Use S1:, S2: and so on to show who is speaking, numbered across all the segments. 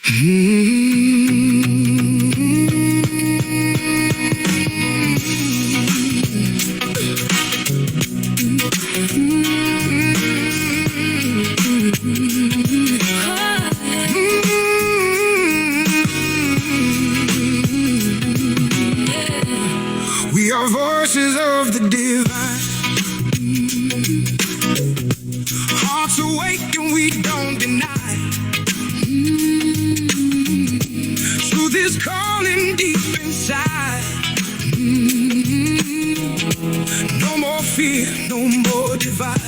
S1: We are voices of the divine. Hearts awake and we don't deny. Truth is calling deep inside. No more fear, no more divide.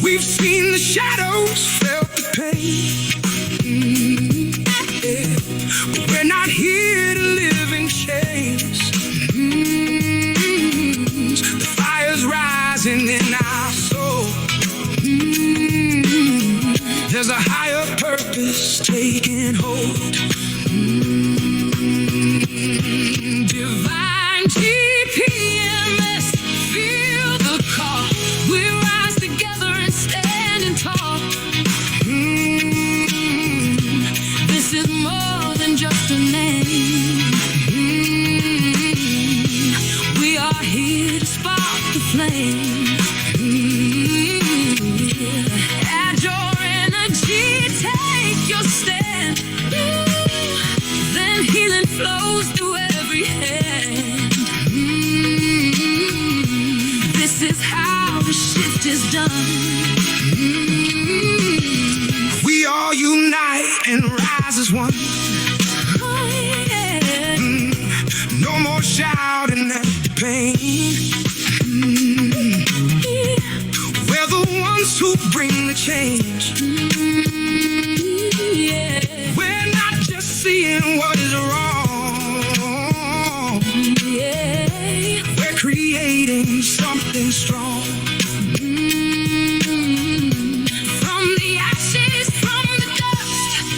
S1: We've seen the shadows, felt the pain. But we're not here to live in chains. The fire's rising in our soul. There's a higher purpose taking hold. Divine GPMS, feel the call. We rise together and standing tall. This is more than just a name. We are here to spark the flame. Add your energy, take your stand. Then healing flows through every hand. This is how the shift is done. We all unite and rise as one. No more shouting at the pain. We're the ones who bring the change. We're not just seeing what is wrong. We're creating something strong. From the ashes, from the dust.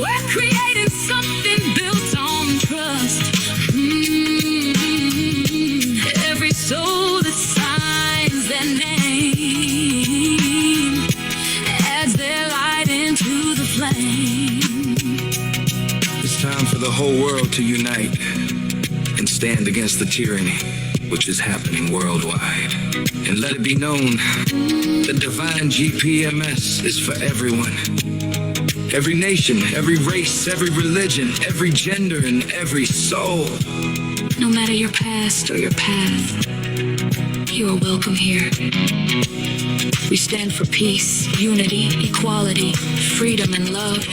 S1: We're creating something built on trust. Every soul that signs their name adds their light into the flame.
S2: It's time for the whole world to unite and stand against the tyranny which is happening worldwide. And let it be known, the Divine GPMS is for everyone. Every nation, every race, every religion, every gender, and every soul.
S3: No matter your past or your path, you are welcome here. We stand for peace, unity, equality, freedom, and love.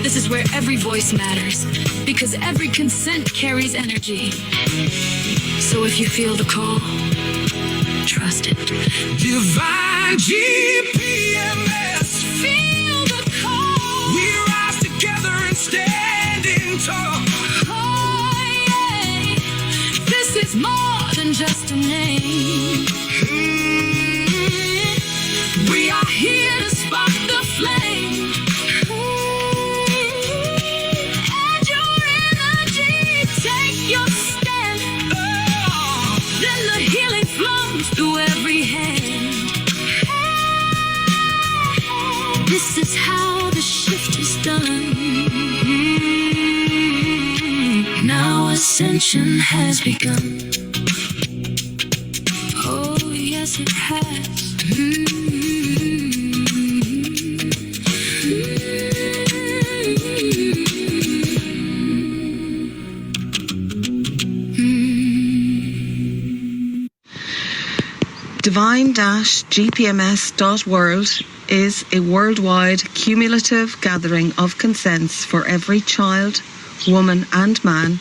S3: This is where every voice matters, because every consent carries energy. So if you feel the call, trust it.
S1: Divine GPMS,
S3: Feel the call.
S1: we rise together and standing tall.
S3: Oh, yeah. This is more than just a name.
S1: We are
S3: Here to spark the flame. Add your energy, take your stand. Then the healing flows through every hand. This is how the shift is done. Now ascension has begun. Oh, yes, it has.
S4: Divine-gpms.world is a worldwide cumulative gathering of consents for every child, woman and man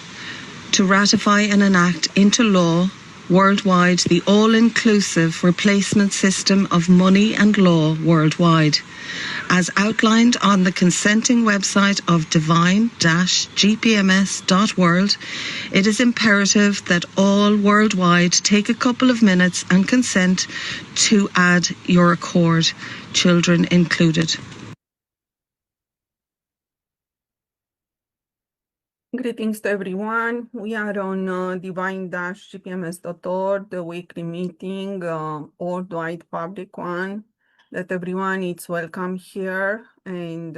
S4: to ratify and enact into law worldwide the all-inclusive replacement system of money and law worldwide. As outlined on the consenting website of Divine-gpms.world, it is imperative that all worldwide take a couple of minutes and consent to add your accord, children included.
S5: Greetings to everyone. We are on divine-gpms.org, the weekly meeting, worldwide public one. that everyone is welcome here. And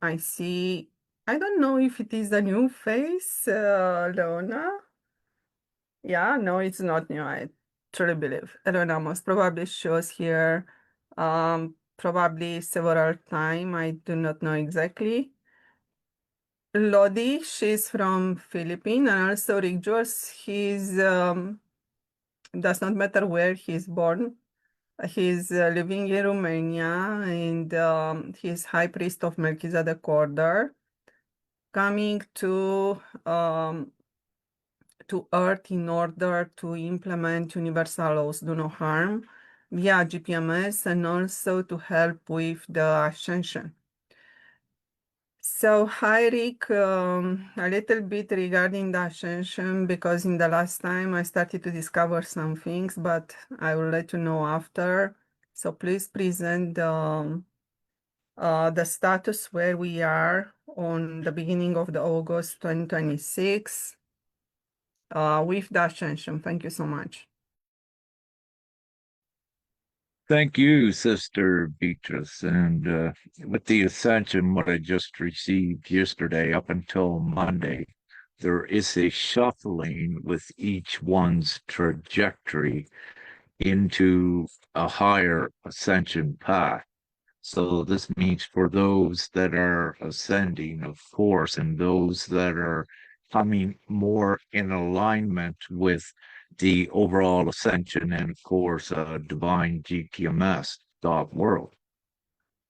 S5: I see, I don't know if it is a new face, Leona. Yeah, no, it's not new. I truly believe. Leona most probably shows here probably several times. I do not know exactly. Lodi, she's from Philippines, and also Rick George, he's does not matter where he's born. He's living in Romania, and he's High Priest of Melchizedek Order, coming to Earth in order to implement universal laws, do no harm, via GPMS, and also to help with the ascension. So, hi Rick, a little bit regarding the ascension, because in the last time I started to discover some things, but I will let you know after. So please present the status where we are on the beginning of the August 2026 with the ascension. Thank you so much.
S6: Thank you, Sister Beatrice. And with the ascension, what I just received yesterday up until Monday, there is a shuffling with each one's trajectory into a higher ascension path. So this means for those that are ascending, of course, and those that are coming more in alignment with the overall ascension and, of course, Divine-gpms.world.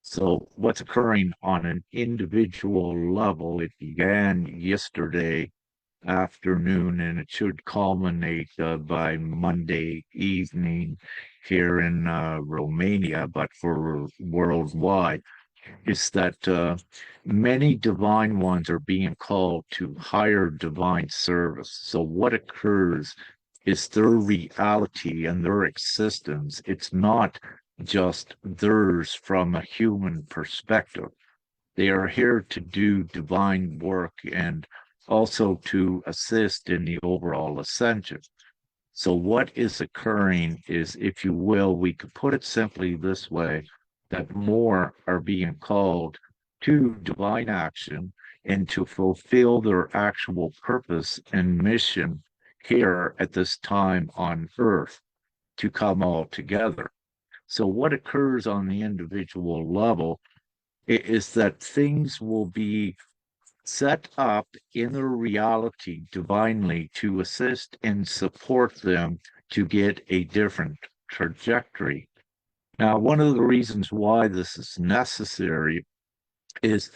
S6: So what's occurring on an individual level, it began yesterday afternoon and it should culminate by Monday evening here in Romania, but for worldwide, is that many divine ones are being called to higher divine service. So what occurs is their reality and their existence. It's not just theirs from a human perspective. They are here to do divine work and also to assist in the overall ascension. So what is occurring is, if you will, we could put it simply this way, that more are being called to divine action and to fulfill their actual purpose and mission here at this time on Earth to come all together. So what occurs on the individual level is that things will be set up in their reality divinely to assist and support them to get a different trajectory. Now, one of the reasons why this is necessary is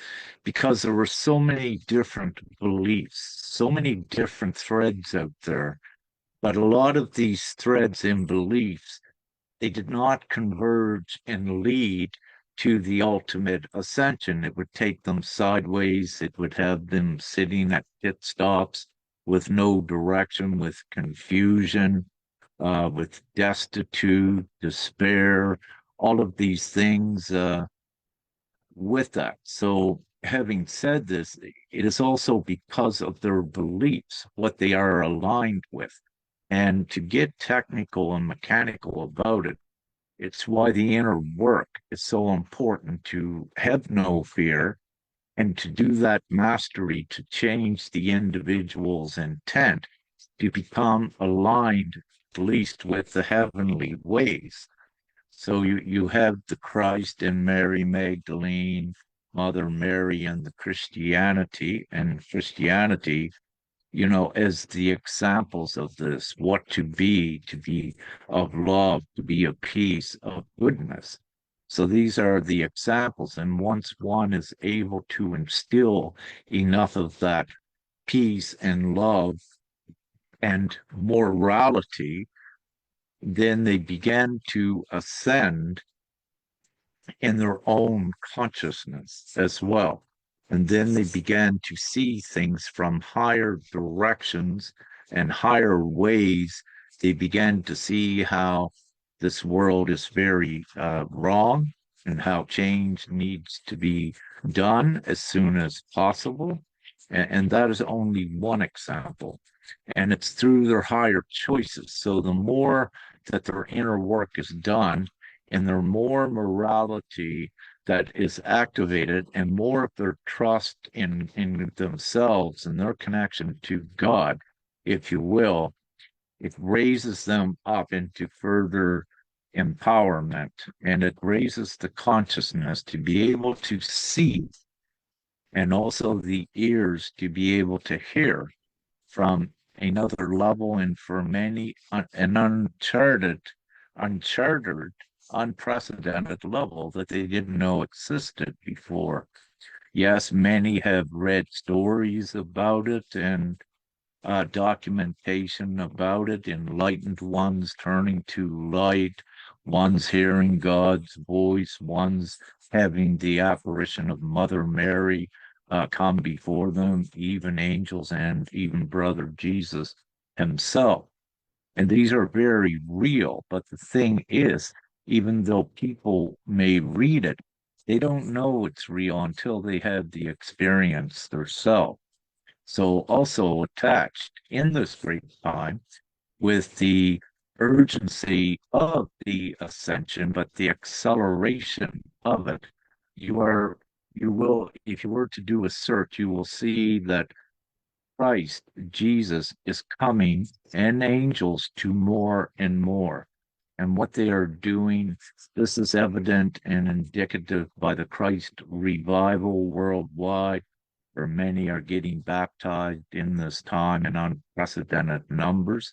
S6: because there were so many different beliefs, so many different threads out there, but a lot of these threads and beliefs, they did not converge and lead to the ultimate ascension. It would take them sideways. It would have them sitting at pit stops with no direction, with confusion, with destitute, despair, all of these things with that. So, having said this, it is also because of their beliefs, what they are aligned with. And to get technical and mechanical about it, it's why the inner work is so important, to have no fear and to do that mastery to change the individual's intent to become aligned, at least with the heavenly ways. So you have the Christ and Mary Magdalene, Mother Mary, and the Christianity, as the examples of this, what to be of love, to be of peace, of goodness. So these are the examples. And once one is able to instill enough of that peace and love and morality, then they begin to ascend in their own consciousness as well. And then they began to see things from higher directions and higher ways. They began to see how this world is very wrong and how change needs to be done as soon as possible. And that is only one example. And it's through their higher choices. So the more that their inner work is done, and there's more morality that is activated and more of their trust in themselves and their connection to God, if you will, it raises them up into further empowerment, and it raises the consciousness to be able to see and also the ears to be able to hear from another level, and for many an uncharted, unprecedented level that they didn't know existed before. Yes, many have read stories about it and documentation about it, enlightened ones turning to light, ones hearing God's voice, ones having the apparition of Mother Mary come before them, even angels and even Brother Jesus himself. And these are very real. But the thing is, even though people may read it, they don't know it's real until they have the experience themselves. So also attached in this great time with the urgency of the ascension, but the acceleration of it, you will, if you were to do a search, you will see that Christ, Jesus, is coming and angels to more and more. And what they are doing, this is evident and indicative by the Christ revival worldwide, where many are getting baptized in this time in unprecedented numbers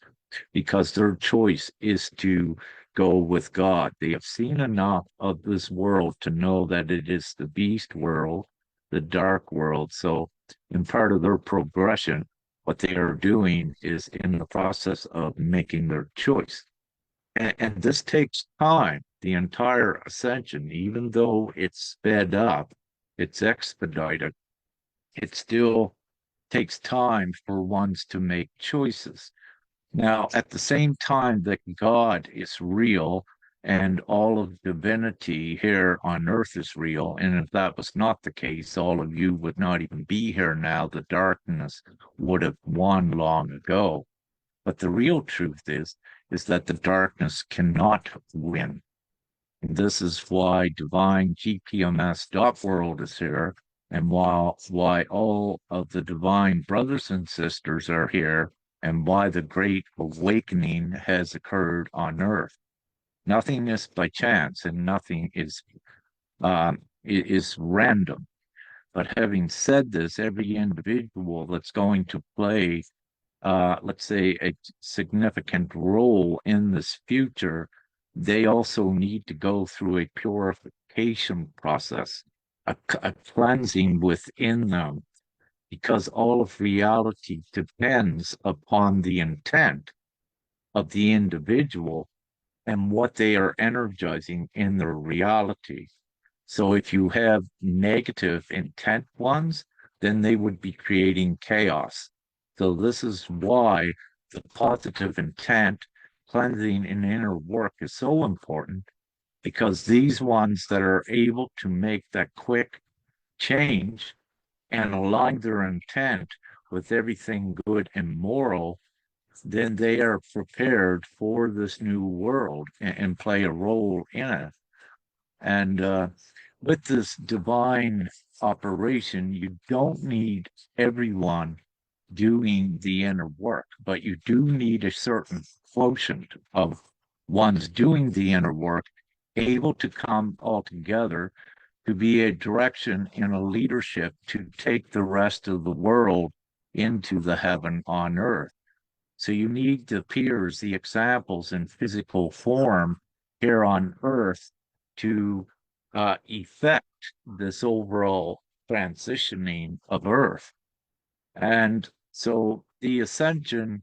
S6: because their choice is to go with God. They have seen enough of this world to know that it is the beast world, the dark world. So, in part of their progression, what they are doing is in the process of making their choice. And this takes time. The entire ascension, even though it's sped up, it's expedited, it still takes time for ones to make choices. Now, at the same time that God is real and all of divinity here on earth is real, and if that was not the case, all of you would not even be here now. The darkness would have won long ago. But the real truth is that the darkness cannot win. This is why Divine-gpms.world is here, and why all of the divine brothers and sisters are here, and why the great awakening has occurred on earth. Nothing is by chance, and nothing is random. But having said this, every individual that's going to play, let's say, a significant role in this future, they also need to go through a purification process, a cleansing within them, because all of reality depends upon the intent of the individual and what they are energizing in their reality. So if you have negative intent ones, then they would be creating chaos. So this is why the positive intent, cleansing, and inner work is so important, because these ones that are able to make that quick change and align their intent with everything good and moral, then they are prepared for this new world and play a role in it. And with this divine operation, you don't need everyone doing the inner work, but you do need a certain quotient of ones doing the inner work able to come all together to be a direction and a leadership to take the rest of the world into the heaven on earth. So you need the peers, the examples in physical form here on earth to effect this overall transitioning of earth. And so the ascension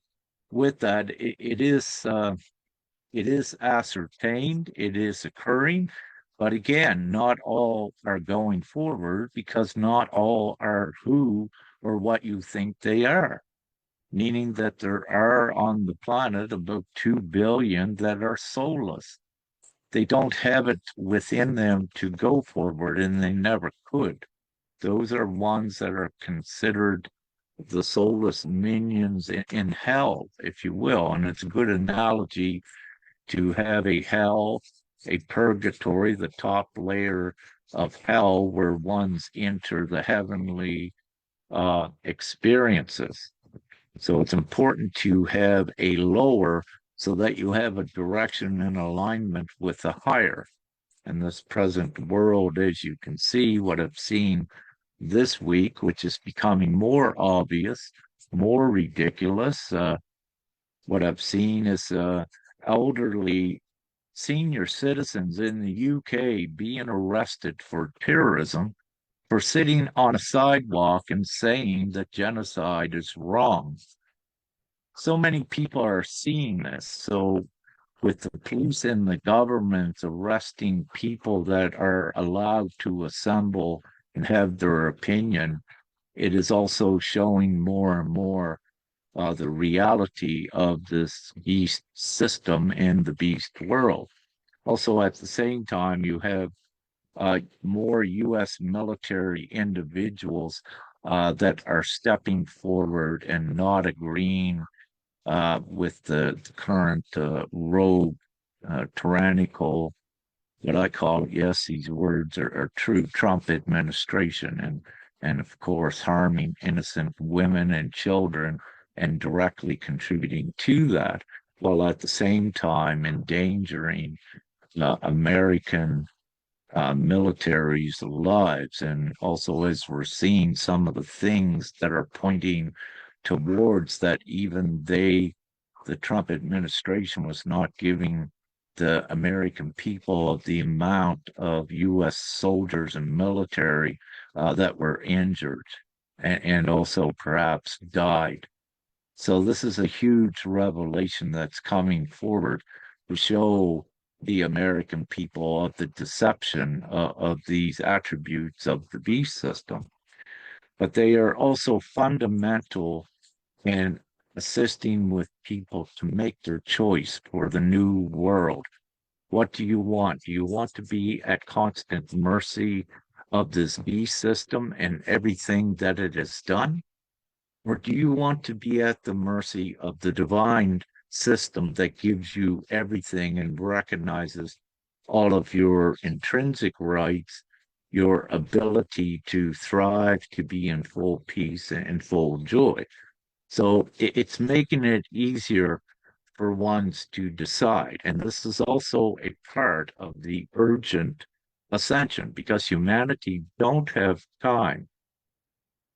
S6: with that, it is ascertained, it is occurring, but again, not all are going forward because not all are who or what you think they are. Meaning that there are on the planet about 2 billion that are soulless. They don't have it within them to go forward, and they never could. Those are ones that are considered the soulless minions in hell, if you will. And it's a good analogy to have a hell a purgatory, the top layer of hell, where ones enter the heavenly experiences. So it's important to have a lower so that you have a direction and alignment with the higher. In this present world, as you can see, what I've seen this week, which is becoming more obvious, more ridiculous. What I've seen is elderly senior citizens in the UK being arrested for terrorism for sitting on a sidewalk and saying that genocide is wrong. So many people are seeing this. So with the police and the government arresting people that are allowed to assemble and have their opinion, it is also showing more and more the reality of this beast system and the beast world. Also, at the same time, you have more U.S. military individuals that are stepping forward and not agreeing with the current rogue, tyrannical, what I call, yes, these words are true, Trump administration, and of course harming innocent women and children and directly contributing to that, while at the same time endangering American military's lives. And also, as we're seeing some of the things that are pointing towards that, even the Trump administration was not giving the American people the amount of U.S. soldiers and military that were injured and also perhaps died. So this is a huge revelation that's coming forward to show the American people of the deception of these attributes of the beast system. But they are also fundamental in assisting with people to make their choice for the new world. What do you want? Do you want to be at constant mercy of this beast system and everything that it has done? Or do you want to be at the mercy of the divine system that gives you everything and recognizes all of your intrinsic rights, your ability to thrive, to be in full peace and full joy? So it's making it easier for ones to decide. And this is also a part of the urgent ascension, because humanity don't have time.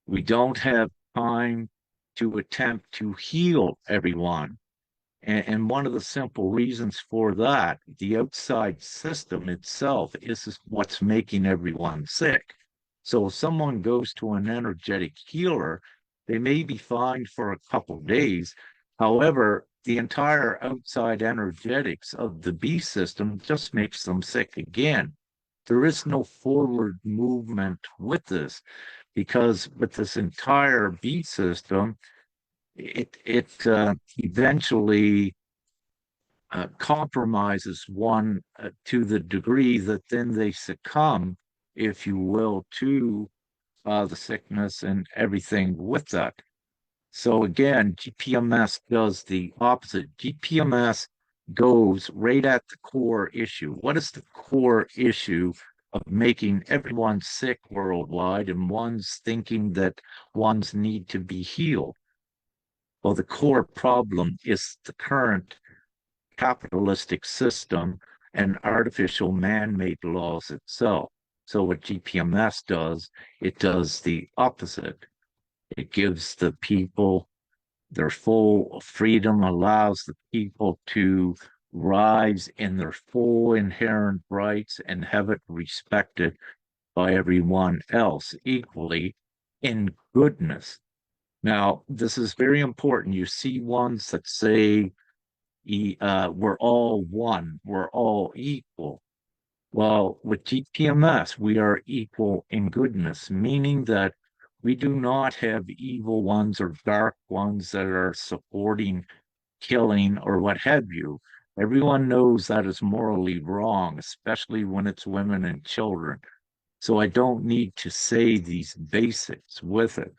S6: We don't have time to attempt to heal everyone. And one of the simple reasons for that, the outside system itself is what's making everyone sick. So if someone goes to an energetic healer, they may be fine for a couple of days. However, the entire outside energetics of the beast system just makes them sick again. There is no forward movement with this, because with this entire beast system, it eventually compromises one to the degree that then they succumb, if you will, to the sickness and everything with that. So again, GPMS does the opposite. GPMS goes right at the core issue. What is the core issue of making everyone sick worldwide and one's thinking that ones need to be healed? Well, the core problem is the current capitalistic system and artificial man-made laws itself. So what GPMS does, it does the opposite. It gives the people their full freedom, allows the people to rise in their full inherent rights and have it respected by everyone else equally in goodness. Now, this is very important. You see ones that say, we're all one, we're all equal. Well, with GPMS, we are equal in goodness, meaning that we do not have evil ones or dark ones that are supporting killing or what have you. Everyone knows that is morally wrong, especially when it's women and children. So I don't need to say these basics with it.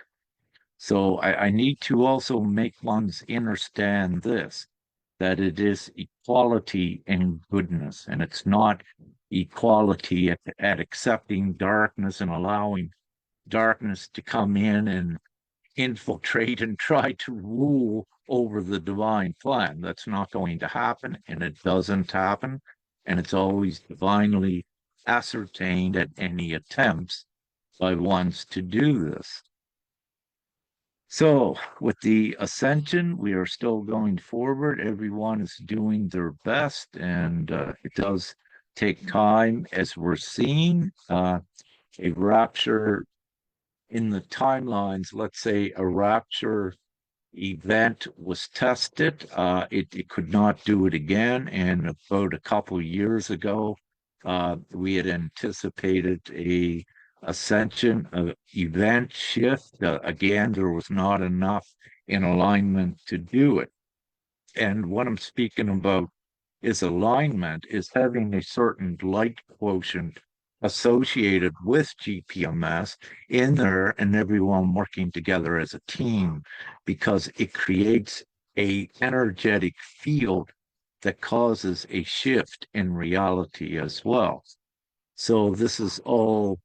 S6: So I need to also make ones understand this. that it is equality and goodness, and it's not equality at accepting darkness and allowing darkness to come in and infiltrate and try to rule over the divine plan. That's not going to happen, and it doesn't happen, and it's always divinely ascertained at any attempts by ones to do this. So, with the ascension, we are still going forward. Everyone is doing their best, and it does take time, as we're seeing. A rapture in the timelines, let's say a rapture event was tested. It could not do it again. And about a couple of years ago, we had anticipated a ascension event shift. Again, there was not enough in alignment to do it. And what I'm speaking about is alignment, is having a certain light quotient associated with GPMS in there and everyone working together as a team, because it creates a energetic field that causes a shift in reality as well. So this is all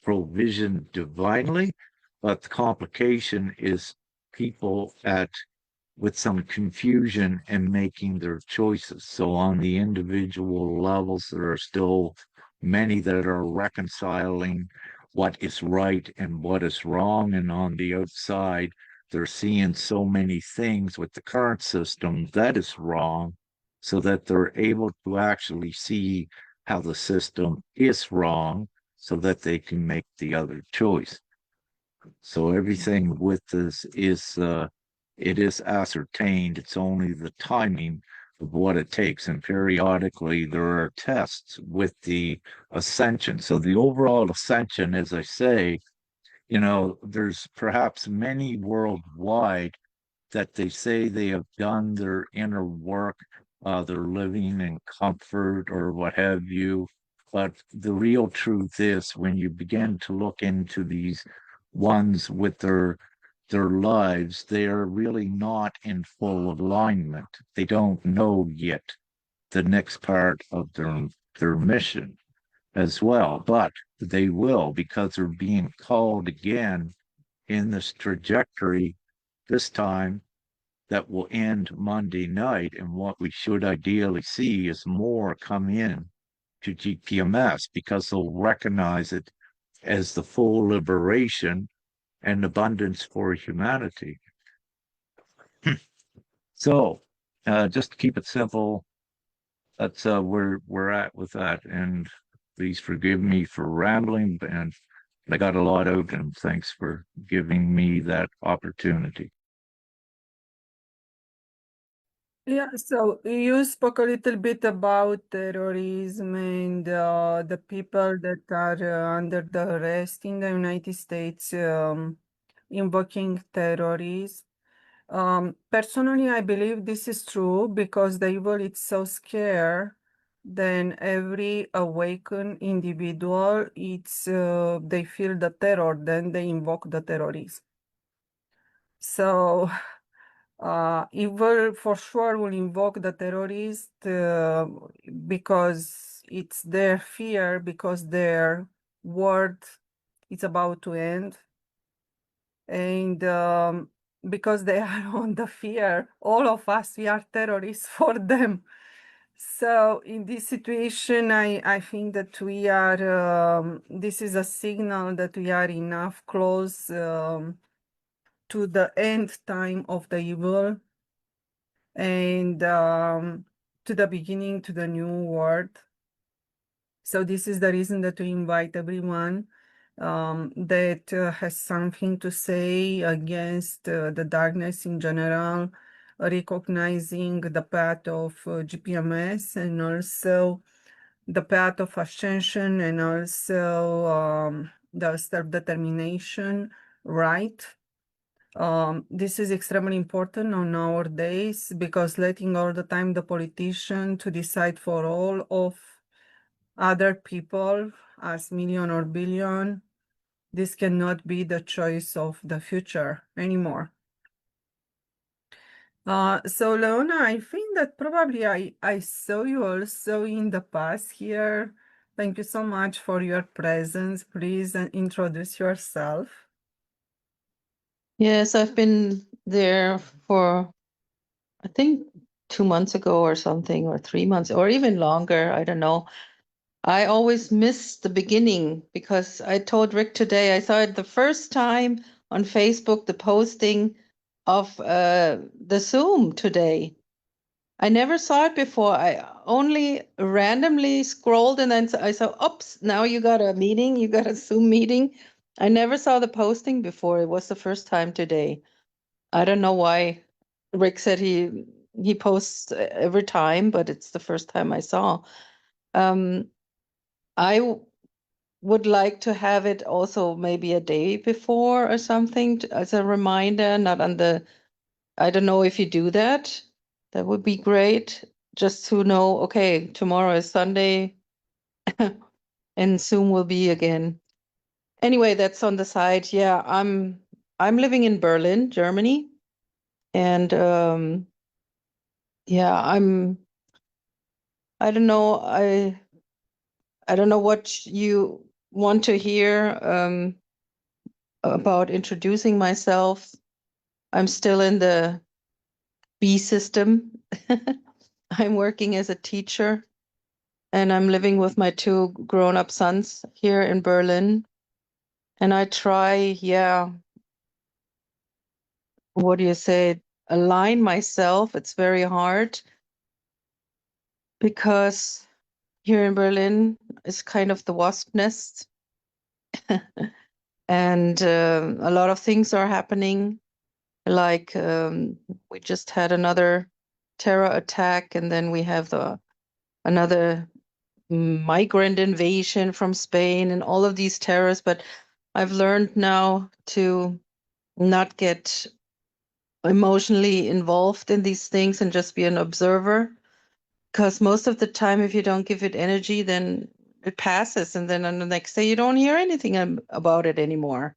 S6: provision divinely, but the complication is people with some confusion and making their choices. So on the individual levels, there are still many that are reconciling what is right and what is wrong. And on the outside, they're seeing so many things with the current system that is wrong, so that they're able to actually see how the system is wrong so that they can make the other choice. So everything with this is it is ascertained. It's only the timing of what it takes. And periodically there are tests with the ascension. So the overall ascension, as I say, there's perhaps many worldwide that they say they have done their inner work, they're living in comfort or what have you. But the real truth is, when you begin to look into these ones with their lives, they are really not in full alignment. They don't know yet the next part of their mission as well, but they will, because they're being called again in this trajectory, this time that will end Monday night. And what we should ideally see is more come in to GPMS, because they'll recognize it as the full liberation and abundance for humanity. So, just to keep it simple, that's where we're at with that. And please forgive me for rambling, and I got a lot out, and thanks for giving me that opportunity.
S5: Yeah, so you spoke a little bit about terrorism and the people that are under the arrest in the United States invoking terrorism. Personally, I believe this is true because the evil is so scared. Then every awakened individual, they feel the terror, then they invoke the terrorism. So evil for sure will invoke the terrorist because it's their fear, because their world is about to end. And because they are on the fear, all of us, we are terrorists for them. So in this situation, I think that we are, this is a signal that we are enough close to the end time of the evil and to the beginning to the new world. So this is the reason that we invite everyone that has something to say against the darkness in general, recognizing the path of GPMS and also the path of ascension and also the self-determination right. This is extremely important on nowadays because letting all the time the politician to decide for all of other people as million or billion, this cannot be the choice of the future anymore. So Leona, I think that probably I saw you also in the past here. Thank you so much for your presence. Please introduce yourself.
S7: Yes, I've been there for, I think, 2 months ago or something, or 3 months, or even longer. I don't know. I always miss the beginning because I told Rick today I saw it the first time on Facebook, the posting of the Zoom today. I never saw it before. I only randomly scrolled and then I saw, oops, now you got a meeting, you got a Zoom meeting. I never saw the posting before. It was the first time today. I don't know why. Rick said he posts every time, but it's the first time I saw. I would like to have it also maybe a day before or something as a reminder, not on the, I don't know if you do that. That would be great. Just to know, okay, tomorrow is Sunday and Zoom will be again. Anyway, that's on the side. Yeah, I'm living in Berlin, Germany. And yeah, I don't know, I don't know what you want to hear about introducing myself. I'm still in the B system. I'm working as a teacher and I'm living with my two grown-up sons here in Berlin. And I try, yeah, what do you say, align myself. It's very hard because here in Berlin is kind of the wasp nest. And a lot of things are happening. Like we just had another terror attack, and then we have another migrant invasion from Spain, and all of these terrors. But I've learned now to not get emotionally involved in these things and just be an observer. Because most of the time, if you don't give it energy, then it passes, and then on the next day, you don't hear anything about it anymore.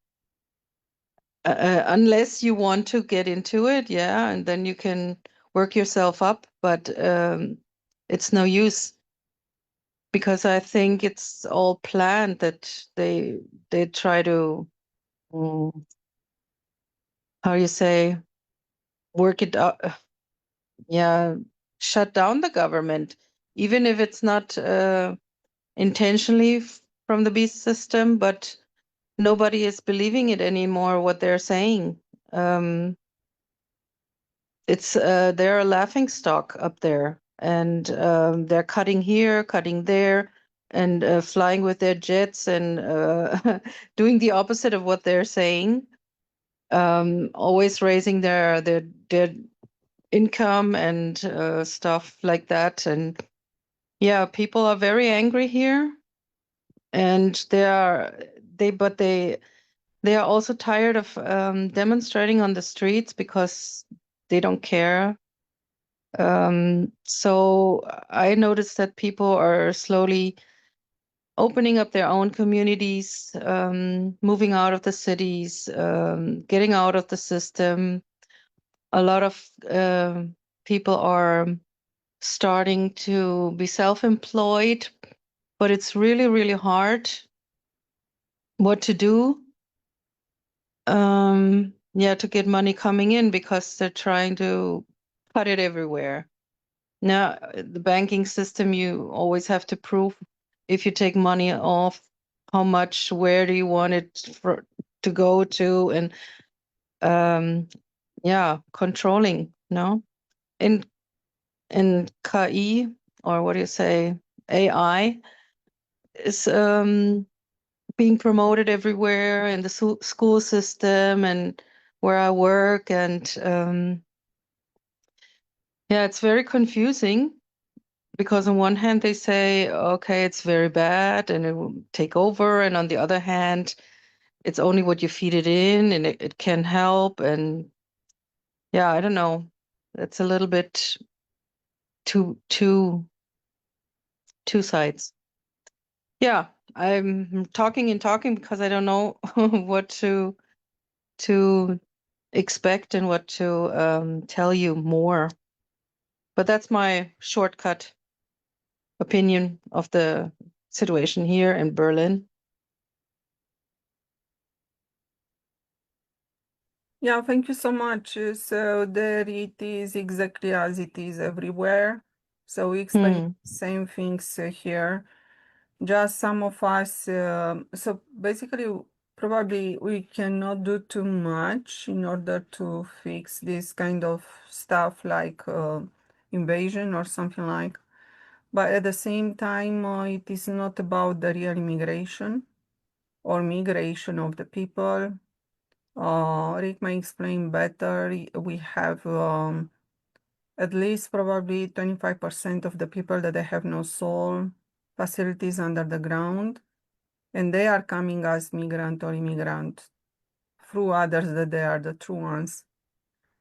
S7: Unless you want to get into it, yeah, and then you can work yourself up, but it's no use because I think it's all planned that they try to, mm, how you say, work it out, yeah, shut down the government, even if it's not intentionally from the beast system, but nobody is believing it anymore, what they're saying. It's they're a laughing stock up there, and they're cutting here, cutting there, and flying with their jets and doing the opposite of what they're saying. Always raising their income and stuff like that. And yeah, people are very angry here, and they are also tired of demonstrating on the streets because they don't care. So I noticed that people are slowly opening up their own communities, moving out of the cities, getting out of the system. A lot of people are starting to be self-employed, but it's really, really hard what to do. Yeah, to get money coming in because they're trying to cut it everywhere. Now, the banking system, you always have to prove if you take money off, how much, where do you want it to go to, and yeah, controlling, no? In KI, or what do you say, AI, is being promoted everywhere in the school system and where I work, and yeah, it's very confusing. Because on one hand they say, okay, it's very bad and it will take over, and on the other hand, it's only what you feed it in and it can help. And yeah, I don't know. It's a little bit two sides. Yeah, I'm talking and talking because I don't know what to expect and what to tell you more. But that's my shortcut opinion of the situation here in Berlin.
S5: Yeah, thank you so much. So there it is exactly as it is everywhere. So we explain same things here. Just some of us, so basically, probably we cannot do too much in order to fix this kind of stuff like invasion or something like. But at the same time, it is not about the real immigration or migration of the people. Rick may explain better. We have at least probably 25% of the people that they have no soul, facilities under the ground, and they are coming as migrant or immigrant through others that they are the true ones.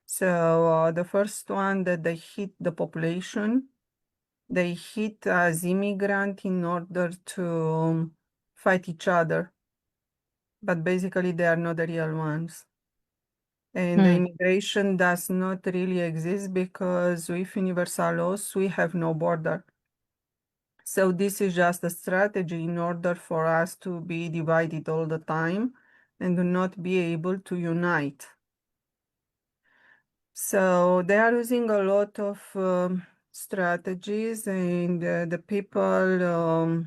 S5: So the first one that they hit the population, they hit as immigrant in order to fight each other, but basically they are not the real ones. And the immigration does not really exist because with universal laws, we have no border. So this is just a strategy in order for us to be divided all the time and to not be able to unite. So they are using a lot of strategies, and the people,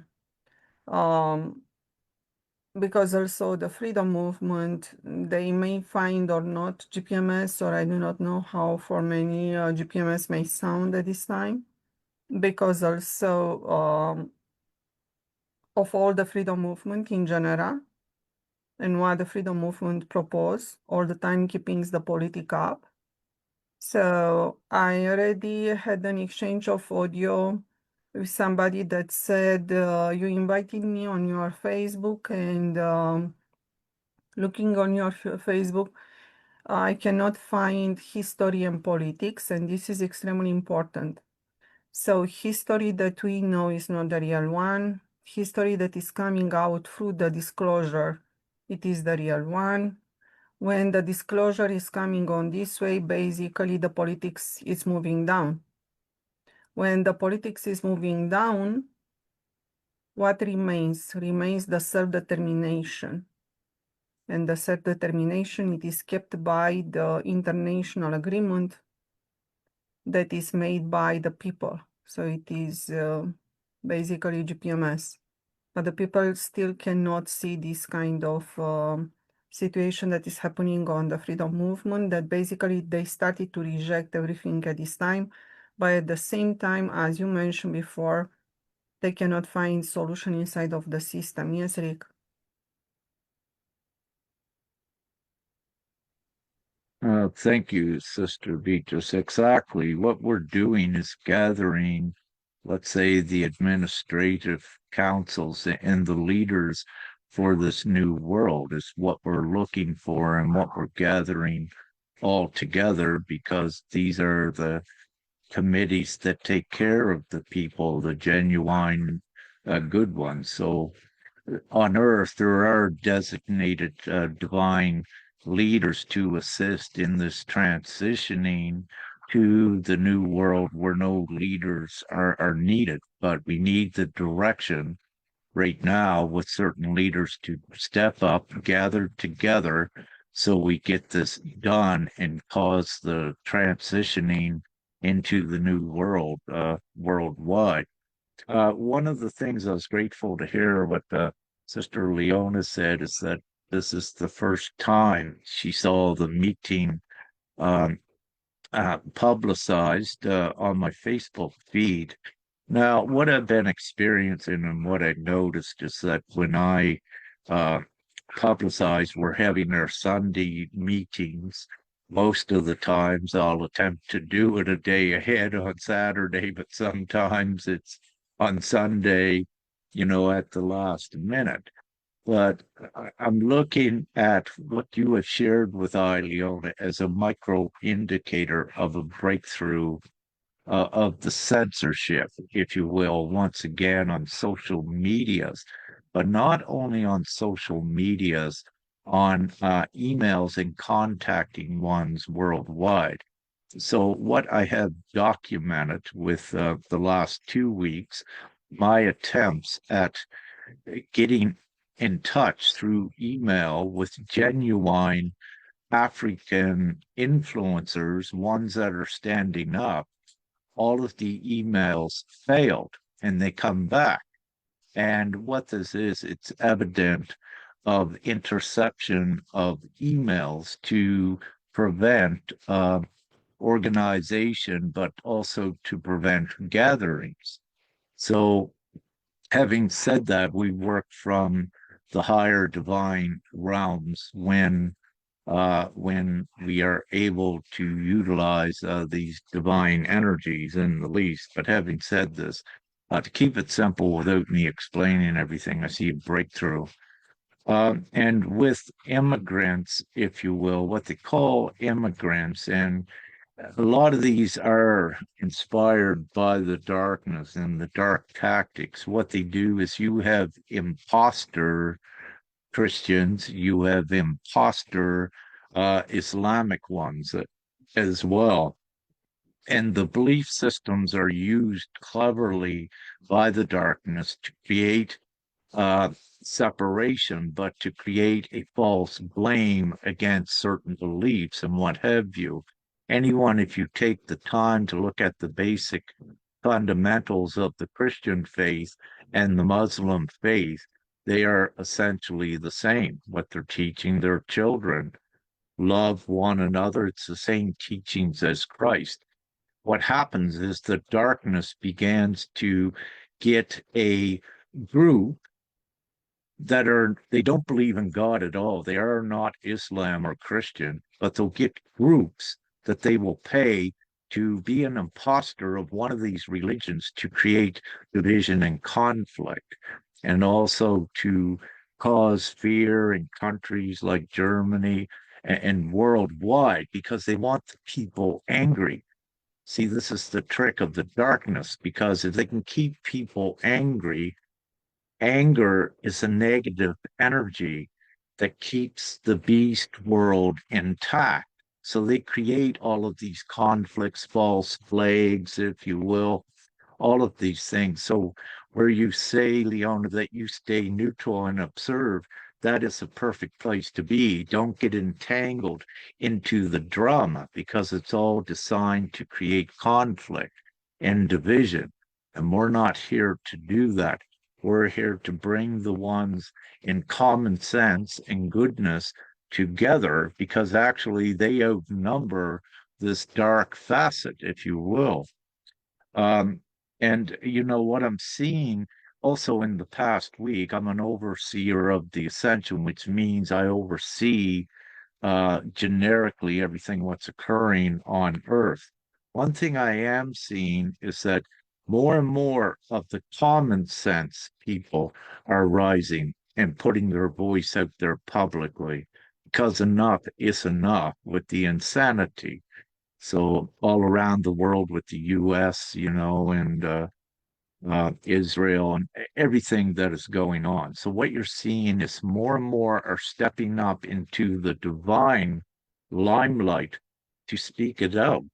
S5: because also the freedom movement, they may find or not GPMS, or I do not know how for many GPMS may sound at this time, because also of all the freedom movement in general and what the freedom movement propose all the time keeping the politic up. So I already had an exchange of audio with somebody that said, you invited me on your Facebook, and looking on your Facebook, I cannot find history and politics, and this is extremely important. So history that we know is not the real one. History that is coming out through the disclosure, it is the real one. When the disclosure is coming on this way, basically the politics is moving down. When the politics is moving down, what remains? Remains the self-determination. And the self-determination, it is kept by the international agreement that is made by the people. So it is basically GPMS. But the people still cannot see this kind of situation that is happening on the freedom movement, that basically they started to reject everything at this time. But at the same time, as you mentioned before, they cannot find solution inside of the system. Yes, Rick?
S6: Thank you, Sister Beatrice. Exactly. What we're doing is gathering, let's say, the administrative councils and the leaders for this new world is what we're looking for and what we're gathering all together, because these are the committees that take care of the people, the genuine good ones. So on earth, there are designated divine leaders to assist in this transitioning to the new world where no leaders are needed, but we need the direction right now with certain leaders to step up, gather together so we get this done and cause the transitioning into the new world worldwide. One of the things I was grateful to hear what Sister Leona said is that this is the first time she saw the meeting um, publicized on my Facebook feed. Now, what I've been experiencing and what I noticed is that when I uh, publicize we're having our Sunday meetings, most of the times I'll attempt to do it a day ahead on Saturday, but sometimes it's on Sunday, at the last minute. But I'm looking at what you have shared with Leona as a micro indicator of a breakthrough of the censorship, if you will, once again on social medias, but not only on social medias, on emails and contacting ones worldwide. So, what I have documented with the last 2 weeks, my attempts at getting in touch through email with genuine African influencers, ones that are standing up, all of the emails failed and they come back. And what this is, it's evident of interception of emails to prevent organization, but also to prevent gatherings. So, having said that, we work from the higher divine realms when we are able to utilize these divine energies in the least. But having said this, to keep it simple without me explaining everything, I see a breakthrough. And with immigrants, if you will, what they call immigrants, and a lot of these are inspired by the darkness and the dark tactics. What they do is you have imposter Christians, you have imposter Islamic ones as well. And the belief systems are used cleverly by the darkness to create uh, separation, but to create a false blame against certain beliefs and what have you. Anyone, if you take the time to look at the basic fundamentals of the Christian faith and the Muslim faith, they are essentially the same. What they're teaching their children, love one another, it's the same teachings as Christ. What happens is the darkness begins to get a group that they don't believe in God at all. They are not Islam or Christian, but they'll get groups that they will pay to be an imposter of one of these religions to create division and conflict, and also to cause fear in countries like Germany and worldwide because they want the people angry. See, this is the trick of the darkness, because if they can keep people angry, anger is a negative energy that keeps the beast world intact. So they create all of these conflicts, false flags, if you will, all of these things. So where you say, Leona, that you stay neutral and observe, that is a perfect place to be. Don't get entangled into the drama because it's all designed to create conflict and division. And we're not here to do that. We're here to bring the ones in common sense and goodness together because actually they outnumber this dark facet, if you will. Um, and you know what I'm seeing also in the past week, I'm an overseer of the ascension, which means I oversee generically everything what's occurring on Earth. One thing I am seeing is that more and more of the common sense people are rising and putting their voice out there publicly because enough is enough with the insanity. So all around the world with the US, and Israel and everything that is going on. So what you're seeing is more and more are stepping up into the divine limelight to speak it out.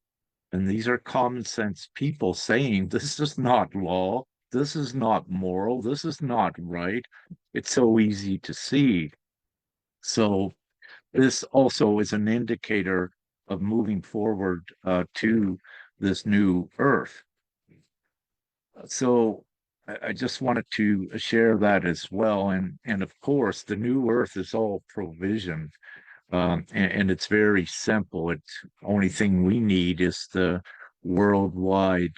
S6: And these are common sense people saying, this is not law, this is not moral, this is not right. It's so easy to see. So this also is an indicator of moving forward to this new earth. So I just wanted to share that as well. And of course, the new earth is all provision. And it's very simple. It's only thing we need is the worldwide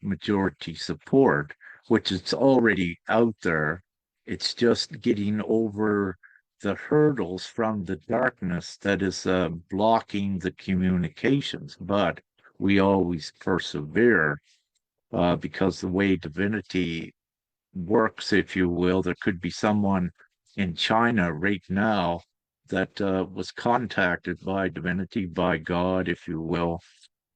S6: majority support, which is already out there. It's just getting over the hurdles from the darkness that is blocking the communications. But we always persevere because the way divinity works, if you will, there could be someone in China right now that was contacted by divinity, by God, if you will,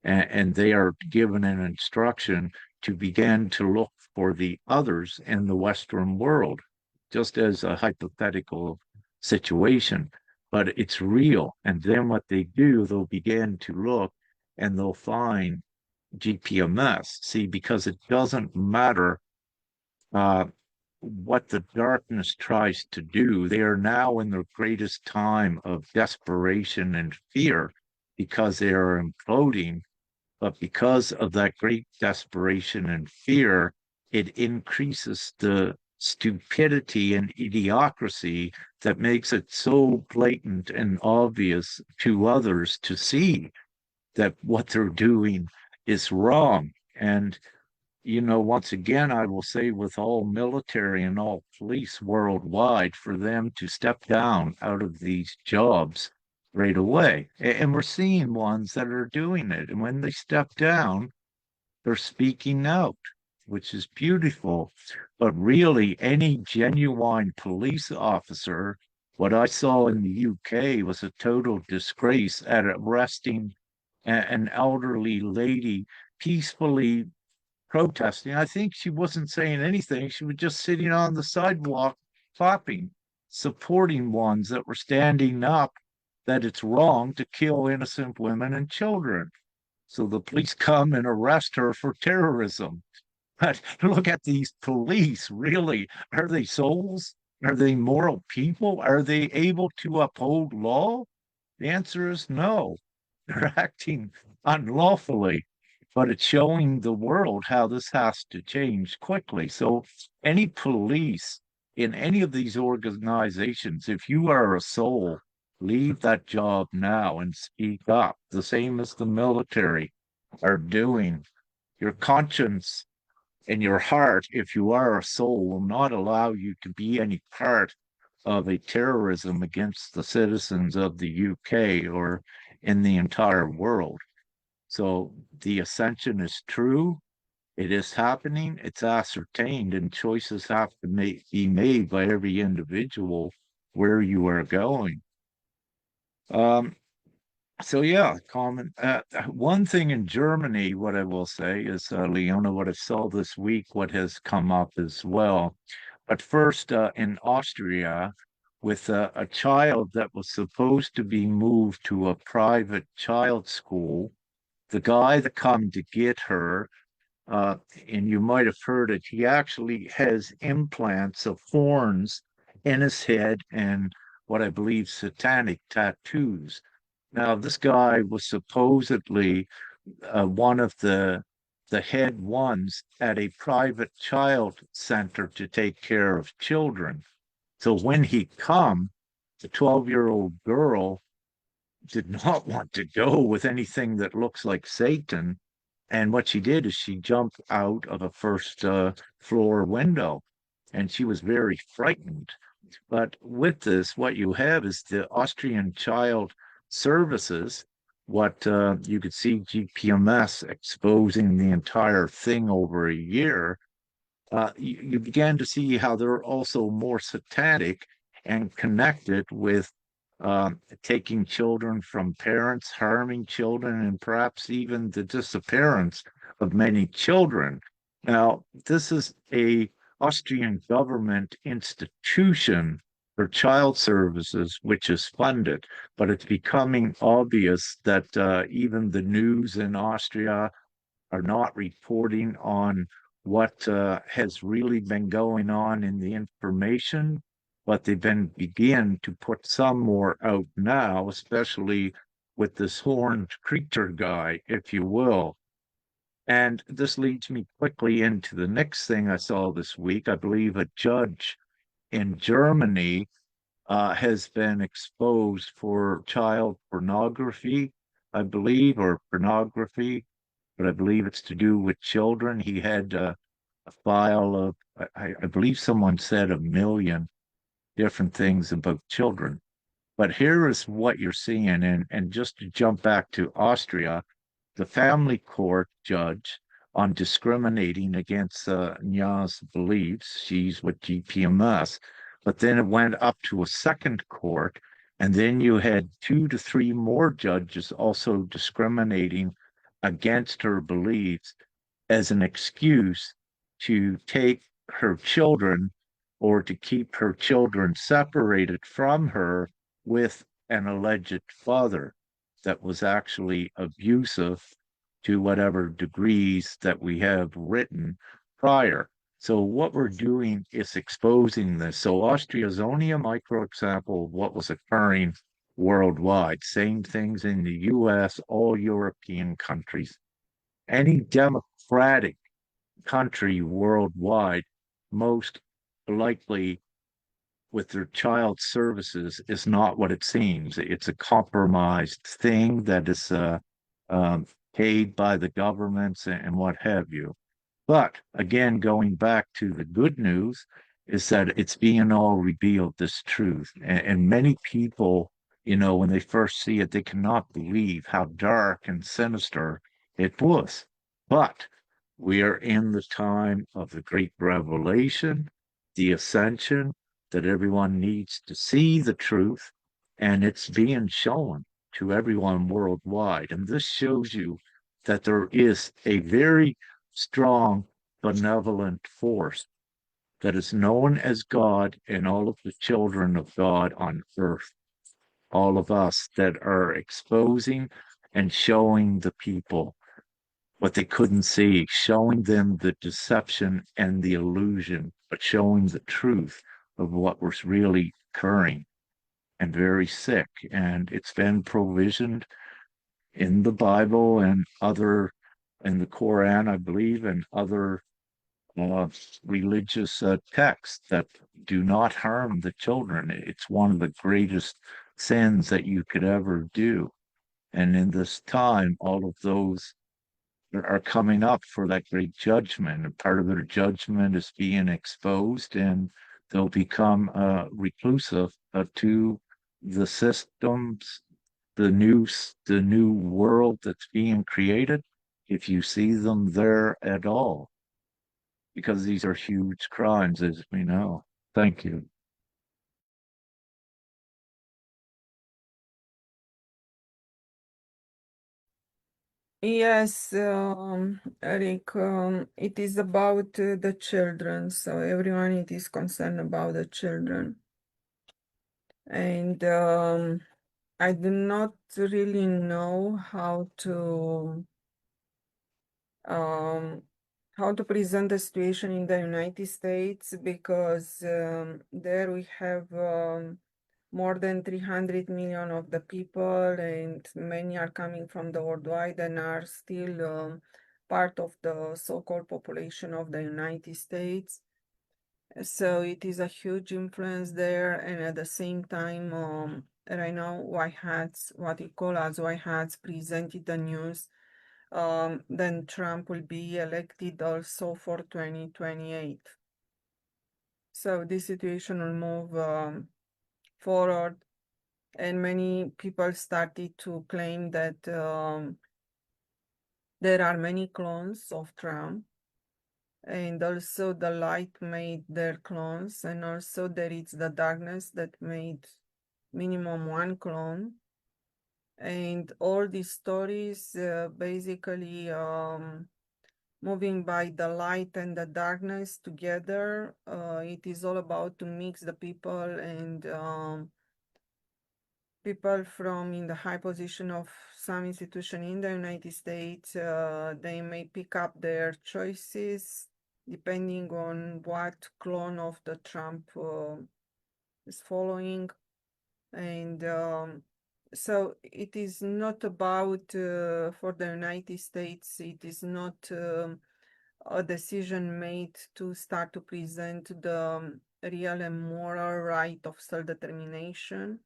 S6: and they are given an instruction to begin to look for the others in the Western world, just as a hypothetical situation. but it's real. And then what they do, they'll begin to look and they'll find GPMS. See, because it doesn't matter uh, what the darkness tries to do. They are now in their greatest time of desperation and fear because they are imploding. But because of that great desperation and fear, it increases the stupidity and idiocracy that makes it so blatant and obvious to others to see that what they're doing is wrong. And once again, I will say with all military and all police worldwide, for them to step down out of these jobs right away. And we're seeing ones that are doing it. And when they step down, they're speaking out, which is beautiful. But really, any genuine police officer, what I saw in the UK was a total disgrace at arresting an elderly lady peacefully protesting. I think she wasn't saying anything. She was just sitting on the sidewalk, clapping, supporting ones that were standing up that it's wrong to kill innocent women and children. So the police come and arrest her for terrorism. But look at these police, really. Are they souls? Are they moral people? Are they able to uphold law? The answer is no. They're acting unlawfully, but it's showing the world how this has to change quickly. So, any police in any of these organizations, if you are a soul, leave that job now and speak up, the same as the military are doing. Your conscience and your heart, if you are a soul, will not allow you to be any part of a terrorism against the citizens of the UK or in the entire world. So the ascension is true. It is happening. It's ascertained, and choices have to be made by every individual where you are going. So yeah, common. One thing in Germany, what I will say is, Leona, what I saw this week, what has come up as well. But first, in Austria, with a child that was supposed to be moved to a private child school, the guy that come to get her, and you might have heard it, he actually has implants of horns in his head and what I believe satanic tattoos. Now, this guy was supposedly one of the head ones at a private child center to take care of children. So when he come, the 12-year-old girl did not want to go with anything that looks like Satan. And what she did is she jumped out of a first floor window, and she was very frightened. But with this, what you have is the Austrian Child Services, what you could see GPMS exposing the entire thing over a year. You began to see how they're also more satanic and connected with taking children from parents, harming children, and perhaps even the disappearance of many children. Now, this is a Austrian government institution for child services, which is funded, but it's becoming obvious that even the news in Austria are not reporting on what has really been going on in the information, but they've been begin to put some more out now, especially with this horned creature guy, if you will. And this leads me quickly into the next thing I saw this week. I believe a judge in Germany has been exposed for child pornography, I believe, or pornography, but I believe it's to do with children. He had a file of, I believe someone said 1 million different things about children. But here is what you're seeing. And just to jump back to Austria, the family court judge on discriminating against Nya's beliefs, she's with GPMS, but then it went up to a second court, and then you had 2 to 3 more judges also discriminating against her beliefs as an excuse to take her children or to keep her children separated from her with an alleged father that was actually abusive to whatever degrees that we have written prior. So what we're doing is exposing this. So Austria is only a micro example of what was occurring worldwide. Same things in the US, all European countries. Any democratic country worldwide, most likely with their child services is not what it seems. It's a compromised thing that is um, paid by the governments and what have you. But again, going back to the good news, is that it's being all revealed, this truth. And many people, when they first see it, they cannot believe how dark and sinister it was. But we are in the time of the great revelation, the ascension, that everyone needs to see the truth, and it's being shown to everyone worldwide. And this shows you that there is a very strong benevolent force that is known as God and all of the children of God on earth, all of us that are exposing and showing the people what they couldn't see, showing them the deception and the illusion, but showing the truth of what was really occurring and very sick. And it's been provisioned in the Bible and in the Quran, I believe, and other uh, religious texts that do not harm the children. It's one of the greatest sins that you could ever do. And in this time, all of those are coming up for that great judgment. And part of their judgment is being exposed, and they'll become reclusive to the systems, the new world that's being created. If you see them there at all, because these are huge crimes, as we know. Thank you.
S5: Yes, Eric, it is about the children. So everyone it is concerned about the children. And I do not really know um, how to present the situation in the United States, because there we have more than 300 million of the people, and many are coming from the worldwide and are still part of the so-called population of the United States. So it is a huge influence there, and at the same time, right now, white hats, what we call as white hats, presented the news. Then Trump will be elected also for 2028. So this situation will move forward, and many people started to claim that there are many clones of Trump, and also the light made their clones, and also there is the darkness that made minimum one clone. And all these stories basically moving by the light and the darkness together. It is all about to mix the people, and people from in the high position of some institution in the United States, they may pick up their choices depending on what clone of the Trump is following. And so it is not about, for the United States, it is not a decision made to start to present the real and moral right of self-determination.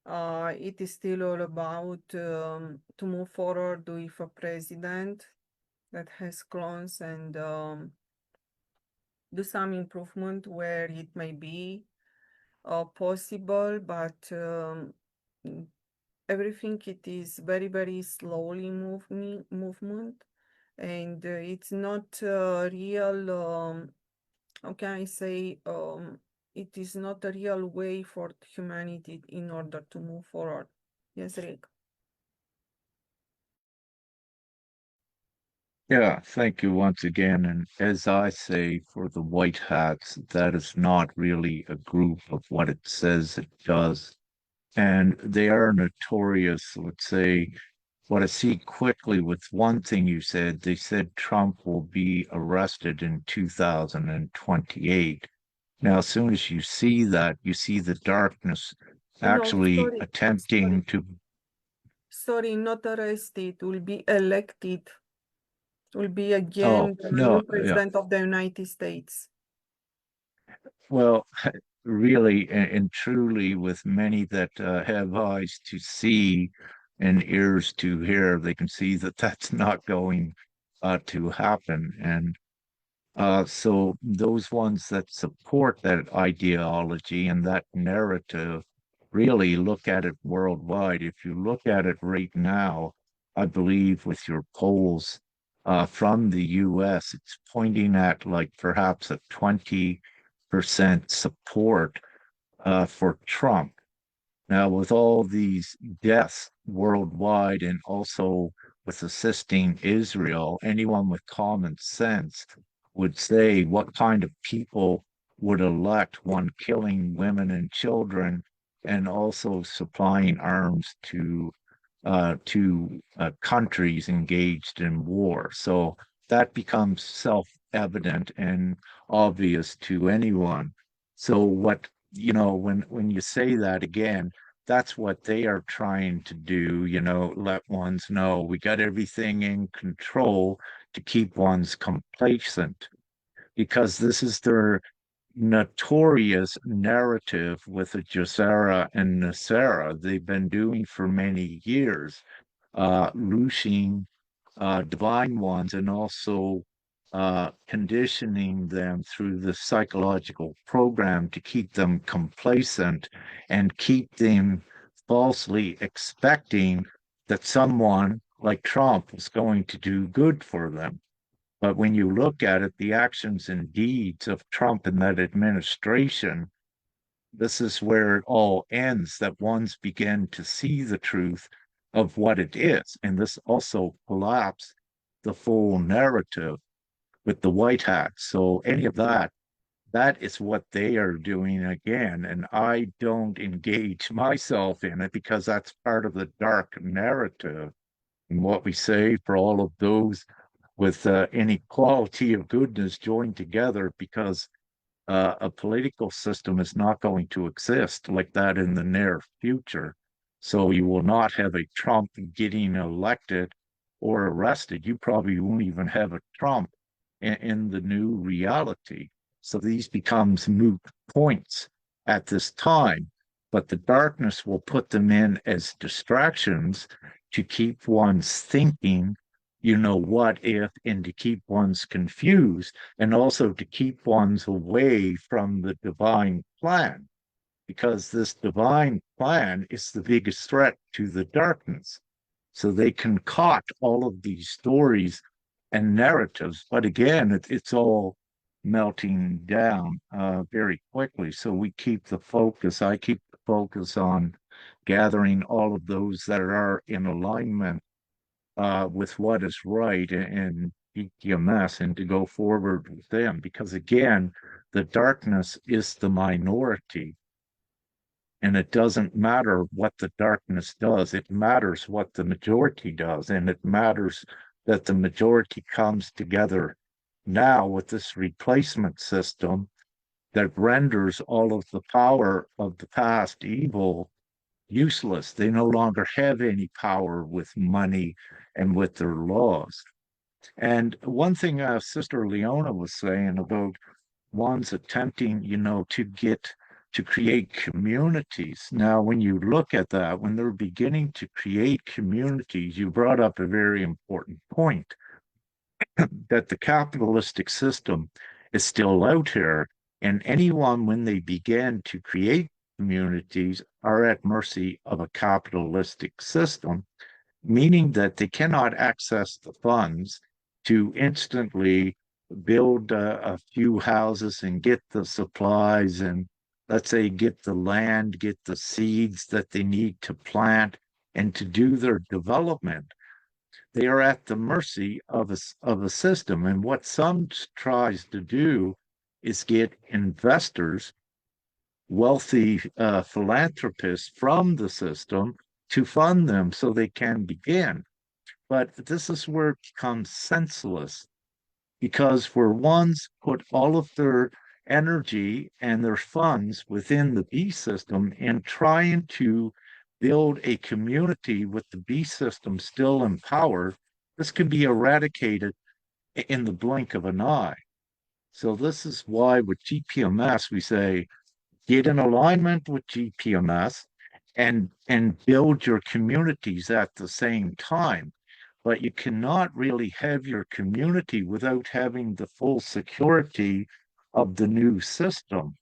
S5: It is still all about to move forward with a president that has clones, and do some improvement where it may be possible, but everything it is very, very slowly movement, and it's not real, how can I say, it is not a real way for humanity in order to move forward. Yes, Rick.
S6: Yeah, thank you once again. And as I say, for the white hats, that is not really a group of what it says it does. And they are notorious, let's say, what I see quickly with one thing you said, they said Trump will be arrested in 2028. Now, as soon as you see that, you see the darkness
S5: No,
S6: actually
S5: sorry,
S6: attempting to,
S5: sorry, not arrested, will be elected, will be
S6: oh,
S5: again the new
S6: no, yeah.
S5: president of the United States.
S6: Well, really and truly, with many that have eyes to see and ears to hear, they can see that that's not going to happen. And so those ones that support that ideology and that narrative really look at it worldwide. If you look at it right now, I believe with your polls from the US, it's pointing at like perhaps a 20% support for Trump. Now, with all these deaths worldwide and also with assisting Israel, anyone with common sense would say what kind of people would elect one killing women and children and also supplying arms to countries engaged in war. So that becomes self-evident and obvious to anyone. So what, when you say that again, that's what they are trying to do, let ones know we got everything in control to keep ones complacent because this is their notorious narrative with the Josera and Nasera they've been doing for many years, looting divine ones and also conditioning them through the psychological program to keep them complacent and keep them falsely expecting that someone like Trump is going to do good for them. But when you look at it, the actions and deeds of Trump and that administration, this is where it all ends, that ones begin to see the truth of what it is. And this also collapsed the full narrative with the white hat. So any of that, that is what they are doing again. And I don't engage myself in it because that's part of the dark narrative. And what we say for all of those with inequality of goodness joined together because a political system is not going to exist like that in the near future. So you will not have a Trump getting elected or arrested. You probably won't even have a Trump in the new reality. So these becomes moot points at this time. But the darkness will put them in as distractions to keep one's thinking, what if, and to keep one's confused and also to keep one's away from the divine plan, because this divine plan is the biggest threat to the darkness. So they concoct all of these stories and narratives, but again, it's all melting down very quickly. So we keep the focus. I keep the focus on gathering all of those that are in alignment with what is right and GPMS and to go forward with them. Because again, the darkness is the minority. And it doesn't matter what the darkness does, it matters what the majority does. And it matters that the majority comes together now with this replacement system that renders all of the power of the past evil useless. They no longer have any power with money and with their laws. And one thing Sister Leona was saying about one's attempting, to create communities. Now, when you look at that, when they're beginning to create communities, you brought up a very important point that the capitalistic system is still out here. And anyone, when they begin to create communities, are at mercy of a capitalistic system, meaning that they cannot access the funds to instantly build a few houses and get the supplies and, let's say, get the land, get the seeds that they need to plant and to do their development. They are at the mercy of a system. And what some tries to do is get investors wealthy philanthropists from the system to fund them so they can begin. But this is where it becomes senseless because where ones put all of their energy and their funds within the B system in trying to build a community with the B system still in power, this can be eradicated in the blink of an eye. So this is why with GPMS we say get in alignment with GPMS and build your communities at the same time. But you cannot really have your community without having the full security of the new system.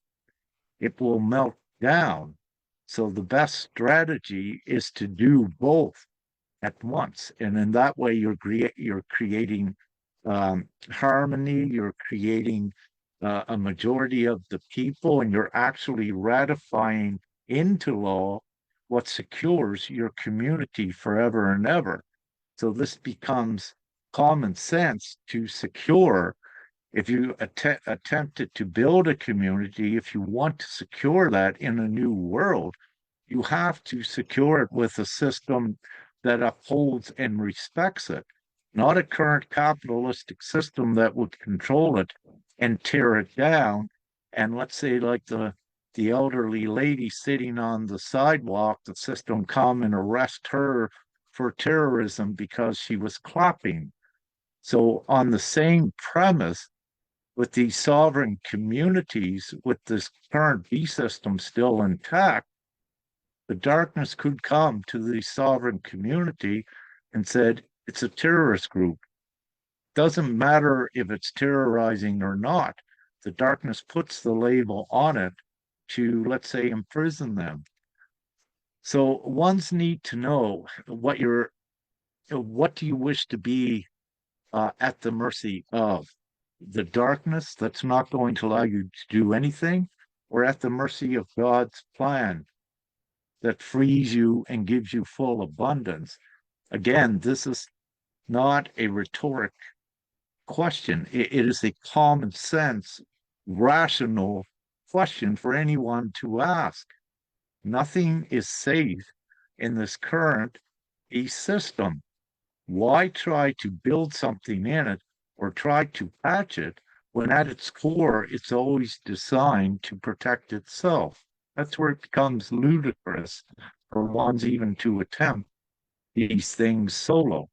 S6: It will melt down. So the best strategy is to do both at once. And in that way, you're creating harmony, you're creating a majority of the people, and you're actually ratifying into law what secures your community forever and ever. So this becomes common sense to secure. If you attempted to build a community, if you want to secure that in a new world, you have to secure it with a system that upholds and respects it, not a current capitalistic system that would control it and tear it down. And let's say, like the elderly lady sitting on the sidewalk, the system come and arrest her for terrorism because she was clapping. So, on the same premise, with these sovereign communities, with this current B system still intact, the darkness could come to the sovereign community and said, it's a terrorist group. Doesn't matter if it's terrorizing or not. The darkness puts the label on it to, let's say, imprison them. So ones need to know what do you wish to be at the mercy of? The darkness that's not going to allow you to do anything, or at the mercy of God's plan that frees you and gives you full abundance? Again, this is not a rhetoric question. It is a common sense, rational question for anyone to ask. Nothing is safe in this current system. Why try to build something in it or try to patch it when at its core it's always designed to protect itself? That's where it becomes ludicrous for ones even to attempt these things solo.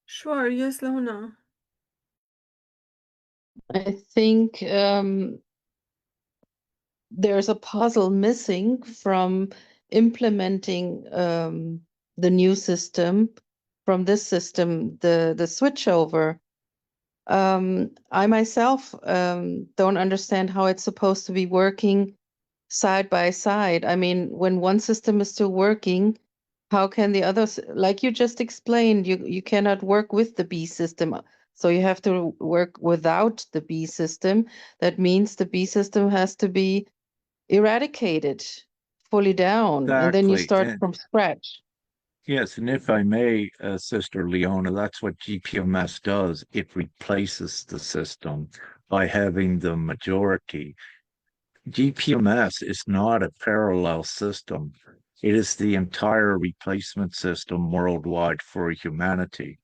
S5: Sure, yes, Lona.
S7: I think there's a puzzle missing from implementing the new system from this system, the switchover. I myself don't understand how it's supposed to be working side by side. I mean, when one system is still working, how can the others, like you just explained, you cannot work with the B system. So you have to work without the B system. That means the B system has to be eradicated fully down, and then you
S6: Exactly.
S7: start
S6: And
S7: from scratch.
S6: yes, and if I may, Sister Leona, that's what GPMS does. It replaces the system by having the majority. GPMS is not a parallel system. It is the entire replacement system worldwide for humanity.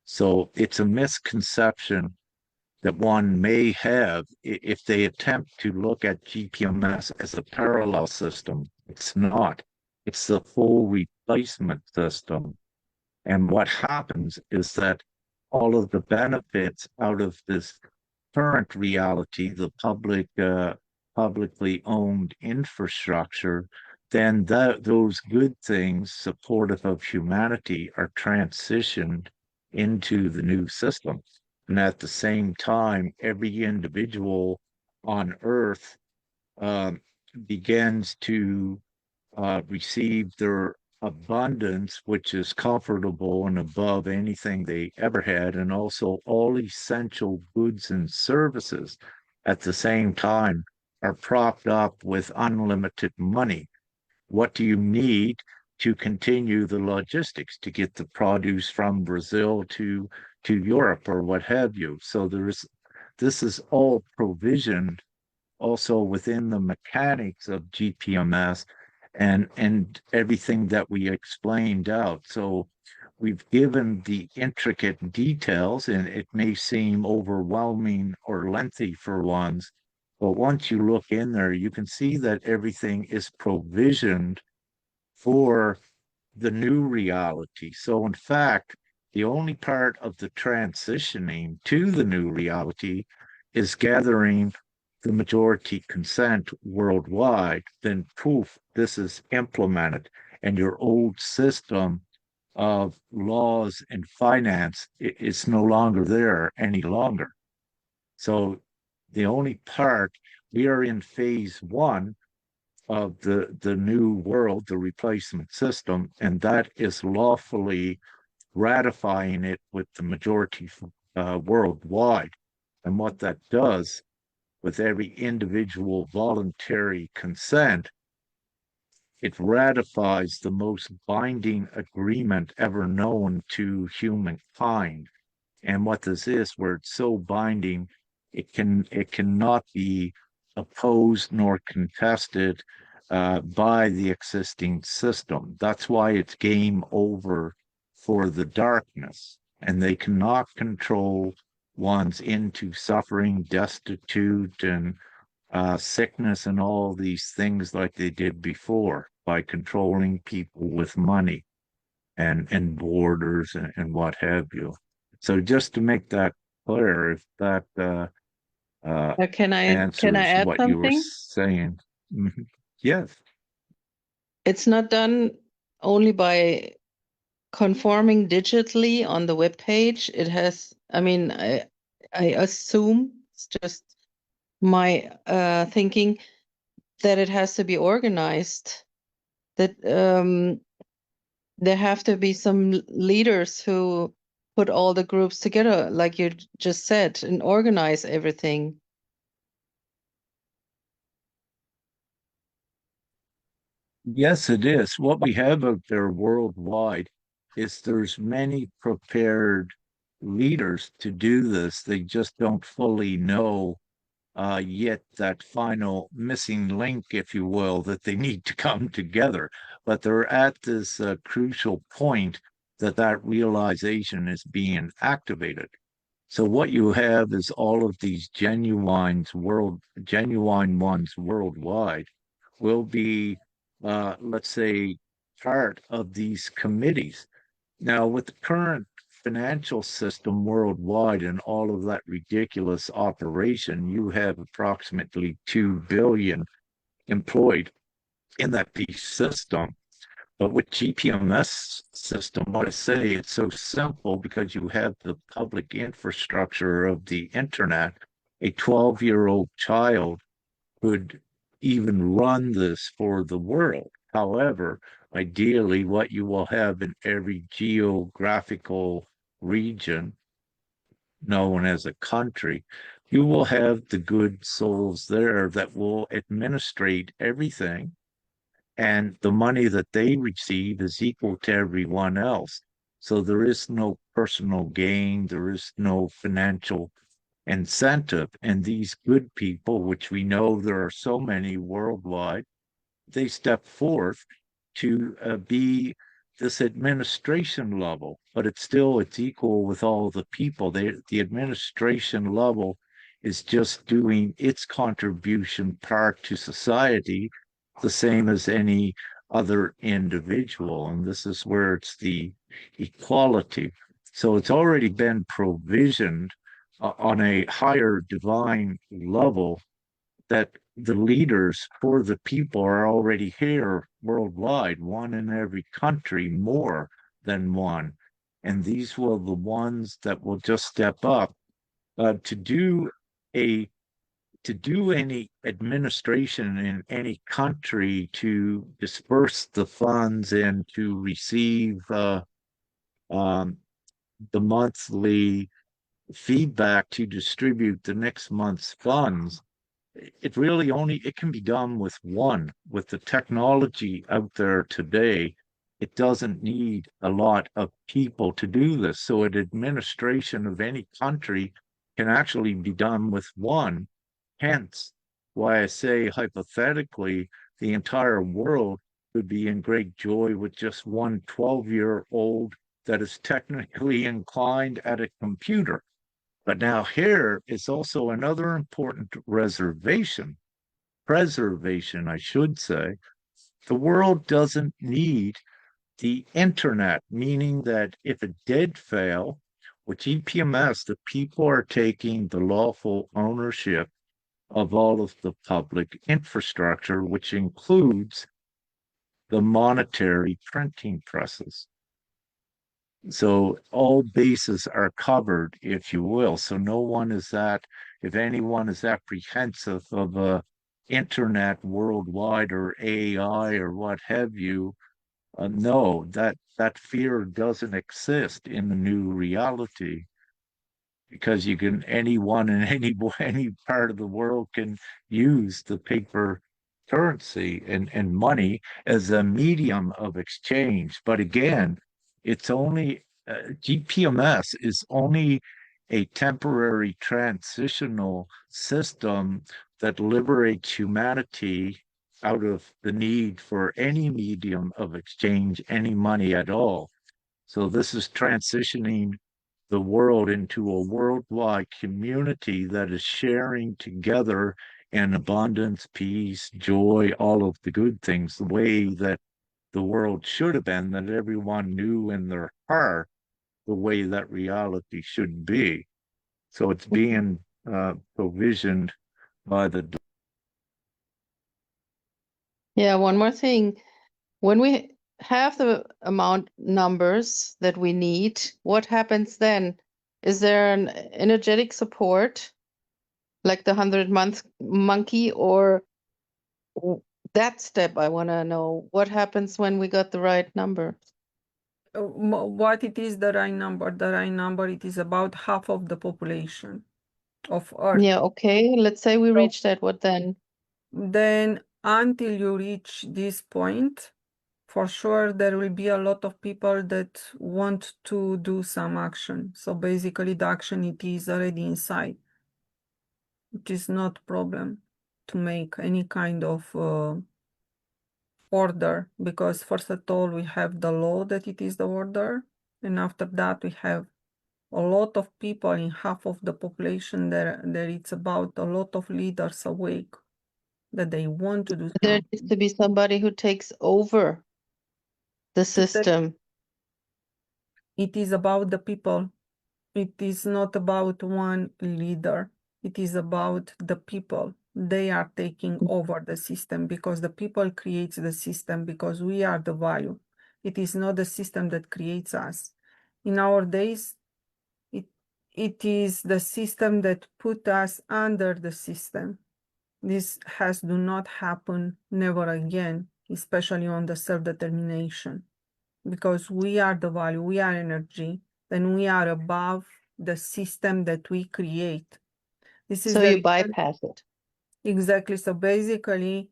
S6: So it's a misconception that one may have if they attempt to look at GPMS as a parallel system. It's not. It's the full replacement system. And what happens is that all of the benefits out of this current reality, the publicly owned infrastructure, then those good things supportive of humanity are transitioned into the new system. And at the same time, every individual on Earth uh, begins to receive their abundance, which is comfortable and above anything they ever had, and also all essential goods and services at the same time are propped up with unlimited money. What do you need to continue the logistics to get the produce from Brazil to Europe or what have you? So this is all provisioned also within the mechanics of GPMS and everything that we explained out. So we've given the intricate details, and it may seem overwhelming or lengthy for ones, but once you look in there, you can see that everything is provisioned for the new reality. So, in fact, the only part of the transitioning to the new reality is gathering the majority consent worldwide. Then, poof, this is implemented, and your old system of laws and finance is no longer there any longer. So, the only part we are in phase one of the new world, the replacement system, and that is lawfully ratifying it with the majority worldwide. And what that does with every individual voluntary consent, it ratifies the most binding agreement ever known to humankind. And what this is, where it's so binding, it cannot be opposed nor contested by the existing system. That's why it's game over for the darkness, and they cannot control ones into suffering, destitute, and sickness, and all these things like they did before by controlling people with money and borders and what have you. So just to make that clear, if that
S7: Can I
S6: answers
S7: add
S6: what you were
S7: something?
S6: saying. Mhm. Yes.
S7: It's not done only by conforming digitally on the web page. It has, I mean, I assume it's just my thinking that it has to be organized. That there have to be some leaders who put all the groups together, like you just said, and organize everything.
S6: Yes, it is. What we have out there worldwide is there's many prepared leaders to do this. They just don't fully know yet that final missing link, if you will, that they need to come together. But they're at this crucial point that that realization is being activated. So what you have is all of these genuine ones worldwide will be, let's say, part of these committees. Now, with the current financial system worldwide and all of that ridiculous operation, you have approximately 2 billion employed in that piece system. But with GPMS system, what I say, it's so simple because you have the public infrastructure of the internet. A 12-year-old child could even run this for the world. However, ideally, what you will have in every geographical region known as a country, you will have the good souls there that will administrate everything, and the money that they receive is equal to everyone else. So there is no personal gain, there is no financial incentive. And these good people, which we know there are so many worldwide, they step forth to be this administration level, but it's equal with all the people. The administration level is just doing its contribution part to society, the same as any other individual. And this is where it's the equality. So it's already been provisioned on a higher divine level that the leaders for the people are already here worldwide, one in every country, more than one. And these will the ones that will just step up to do a to do any administration in any country, to disperse the funds and to receive um, the monthly feedback to distribute the next month's funds. It can be done with one. With the technology out there today, it doesn't need a lot of people to do this. So an administration of any country can actually be done with one. Hence, why I say hypothetically, the entire world could be in great joy with just one 12-year-old that is technically inclined at a computer. But now here is also another important preservation, I should say. The world doesn't need the internet, meaning that if it did fail, with GPMS, the people are taking the lawful ownership of all of the public infrastructure, which includes the monetary printing presses. So all bases are covered, if you will. So no one is if anyone is apprehensive of a internet worldwide or AI or what have you, no, that fear doesn't exist in the new reality because you can anyone in any part of the world can use the paper currency and money as a medium of exchange. But again, it's only GPMS is only a temporary transitional system that liberates humanity out of the need for any medium of exchange, any money at all. So this is transitioning the world into a worldwide community that is sharing together in abundance, peace, joy, all of the good things, the way that the world should have been, that everyone knew in their heart the way that reality should be. So it's being provisioned by the.
S7: Yeah, one more thing. When we have the amount numbers that we need, what happens then? Is there an energetic support like the 100-month monkey, or that step I want to know? What happens when we got the right number?
S5: What it is the right number? The right number, it is about half of the population of Earth.
S7: Yeah, okay. Let's say we reach that. What then?
S5: Then until you reach this point, for sure there will be a lot of people that want to do some action. So basically the action, it is already inside. It is not problem to make any kind of order, because first of all we have the law that it is the order, and after that we have a lot of people in half of the population there it's about a lot of leaders awake that they want to do
S7: There
S5: something.
S7: needs to be somebody who takes over the system.
S5: It is about the people. It is not about one leader. It is about the people. They are taking over the system because the people creates the system, because we are the value. It is not the system that creates us. In our days, it is the system that put us under the system. This has do not happen never again, especially on the self-determination, because we are the value, we are energy, then we are above the system that we create. This is
S7: So
S5: the
S7: you bypass it.
S5: exactly. So basically,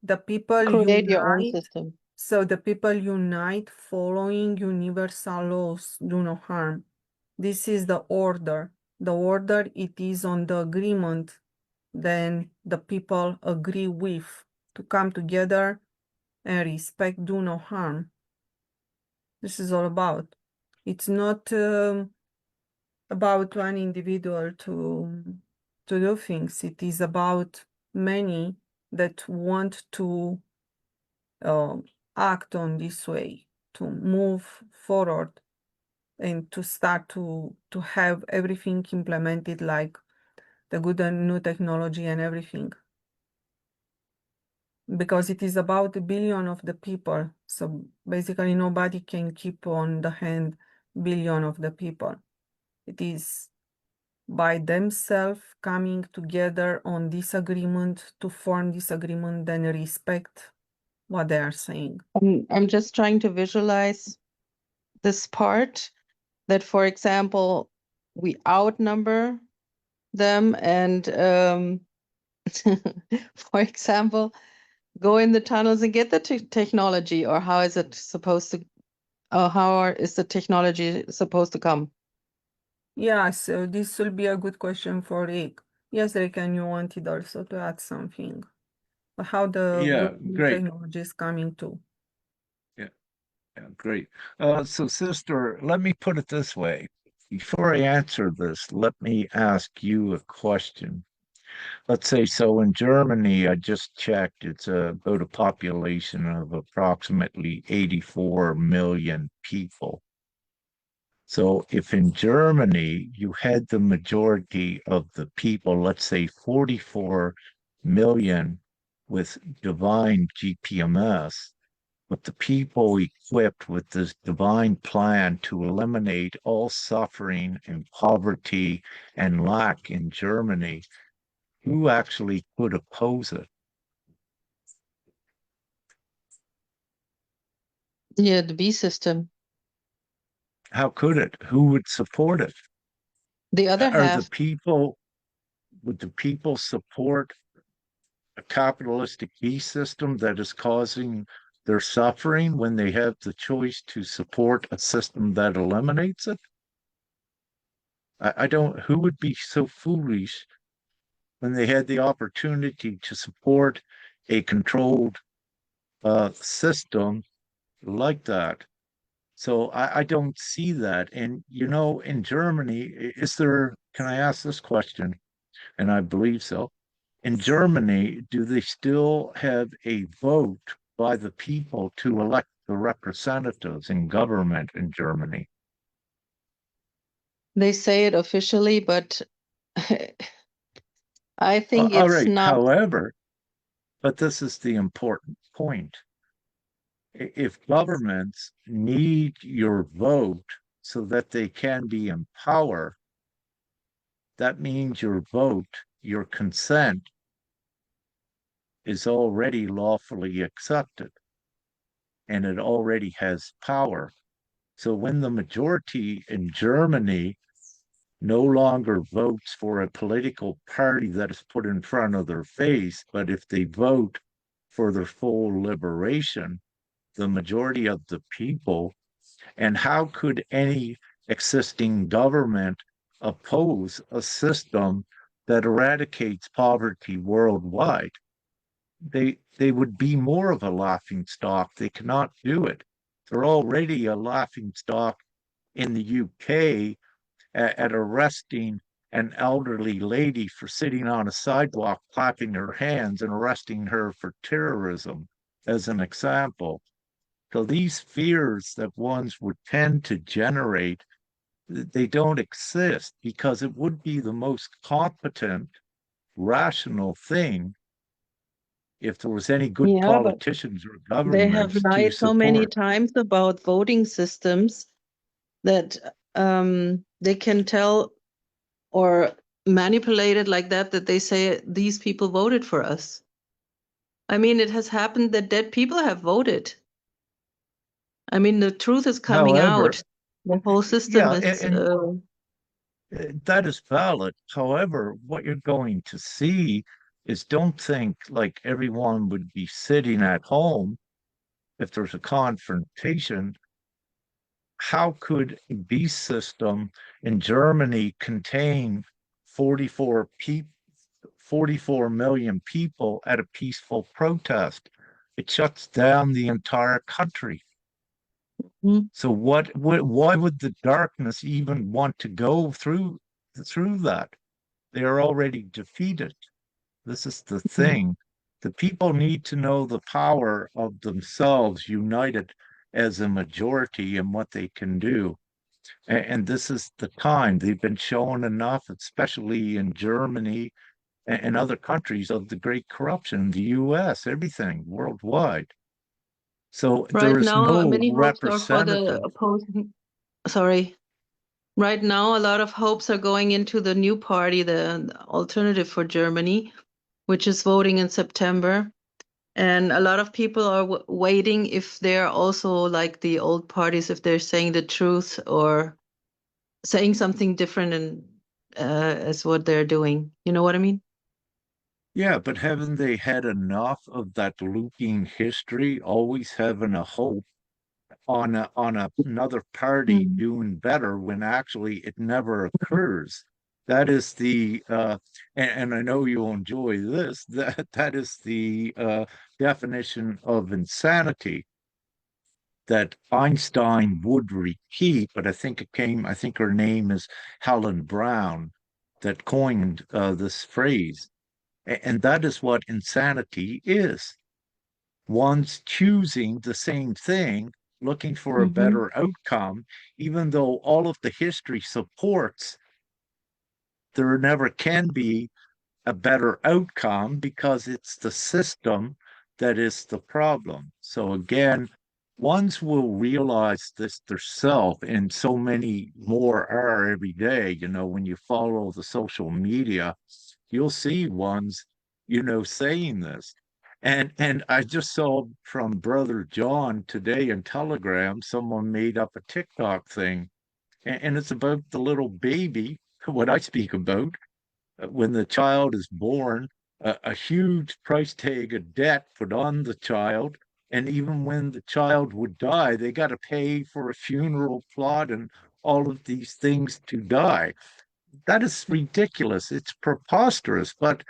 S5: the people
S7: Create your own
S5: unite.
S7: system.
S5: So the people unite following universal laws, do no harm. This is the order. The order, it is on the agreement, then the people agree with to come together and respect, do no harm. This is all about. It's not about one individual to do things. It is about many that want to act on this way, to move forward and to start to have everything implemented, like the good and new technology and everything. Because it is about a billion of the people. So basically nobody can keep on the hand billion of the people. It is by themselves coming together on this agreement, to form this agreement, then respect what they are saying.
S7: I'm just trying to visualize this part that, for example, we outnumber them and, for example, go in the tunnels and get the technology, or how is it supposed to, or how is the technology supposed to come?
S5: Yeah, so this will be a good question for Rick. Yes, Rick, and you wanted also to add something. How the
S6: Yeah,
S5: good new
S6: great.
S5: technology is coming too.
S6: Yeah, yeah, great. So, sister, let me put it this way. Before I answer this, let me ask you a question. Let's say, so in Germany, I just checked, it's about a population of approximately 84 million people. So if in Germany you had the majority of the people, let's say 44 million with divine GPMS, but the people equipped with this divine plan to eliminate all suffering and poverty and lack in Germany, who actually could oppose it?
S7: Yeah, the B system.
S6: How could it? Who would support it?
S7: The other
S6: Are the
S7: half,
S6: people, would the people support a capitalistic beast system that is causing their suffering when they have the choice to support a system that eliminates it? I don't, who would be so foolish when they had the opportunity to support a controlled system like that? So I don't see that. And, you know, in Germany, is there, can I ask this question? And I believe so. In Germany, do they still have a vote by the people to elect the representatives in government in Germany?
S7: they say it officially, but I think
S6: All
S7: it's
S6: right.
S7: not.
S6: However, but this is the important point. If governments need your vote so that they can be in power, that means your vote, your consent is already lawfully accepted and it already has power. So when the majority in Germany no longer votes for a political party that is put in front of their face, but if they vote for their full liberation, the majority of the people, and how could any existing government oppose a system that eradicates poverty worldwide? They would be more of a laughing stock. They cannot do it. They're already a laughing stock in the UK at arresting an elderly lady for sitting on a sidewalk, clapping her hands, and arresting her for terrorism, as an example. So these fears that ones would tend to generate, they don't exist because it would be the most competent, rational thing if there was any good
S7: Yeah, but
S6: politicians or
S7: they have
S6: governments to
S7: lied so many
S6: support.
S7: times about voting systems that they can tell or manipulate it like that, that they say these people voted for us. I mean, it has happened that dead people have voted. I mean, the truth is coming
S6: However,
S7: out. The whole system
S6: yeah,
S7: is,
S6: that is valid. However, what you're going to see is don't think like everyone would be sitting at home if there's a confrontation. How could a beast system in Germany contain 44 people, 44 million people at a peaceful protest? It shuts down the entire country.
S7: Mhm.
S6: So why would the darkness even want to go through that? They are already defeated. This is the thing. The people need to know the power of themselves united as a majority and what they can do. And this is the time. They've been shown enough, especially in Germany and other countries, of the great corruption, the US, everything worldwide. So there
S7: Right
S6: is
S7: now,
S6: no
S7: many hopes are for the
S6: representative.
S7: opposing. Sorry. Right now, a lot of hopes are going into the new party, the Alternative for Germany, which is voting in September. And a lot of people are waiting if they're also like the old parties, if they're saying the truth or saying something different and as what they're doing. You know what I mean?
S6: Yeah, but haven't they had enough of that looping history, always having a hope another party
S7: Mhm.
S6: doing better when actually it never occurs. That is and I know you'll enjoy this, that is the definition of insanity that Einstein would repeat, but I think her name is Helen Brown, that coined this phrase. And that is what insanity is. One's choosing the same thing, looking for a
S7: Mhm.
S6: better outcome, even though all of the history supports there never can be a better outcome because it's the system that is the problem. So again, ones will realize this themselves, and so many more are every day. You know, when you follow the social media, you'll see ones, saying this. And I just saw from Brother John today in Telegram, someone made up a TikTok thing, and it's about the little baby, what I speak about when the child is born, a huge price tag of debt put on the child. And even when the child would die, they got to pay for a funeral plot and all of these things to die. That is ridiculous. It's preposterous. But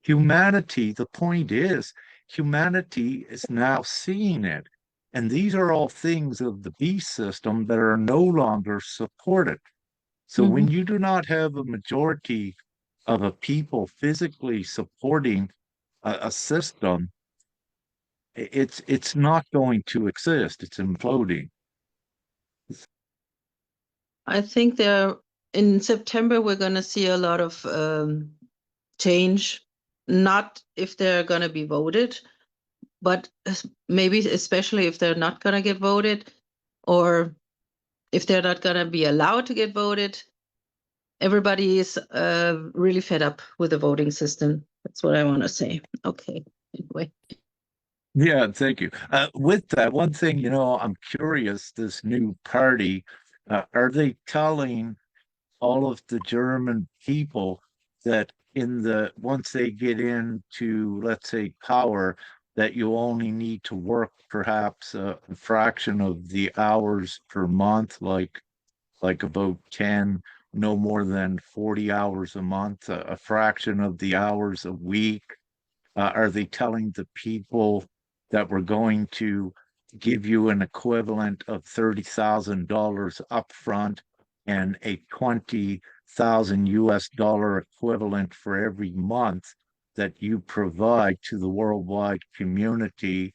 S6: the point is, humanity is now seeing it. And these are all things of the beast system that are no longer supported. So when
S7: Mhm.
S6: you do not have a majority of a people physically supporting a system, it's not going to exist. It's imploding.
S7: I think there in September we're going to see a lot of change. Not if they're going to be voted, but maybe especially if they're not going to get voted, or if they're not going to be allowed to get voted. Everybody is really fed up with the voting system. That's what I want to say. Okay. Anyway.
S6: Yeah, thank you. With that, one thing, I'm curious, this new party, are they telling all of the German people that once they get into, let's say, power, that you only need to work perhaps a fraction of the hours per month, like about 10, no more than 40 hours a month, a fraction of the hours a week? Are they telling the people that we're going to give you an equivalent of $30,000 upfront and a 20,000 US dollar equivalent for every month that you provide to the worldwide community,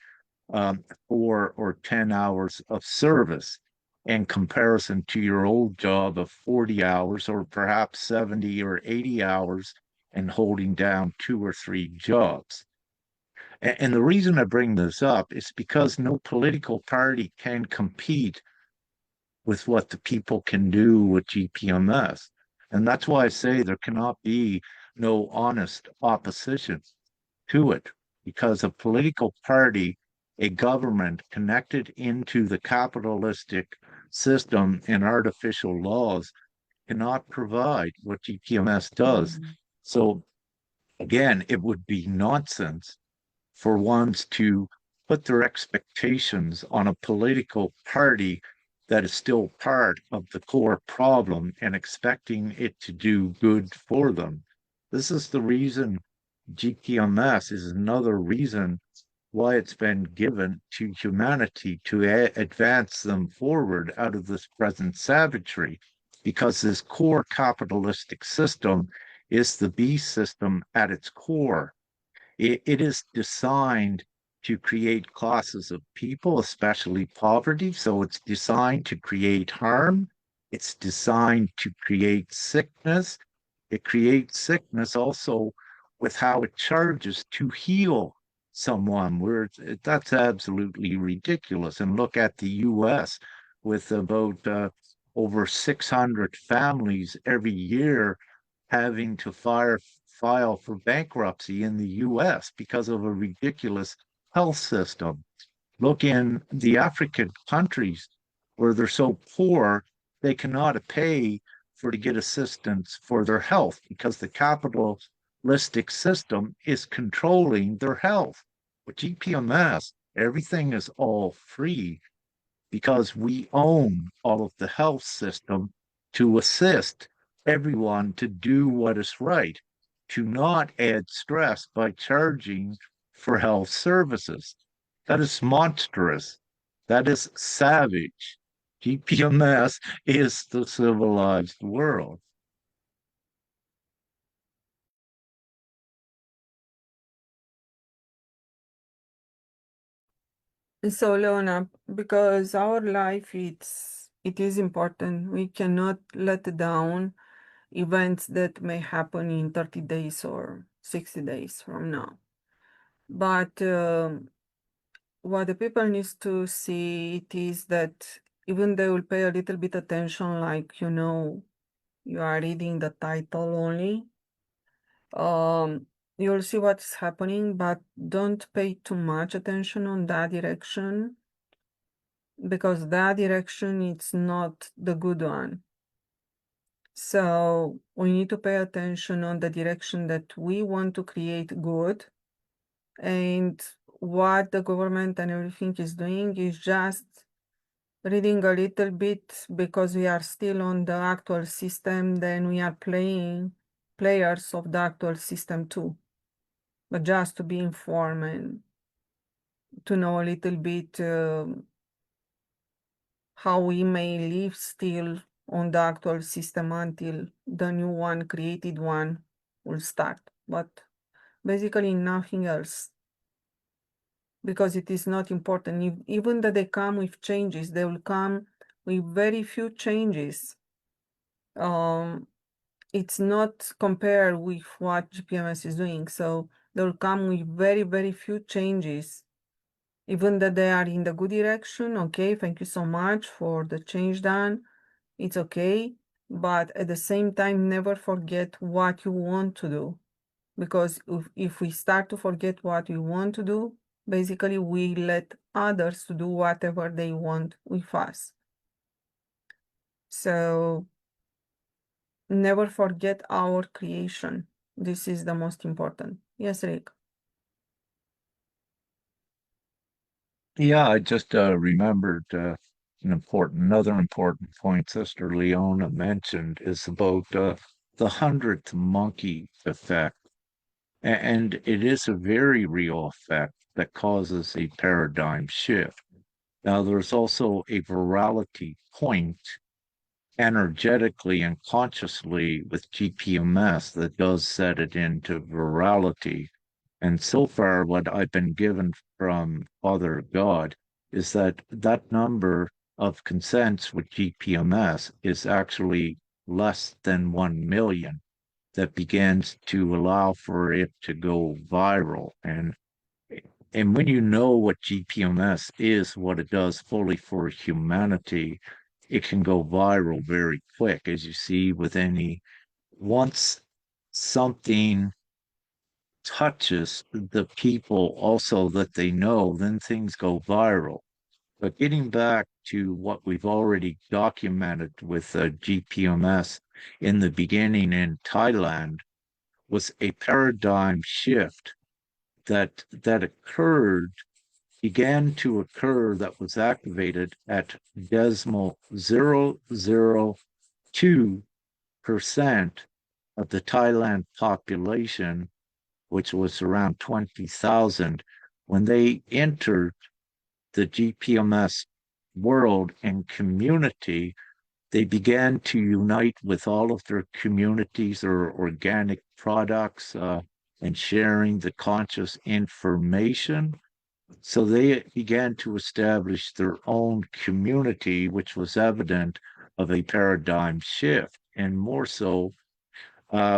S6: 4 or 10 hours of service in comparison to your old job of 40 hours or perhaps 70 or 80 hours and holding down 2 or 3 jobs? And the reason I bring this up is because no political party can compete with what the people can do with GPMS. And that's why I say there cannot be no honest opposition to it, because a political party, a government connected into the capitalistic system and artificial laws, cannot provide what GPMS does. So again, it would be nonsense for ones to put their expectations on a political party that is still part of the core problem and expecting it to do good for them. This is the reason GPMS is another reason why it's been given to humanity to advance them forward out of this present savagery, because this core capitalistic system is the beast system at its core. It is designed to create classes of people, especially poverty. So it's designed to create harm. It's designed to create sickness. It creates sickness also with how it charges to heal someone, where that's absolutely ridiculous. And look at the US with about over 600 families every year having to file for bankruptcy in the US because of a ridiculous health system. Look in the African countries where they're so poor, they cannot pay to get assistance for their health because the capitalistic system is controlling their health. With GPMS, everything is all free. because we own all of the health system to assist everyone to do what is right, to not add stress by charging for health services. That is monstrous. That is savage. GPMS is the civilized world.
S5: So, Leona, because our life it is important. We cannot let down events that may happen in 30 days or 60 days from now. But what the people needs to see it is that even they will pay a little bit attention, like, you are reading the title only. You'll see what's happening, but don't pay too much attention on that direction, because that direction is not the good one. So we need to pay attention on the direction that we want to create good, and what the government and everything is doing is just reading a little bit because we are still on the actual system, then we are players of the actual system too. But just to be informed and to know a little bit how we may live still on the actual system until the new one, created one, will start. But basically nothing else, because it is not important. Even that they come with changes, they will come with very few changes. It's not compared with what GPMS is doing. So they'll come with very, very few changes. Even that they are in the good direction, okay, thank you so much for the change done. It's okay, but at the same time, never forget what you want to do. Because if we start to forget what we want to do, basically we let others to do whatever they want with us. So never forget our creation. This is the most important. Yes, Rick.
S6: Yeah, I just remembered another important point Sister Leona mentioned is about the 100th monkey effect. And it is a very real effect that causes a paradigm shift. Now, there's also a virality point energetically and consciously with GPMS that does set it into virality. And so far, what I've been given from Father God is that that number of consents with GPMS is actually less than 1 million that begins to allow for it to go viral. And when you know what GPMS is, what it does fully for humanity, it can go viral very quick, as you see with any once something touches the people also that they know, then things go viral. But getting back to what we've already documented with GPMS in the beginning in Thailand was a paradigm shift that occurred, began to occur, that was activated at decimal 0.002% of the Thailand population, which was around 20,000, when they entered the GPMS world and community. They began to unite with all of their communities or organic products and sharing the conscious information. So they began to establish their own community, which was evident of a paradigm shift, and more so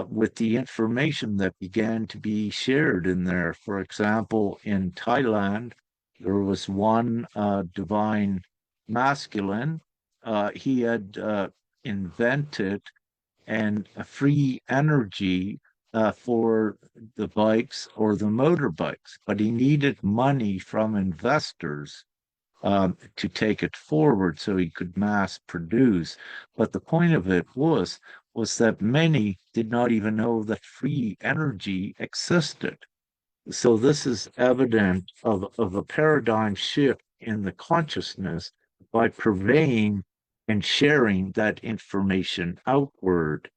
S6: with the information that began to be shared in there. For example, in Thailand, there was one divine masculine. He had invented a free energy for the bikes or the motorbikes, but he needed money from investors to take it forward so he could mass produce. But the point of it was that many did not even know that free energy existed. So this is evident of a paradigm shift in the consciousness by purveying and sharing that information outward.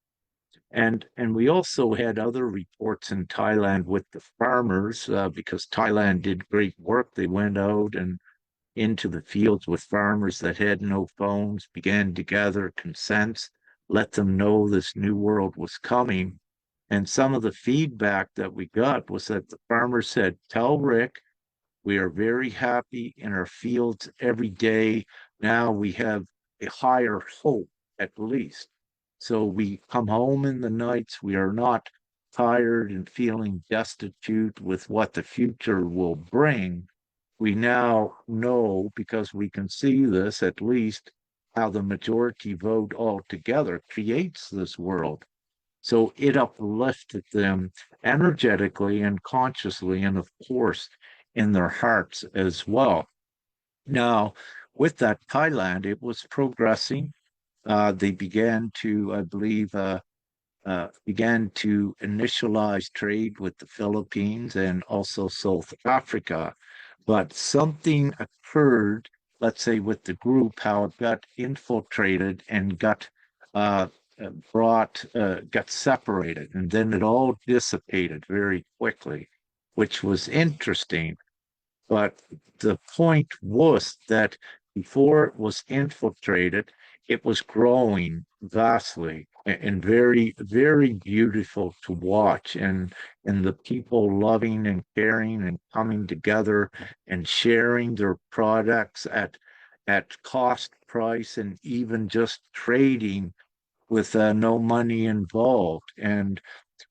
S6: And we also had other reports in Thailand with the farmers, because Thailand did great work. They went out and into the fields with farmers that had no phones, began to gather consents, let them know this new world was coming. And some of the feedback that we got was that the farmers said, "Tell Rick, we are very happy in our fields every day. Now we have a higher hope, at least. So we come home in the nights, we are not tired and feeling destitute with what the future will bring. We now know, because we can see this at least, how the majority vote altogether creates this world." So it uplifted them energetically and consciously, and of course, in their hearts as well. Now, with that, Thailand, it was progressing. They began to, I believe, began to initialize trade with the Philippines and also South Africa. But something occurred, let's say, with the group, how it got infiltrated and got uh, got separated, and then it all dissipated very quickly, which was interesting. But the point was that before it was infiltrated, it was growing vastly and very, very beautiful to watch. And the people loving and caring and coming together and sharing their products at cost price, and even just trading with no money involved. And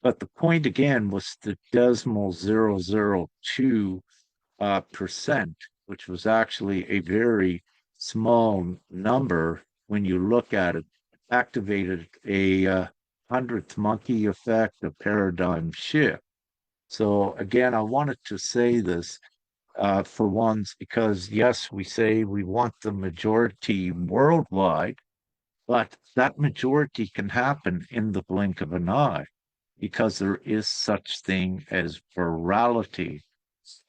S6: but the point again was the decimal 0.002 percent, which was actually a very small number when you look at it, activated a hundredth monkey effect, a paradigm shift. So again, I wanted to say this for once, because yes, we say we want the majority worldwide, but that majority can happen in the blink of an eye, because there is such thing as virality.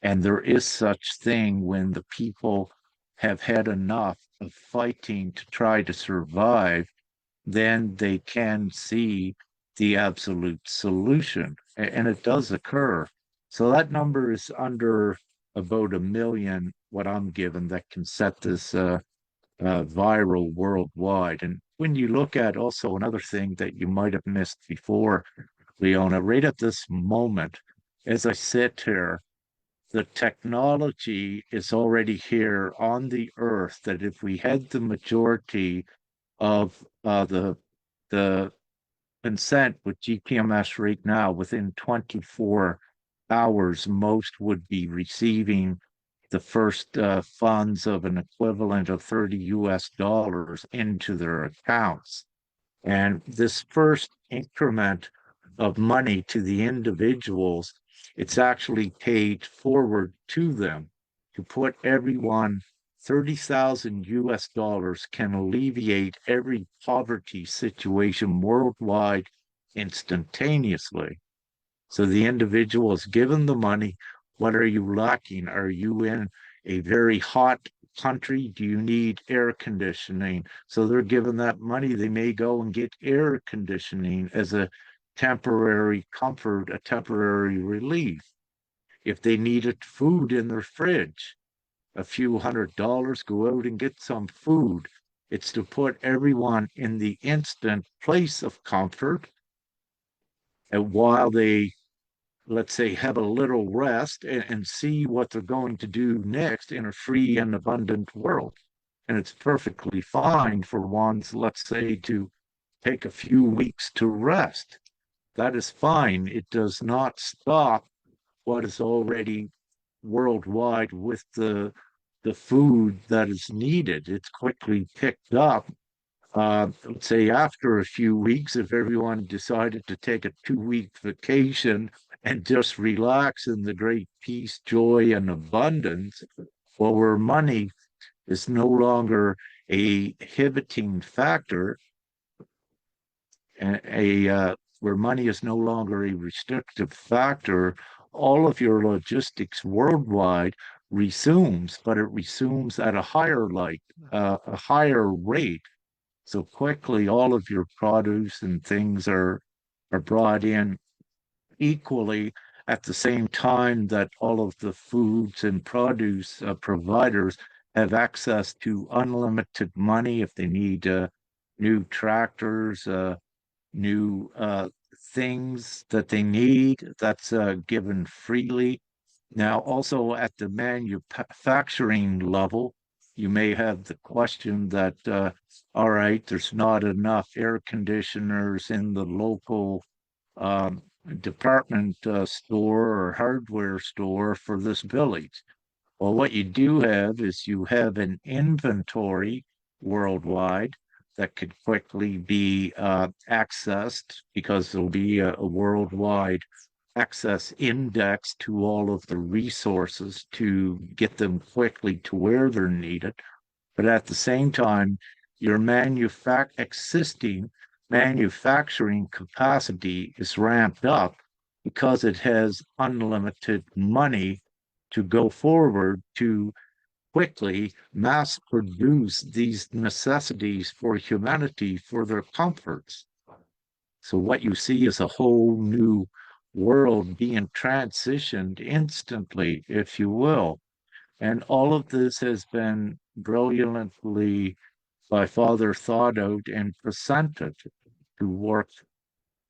S6: And there is such thing when the people have had enough of fighting to try to survive, then they can see the absolute solution. And it does occur. So that number is under about 1 million, what I'm given, that can set this viral worldwide. And when you look at also another thing that you might have missed before, Leona, right at this moment, as I sit here, the technology is already here on the earth, that if we had the majority of the consent with GPMS right now, within 24 hours, most would be receiving the first funds of an equivalent of 30 US dollars into their accounts. And this first increment of money to the individuals, it's actually paid forward to them. To put everyone, 30,000 US dollars can alleviate every poverty situation worldwide instantaneously. So the individual is given the money. What are you lacking? Are you in a very hot country? Do you need air conditioning? So they're given that money. They may go and get air conditioning as a temporary comfort, a temporary relief. If they needed food in their fridge, a few $100, go out and get some food. It's to put everyone in the instant place of comfort, and while they, let's say, have a little rest and see what they're going to do next in a free and abundant world. And it's perfectly fine for ones, let's say, to take a few weeks to rest. That is fine. It does not stop what is already worldwide with the food that is needed. It's quickly picked up. Let's say after a few weeks, if everyone decided to take a 2 week vacation and just relax in the great peace, joy, and abundance, well, where money is no longer a pivoting factor, where money is no longer a restrictive factor, all of your logistics worldwide resumes, but it resumes at a higher rate. So quickly, all of your produce and things are brought in equally at the same time that all of the foods and produce providers have access to unlimited money if they need new tractors, new things that they need. That's given freely. Now, also at the manufacturing level, you may have the question that, all right, there's not enough air conditioners in the local um, department store or hardware store for this village. Well, what you do have is you have an inventory worldwide that could quickly be accessed because there'll be a worldwide access index to all of the resources to get them quickly to where they're needed. But at the same time, your existing manufacturing capacity is ramped up because it has unlimited money to go forward to quickly mass produce these necessities for humanity for their comforts. So what you see is a whole new world being transitioned instantly, if you will. And all of this has been brilliantly by Father thought out and presented to work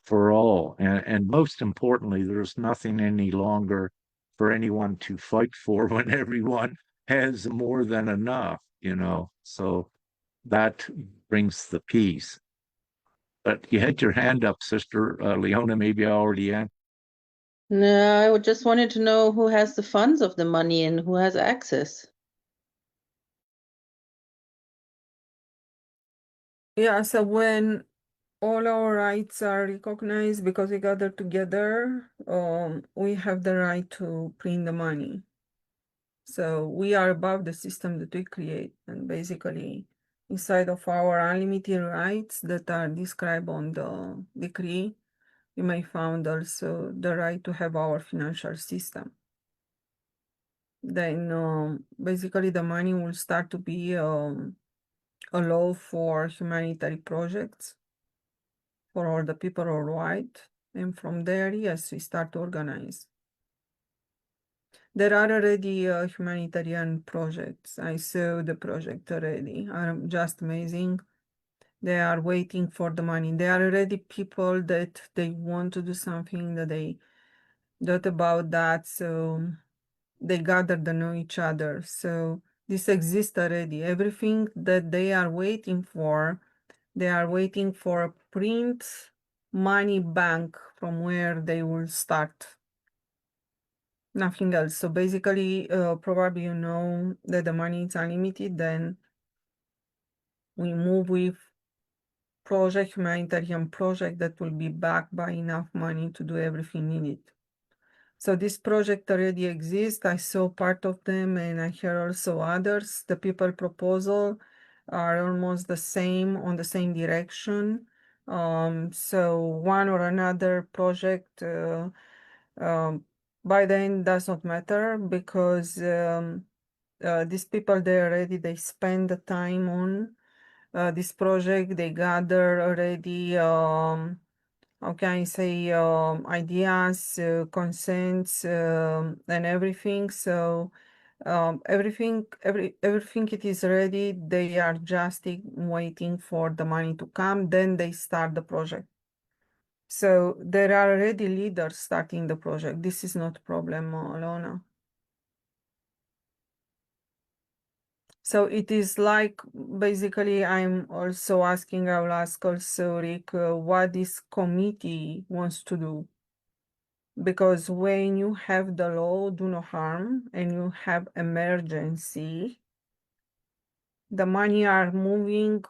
S6: for all. And most importantly, there's nothing any longer for anyone to fight for when everyone has more than enough, you know. So that brings the peace. But you had your hand up, Sister Leona. Maybe I already answered.
S7: No, I just wanted to know who has the funds of the money and who has access.
S5: Yeah, so when all our rights are recognized because we gather together, we have the right to print the money. So we are above the system that we create, and basically inside of our unlimited rights that are described on the decree, you may find also the right to have our financial system. Then basically the money will start to be a law for humanitarian projects for all the people worldwide. And from there, yes, we start to organize. There are already humanitarian projects. I saw the project already. Are just amazing. They are waiting for the money. There are already people that they want to do something that they thought about that. So they gather to know each other. So this exists already. Everything that they are waiting for a print money bank from where they will start. Nothing else. So basically, probably you know that the money is unlimited, then we move with humanitarian project that will be backed by enough money to do everything needed. So this project already exists. I saw part of them and I hear also others. The people proposal are almost the same, on the same direction. So one or another project by the end does not matter because these people they spend the time on this project. They gather already how can I say ideas, consents, and everything. So everything it is ready. They are just waiting for the money to come. Then they start the project. So there are already leaders starting the project. This is not a problem, Alona. So it is like, basically, I'm also asking, I will ask also Rick, what this committee wants to do. Because when you have the law, do no harm, and you have emergency, the money are moving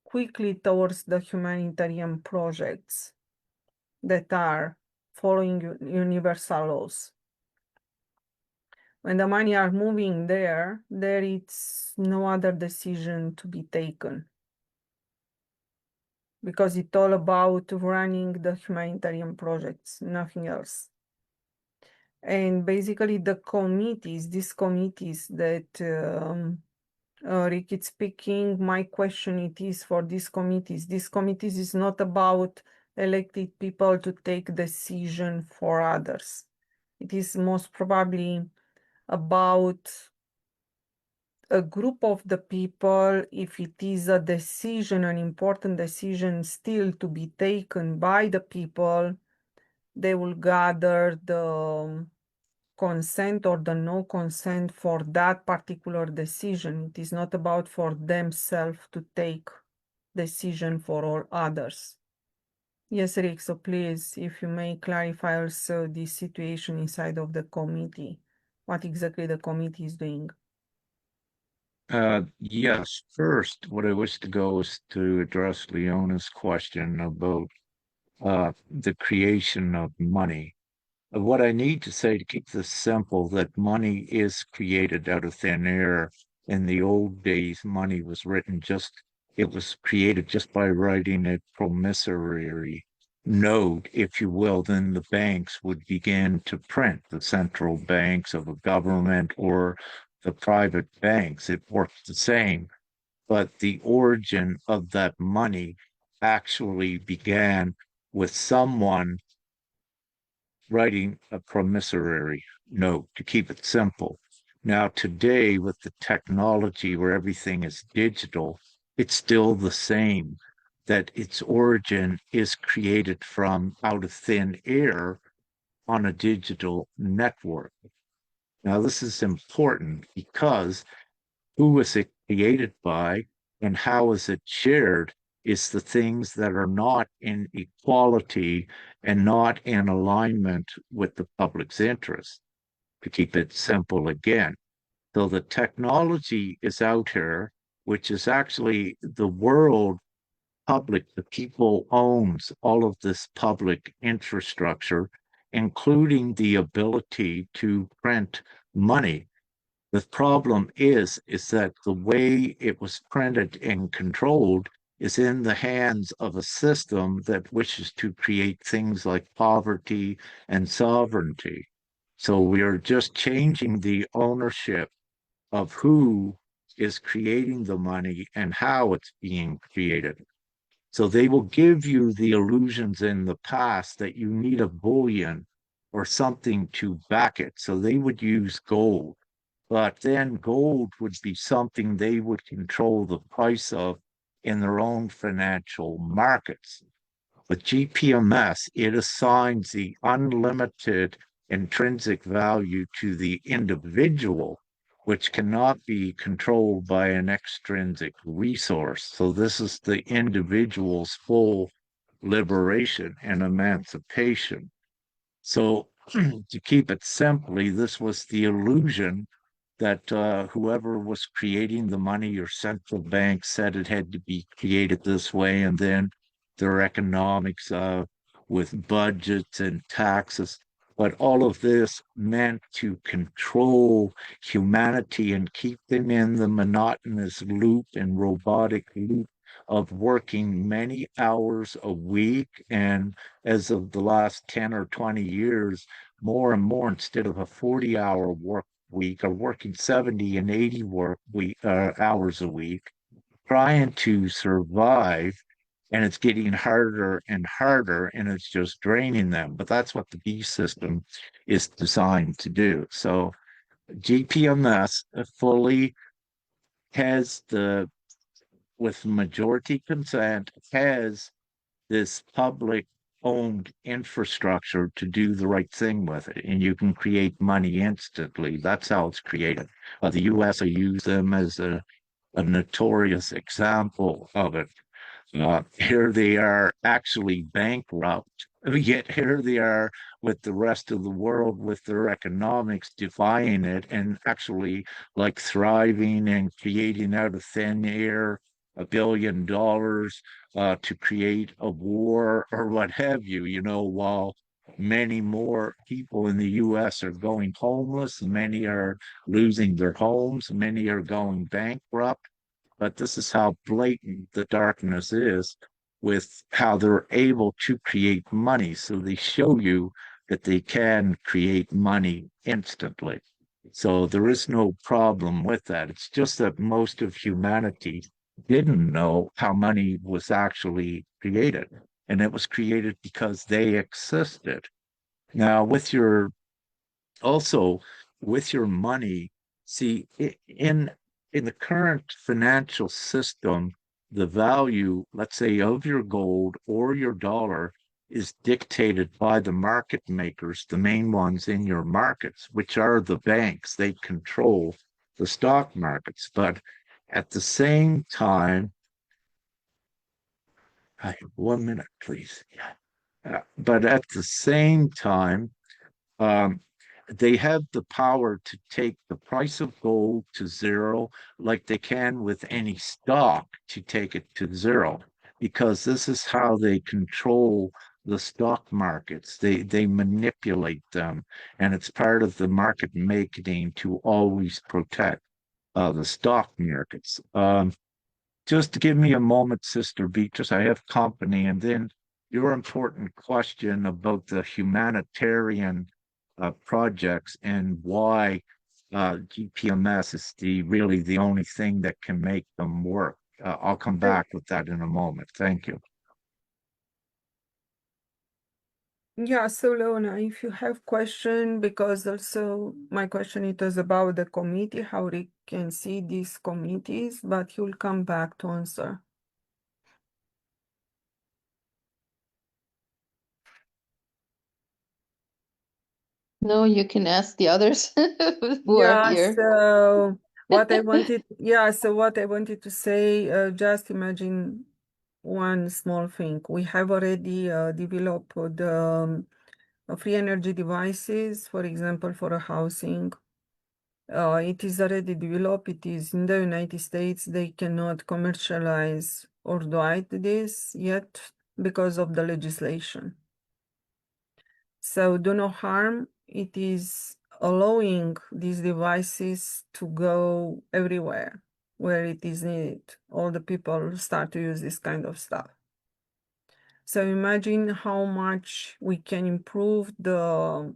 S5: quickly towards the humanitarian projects that are following universal laws. When the money are moving there is no other decision to be taken. Because it's all about running the humanitarian projects, nothing else. And basically these committees that Rick is speaking, my question it is for these committees. These committees is not about elected people to take decision for others. It is most probably about a group of the people, if it is a decision, an important decision still to be taken by the people, they will gather the consent or the no consent for that particular decision. It is not about for themselves to take decision for all others. Yes, Rick, so please, if you may clarify also the situation inside of the committee, what exactly the committee is doing.
S6: Yes, first, what I wish to go is to address Leona's question about the creation of money. What I need to say to keep this simple, that money is created out of thin air. In the old days, money was it was created just by writing a promissory note, if you will. Then the banks would begin to print, the central banks of a government or the private banks. It worked the same, but the origin of that money actually began with someone writing a promissory note, to keep it simple. Now, today, with the technology where everything is digital, it's still the same, that its origin is created from out of thin air on a digital network. Now, this is important because who is it created by and how is it shared is the things that are not in equality and not in alignment with the public's interest, to keep it simple again. So the technology is out here, which is actually the world public, the people owns all of this public infrastructure, including the ability to print money. The problem is that the way it was printed and controlled is in the hands of a system that wishes to create things like poverty and sovereignty. So we are just changing the ownership of who is creating the money and how it's being created. So they will give you the illusions in the past that you need a bullion or something to back it. So they would use gold, but then gold would be something they would control the price of in their own financial markets. With GPMS, it assigns the unlimited intrinsic value to the individual, which cannot be controlled by an extrinsic resource. So this is the individual's full liberation and emancipation. So to keep it simply, this was the illusion that whoever was creating the money or central bank said it had to be created this way, and then their economics with budgets and taxes. But all of this meant to control humanity and keep them in the monotonous loop and robotic loop of working many hours a week. And as of the last 10 or 20 years, more and more, instead of a 40-hour work week, are working 70 and 80 hours a week, trying to survive. And it's getting harder and harder, and it's just draining them. But that's what the B system is designed to do. So GPMS fully has with majority consent, has this public owned infrastructure to do the right thing with it, and you can create money instantly. That's how it's created. The US, I use them as a notorious example of it. Here they are actually bankrupt, yet here they are with the rest of the world with their economics defying it and actually like thriving and creating out of thin air $1 billion to create a war or what have you, while many more people in the US are going homeless, many are losing their homes, many are going bankrupt. But this is how blatant the darkness is with how they're able to create money. So they show you that they can create money instantly. So there is no problem with that. It's just that most of humanity didn't know how money was actually created. And it was created because they existed. Now, also with your money, see, in the current financial system, the value, let's say, of your gold or your dollar is dictated by the market makers, the main ones in your markets, which are the banks. They control the stock markets. But at the same time, 1 minute, please. But at the same time, um, they have the power to take the price of gold to zero, like they can with any stock to take it to zero, because this is how they control the stock markets. They manipulate them, and it's part of the market making to always protect the stock markets. Just give me a moment, Sister Beatrice. I have company, and then your important question about the humanitarian projects and why GPMS is really the only thing that can make them work. I'll come back with that in a moment. Thank you.
S5: Yeah, so Leona, if you have question, because also my question it was about the committee, how we can see these committees, but he'll come back to answer.
S7: No, you can ask the others who are
S5: Yeah,
S7: here.
S5: so what I wanted to say, just imagine one small thing. We have already developed the free energy devices, for example, for a housing. It is already developed. It is in the United States. They cannot commercialize or do this yet because of the legislation. So do no harm. It is allowing these devices to go everywhere where it is needed. All the people start to use this kind of stuff. So imagine how much we can improve the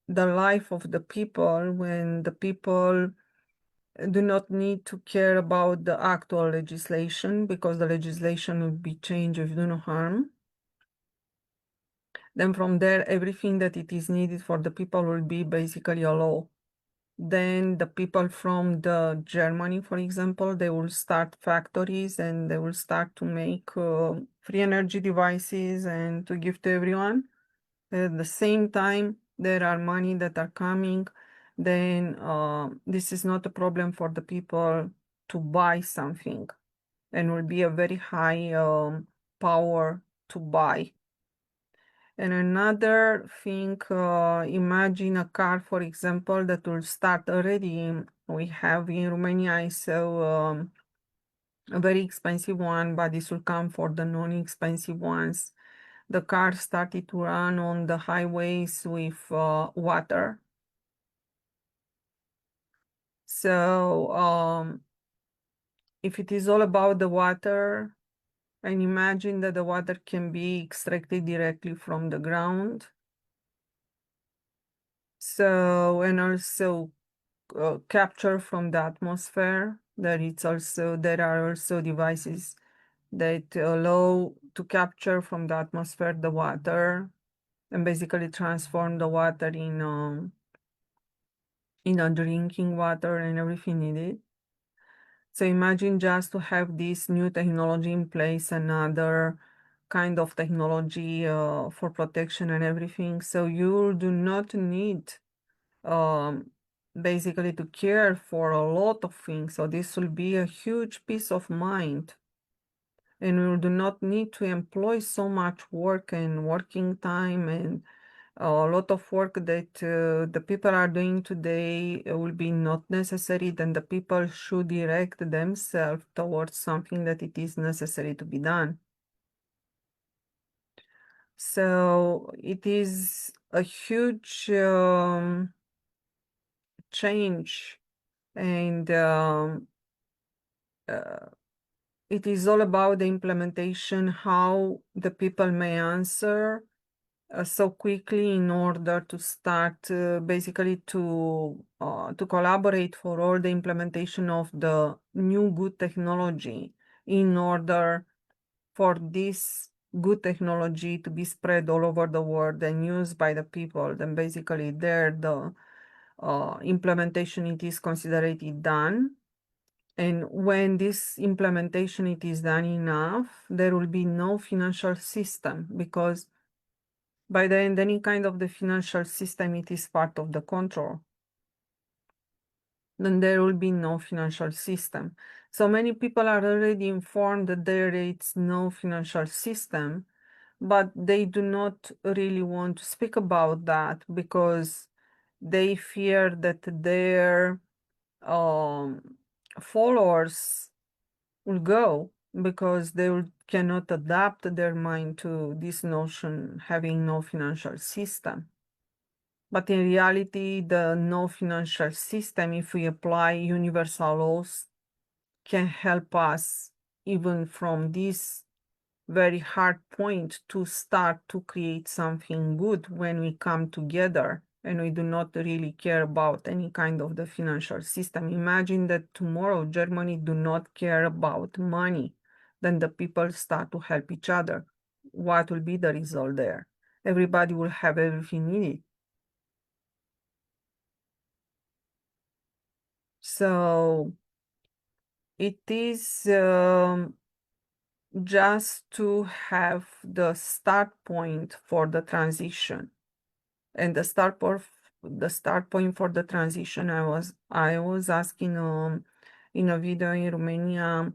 S5: life of the people when the people do not need to care about the actual legislation, because the legislation will be changed if do no harm. Then from there, everything that it is needed for the people will be basically a law. Then the people from the Germany, for example, they will start factories and they will start to make free energy devices and to give to everyone. At the same time, there are money that are coming. Then this is not a problem for the people to buy something, and will be a very high power to buy. And another thing, imagine a car, for example, that will start already. We have in Romania, I saw a very expensive one, but this will come for the non-expensive ones. The car started to run on the highways with water. So if it is all about the water, and imagine that the water can be extracted directly from the ground. So, and also capture from the atmosphere. There are also devices that allow to capture from the atmosphere the water and basically transform the water in a drinking water and everything needed. So imagine just to have this new technology in place, another kind of technology for protection and everything. So you do not need um, basically to care for a lot of things. So this will be a huge peace of mind. And we do not need to employ so much work and working time and a lot of work that the people are doing today will be not necessary. Then the people should direct themselves towards something that it is necessary to be done. So it is a huge change, and it is all about the implementation, how the people may answer so quickly in order to start basically to collaborate for all the implementation of the new good technology in order for this good technology to be spread all over the world and used by the people. Then basically there the implementation it is considered done. And when this implementation it is done enough, there will be no financial system, because by the end, any kind of the financial system, it is part of the control. Then there will be no financial system. So many people are already informed that there is no financial system, but they do not really want to speak about that because they fear that their followers will go, because cannot adapt their mind to this notion having no financial system. But in reality, the no financial system, if we apply universal laws, can help us even from this very hard point to start to create something good when we come together and we do not really care about any kind of the financial system. Imagine that tomorrow Germany do not care about money, then the people start to help each other. What will be the result there? Everybody will have everything needed. So it is just to have the start point for the transition. And the start point for the transition, I was asking in a video in Romania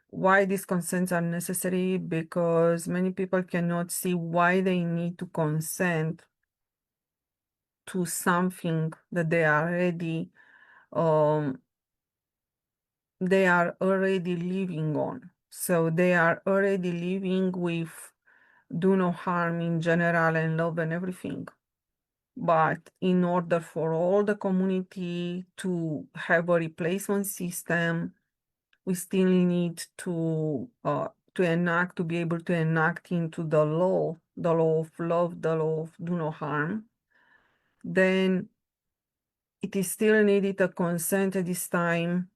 S5: why these consents are necessary, because many people cannot see why they need to consent to something that they are already living on. So they are already living with do no harm in general and love and everything. But in order for all the community to have a replacement system, we still need to be able to enact into the law of love, the law of do no harm. Then it is still needed a consent at this time,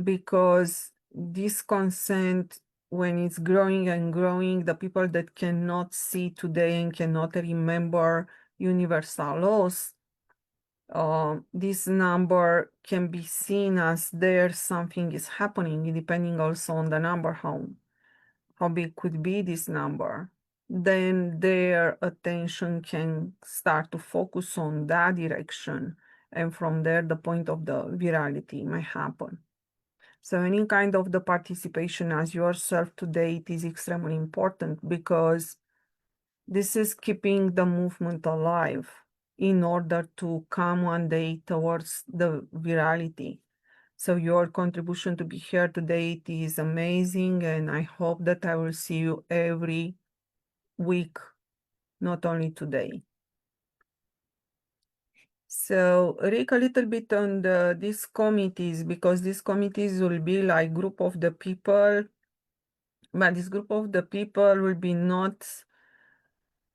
S5: because this consent, when it's growing and growing, the people that cannot see today and cannot remember universal laws, this number can be seen as there something is happening, depending also on the number, how big could be this number. Then their attention can start to focus on that direction, and from there the point of the virality might happen. So any kind of the participation as yourself today, it is extremely important, because this is keeping the movement alive in order to come one day towards the virality. So your contribution to be here today, it is amazing, and I hope that I will see you every week, not only today. So Rick, a little bit on these committees, because these committees will be like group of the people, but this group of the people will be not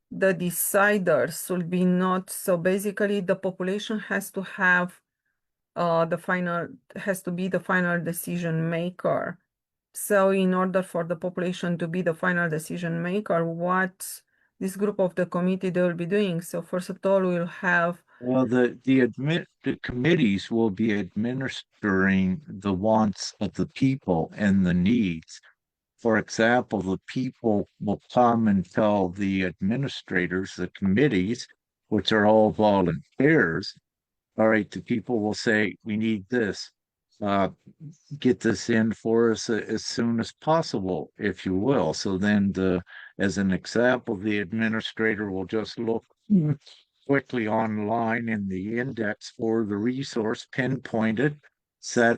S5: the deciders, will be not, so basically the population has to have has to be the final decision maker. So in order for the population to be the final decision maker, what this group of the committee they will be doing? So first of all, we'll have
S6: Well, the committees will be administering the wants of the people and the needs. For example, the people will come and tell the administrators, the committees, which are all volunteers. All right, the people will say, we need this. Get this in for us as soon as possible, if you will. So then as an example, the administrator will just look quickly online in the index for the resource, pinpoint it,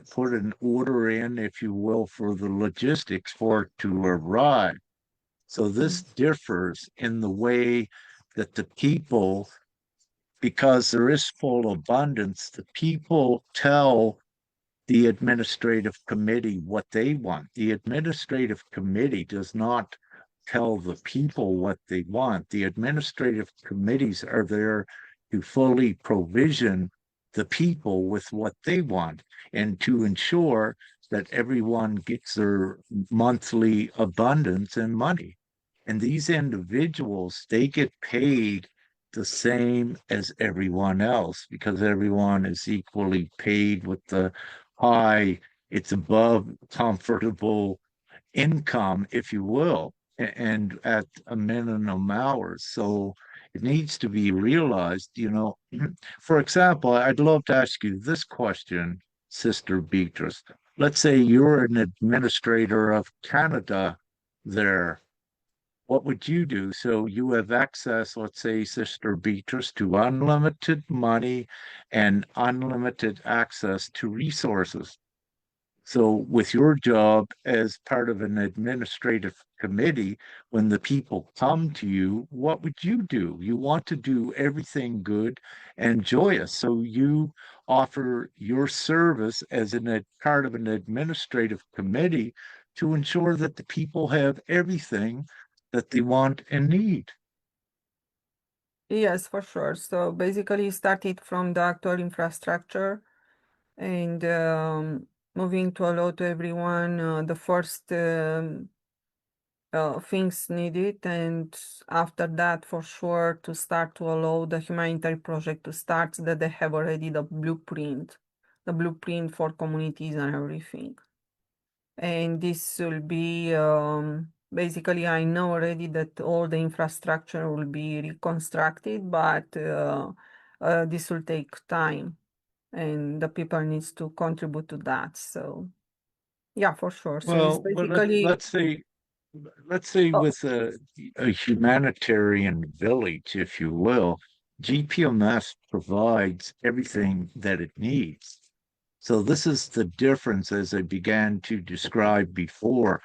S6: put an order in, if you will, for the logistics for it to arrive. So this differs in the way that the people, because there is full abundance, the people tell the administrative committee what they want. The administrative committee does not tell the people what they want. The administrative committees are there to fully provision the people with what they want and to ensure that everyone gets their monthly abundance and money. And these individuals, they get paid the same as everyone else because everyone is equally paid with the high, it's above comfortable income, if you will, and at a minimum hours. So it needs to be realized, for example, I'd love to ask you this question, Sister Beatrice. Let's say you're an administrator of Canada there. What would you do? So you have access, let's say, Sister Beatrice, to unlimited money and unlimited access to resources. So, with your job as part of an administrative committee, when the people come to you, what would you do? You want to do everything good and joyous. So, you offer your service as a part of an administrative committee to ensure that the people have everything that they want and need.
S5: Yes, for sure. So basically, started from the actual infrastructure and moving to allow to everyone the first things needed, and after that, for sure, to start to allow the humanitarian project to start that they have already the blueprint for communities and everything. And this will be basically, I know already that all the infrastructure will be reconstructed, but this will take time and the people needs to contribute to that. So yeah, for sure. So it's
S6: Well,
S5: basically,
S6: let's say
S5: oh,
S6: with a humanitarian village, if you will, GPMS provides everything that it needs. So this is the difference, as I began to describe before,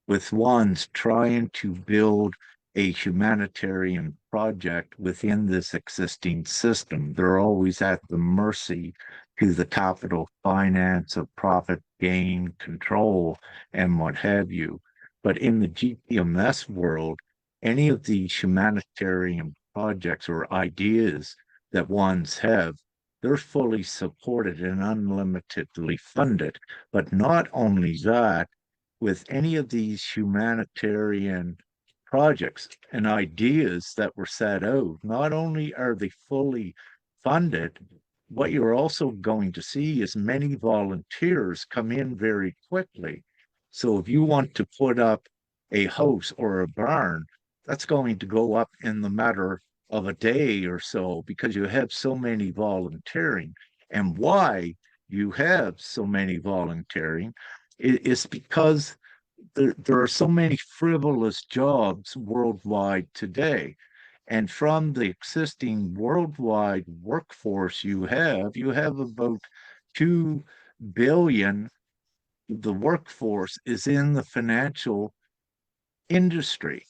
S6: with ones trying to build a humanitarian project within this existing system. They're always at the mercy to the capital finance of profit gain, control, and what have you. But in the GPMS world, any of these humanitarian projects or ideas that ones have, they're fully supported and unlimitedly funded. But not only that, with any of these humanitarian projects and ideas that were set out, not only are they fully funded, what you're also going to see is many volunteers come in very quickly. So if you want to put up a house or a barn, that's going to go up in the matter of a day or so because you have so many volunteering. And why you have so many volunteering is because there are so many frivolous jobs worldwide today. And from the existing worldwide workforce you have about 2 billion. The workforce is in the financial industry.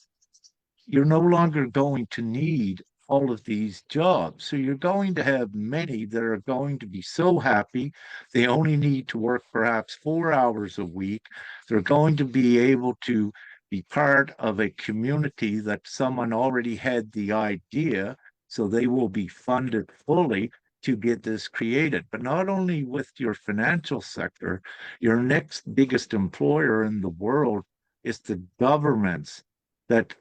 S6: You're no longer going to need all of these jobs. So you're going to have many that are going to be so happy they only need to work perhaps 4 hours a week. They're going to be able to be part of a community that someone already had the idea, so they will be funded fully to get this created. But not only with your financial sector, your next biggest employer in the world is the governments that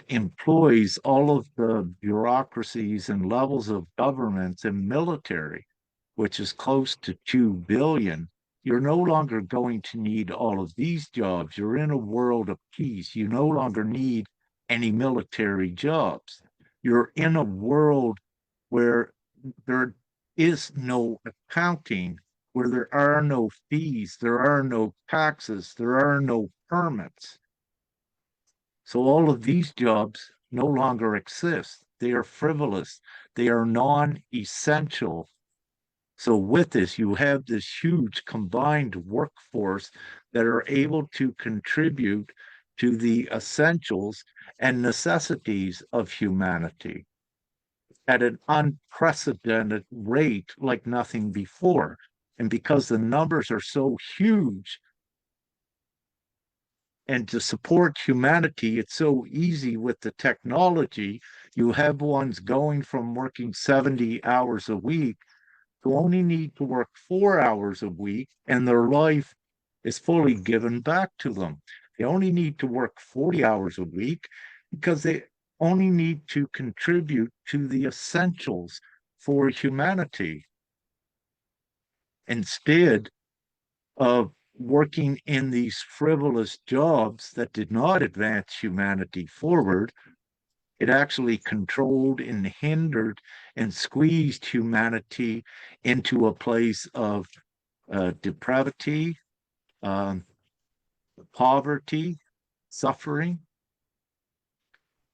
S6: employs all of the bureaucracies and levels of governments and military, which is close to 2 billion. You're no longer going to need all of these jobs. You're in a world of peace. You no longer need any military jobs. You're in a world where there is no accounting, where there are no fees, there are no taxes, there are no permits. So all of these jobs no longer exist. They are frivolous. They are non-essential. So with this, you have this huge combined workforce that are able to contribute to the essentials and necessities of humanity at an unprecedented rate like nothing before. And because the numbers are so huge, And to support humanity, it's so easy with the technology. You have ones going from working 70 hours a week to only need to work 4 hours a week, and their life is fully given back to them. They only need to work 40 hours a week because they only need to contribute to the essentials for humanity instead of working in these frivolous jobs that did not advance humanity forward. It actually controlled and hindered and squeezed humanity into a place of depravity, um, poverty, suffering.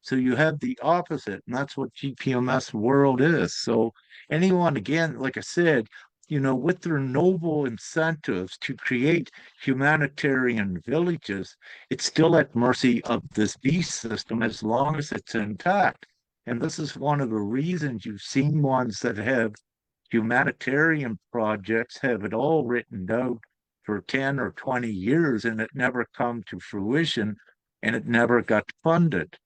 S6: So you have the opposite, and that's what GPMS world is. So anyone, again, like I said, with their noble incentives to create humanitarian villages, it's still at mercy of this beast system as long as it's intact. And this is one of the reasons you've seen ones that have humanitarian projects have it all written out for 10 or 20 years and it never come to fruition and it never got funded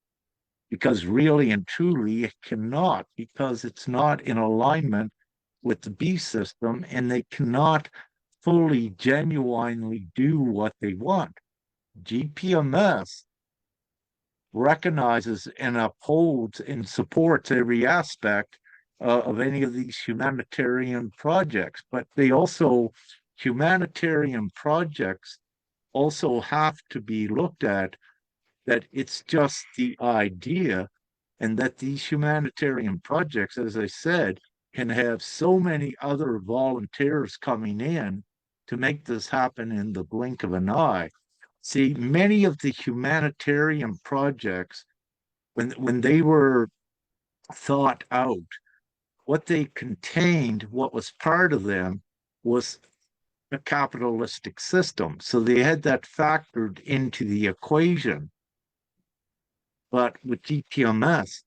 S6: because really and truly it cannot, because it's not in alignment with the B system and they cannot fully, genuinely do what they want. GPMS recognizes and upholds and supports every aspect of any of these humanitarian projects, but humanitarian projects also have to be looked at that it's just the idea, and that these humanitarian projects, as I said, can have so many other volunteers coming in to make this happen in the blink of an eye. See, many of the humanitarian projects, when they were thought out, what they contained, what was part of them, was a capitalistic system. So they had that factored into the equation. But with GPMS,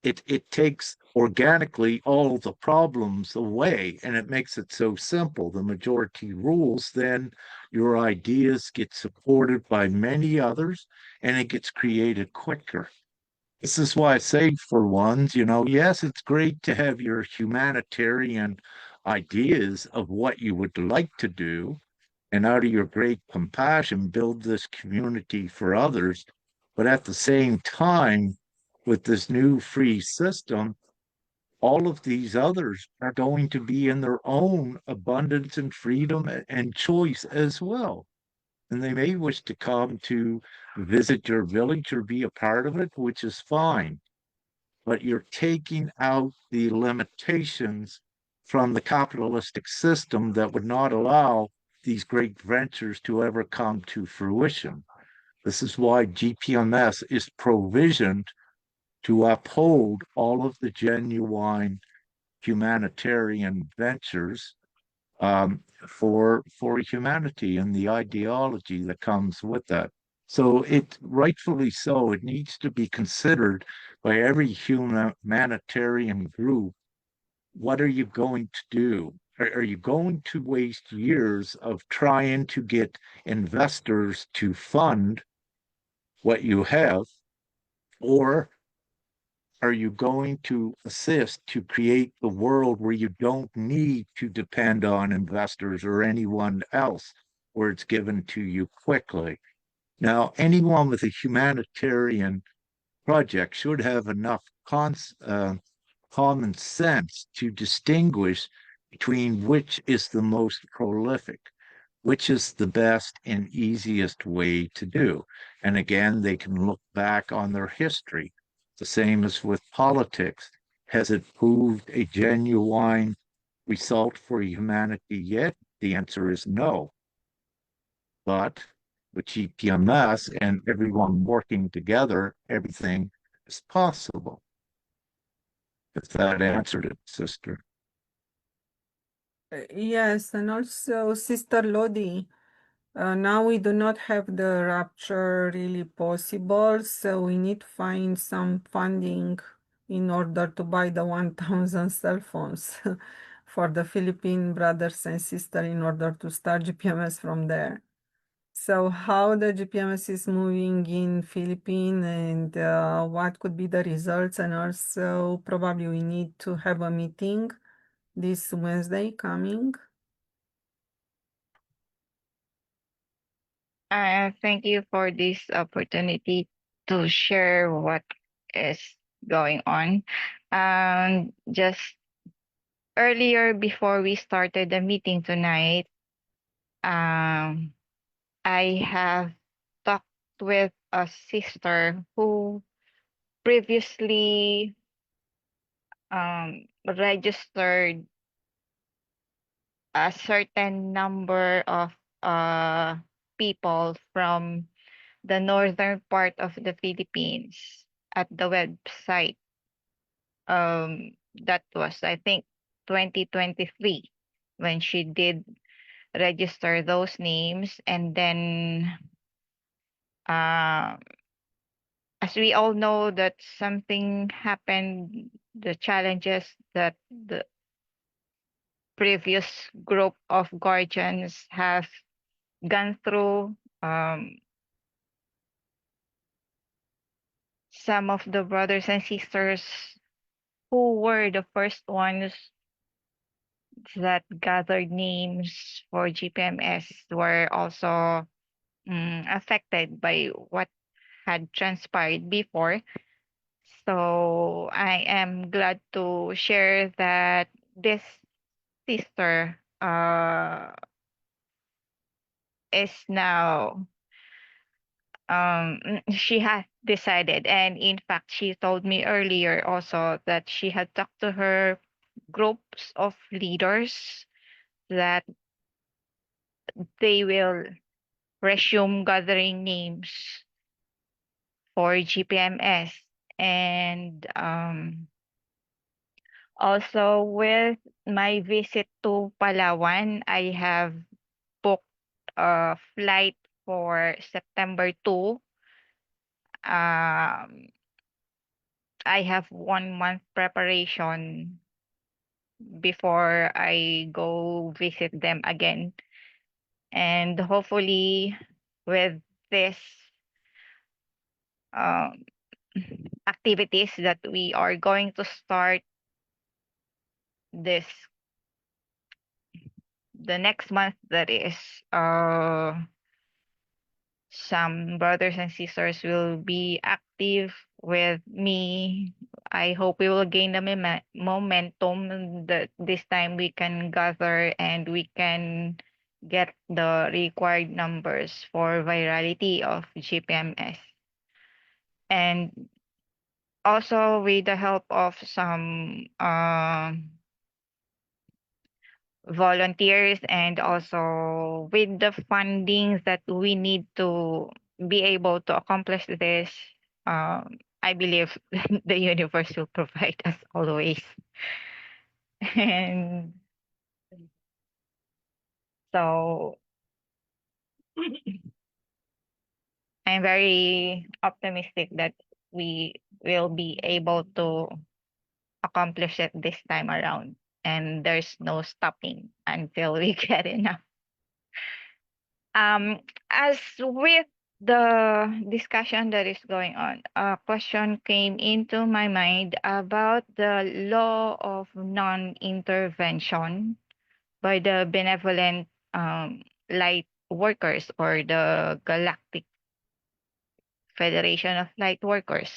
S6: it takes organically all the problems away and it makes it so simple. The majority rules, then your ideas get supported by many others and it gets created quicker. This is why I say for ones, yes, it's great to have your humanitarian ideas of what you would like to do, and out of your great compassion, build this community for others. But at the same time, with this new free system, all of these others are going to be in their own abundance and freedom and choice as well. And they may wish to come to visit your village or be a part of it, which is fine. But you're taking out the limitations from the capitalistic system that would not allow these great ventures to ever come to fruition. This is why GPMS is provisioned to uphold all of the genuine humanitarian ventures for humanity and the ideology that comes with that. So it rightfully so, it needs to be considered by every humanitarian group. What are you going to do? Are you going to waste years of trying to get investors to fund what you have? Or are you going to assist to create the world where you don't need to depend on investors or anyone else, where it's given to you quickly? Now, anyone with a humanitarian project should have enough common sense to distinguish between which is the most prolific, which is the best and easiest way to do. And again, they can look back on their history. The same as with politics. Has it proved a genuine result for humanity yet? The answer is no. But with GPMS and everyone working together, everything is possible. If that answered it, sister.
S5: Yes, and also Sister Lodi, now we do not have the rapture really possible, so we need to find some funding in order to buy the 1,000 cell phones for the Philippine brothers and sisters in order to start GPMS from there. So how the GPMS is moving in Philippines and what could be the results, and also probably we need to have a meeting this Wednesday coming.
S8: Thank you for this opportunity to share what is going on. Just earlier before we started the meeting tonight, um, I have talked with a sister who previously registered a certain number of people from the northern part of the Philippines at the website. That was, I think, 2023 when she did register those names. And then, uh, as we all know, that something happened, the challenges that the previous group of guardians have gone through. Some of the brothers and sisters who were the first ones that gathered names for GPMS were also affected by what had transpired before. So I am glad to share that this sister is now she has decided, and in fact she told me earlier also that she had talked to her groups of leaders that they will resume gathering names for GPMS. And also with my visit to Palawan, I have booked a flight for September 2. I have 1 month preparation before I go visit them again. And hopefully with this um, activities that we are going to start this the next month, that is, some brothers and sisters will be active with me. I hope we will gain the momentum that this time we can gather and we can get the required numbers for virality of GPMS. And also with the help of some volunteers, and also with the fundings that we need to be able to accomplish this, I believe the universe will provide as always. And so I'm very optimistic that we will be able to accomplish it this time around, and there's no stopping until we get enough. Um, as with the discussion that is going on, a question came into my mind about the law of non-intervention by the benevolent light workers, or the Galactic Federation of Light Workers.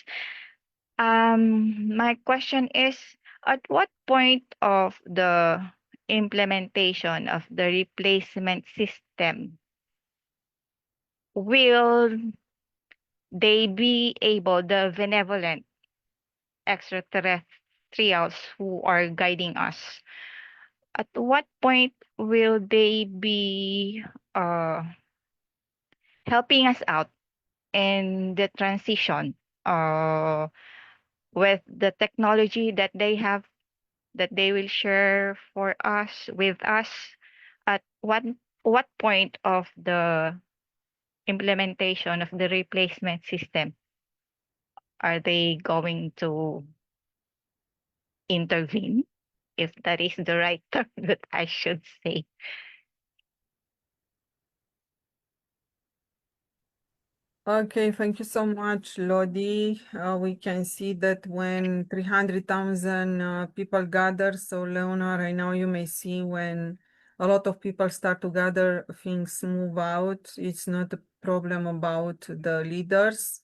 S8: My question is, at what point of the implementation of the replacement system will they be able, the benevolent extraterrestrials who are guiding us, at what point will they be helping us out in the transition uh, with the technology that they have, that they will share for us, with us? At what point of the implementation of the replacement system are they going to intervene, if that is the right term that I should say?
S5: Okay, thank you so much, Lodi. We can see that when 300,000 people gather, so Leona, right now you may see when a lot of people start to gather, things move out. It's not a problem about the leaders.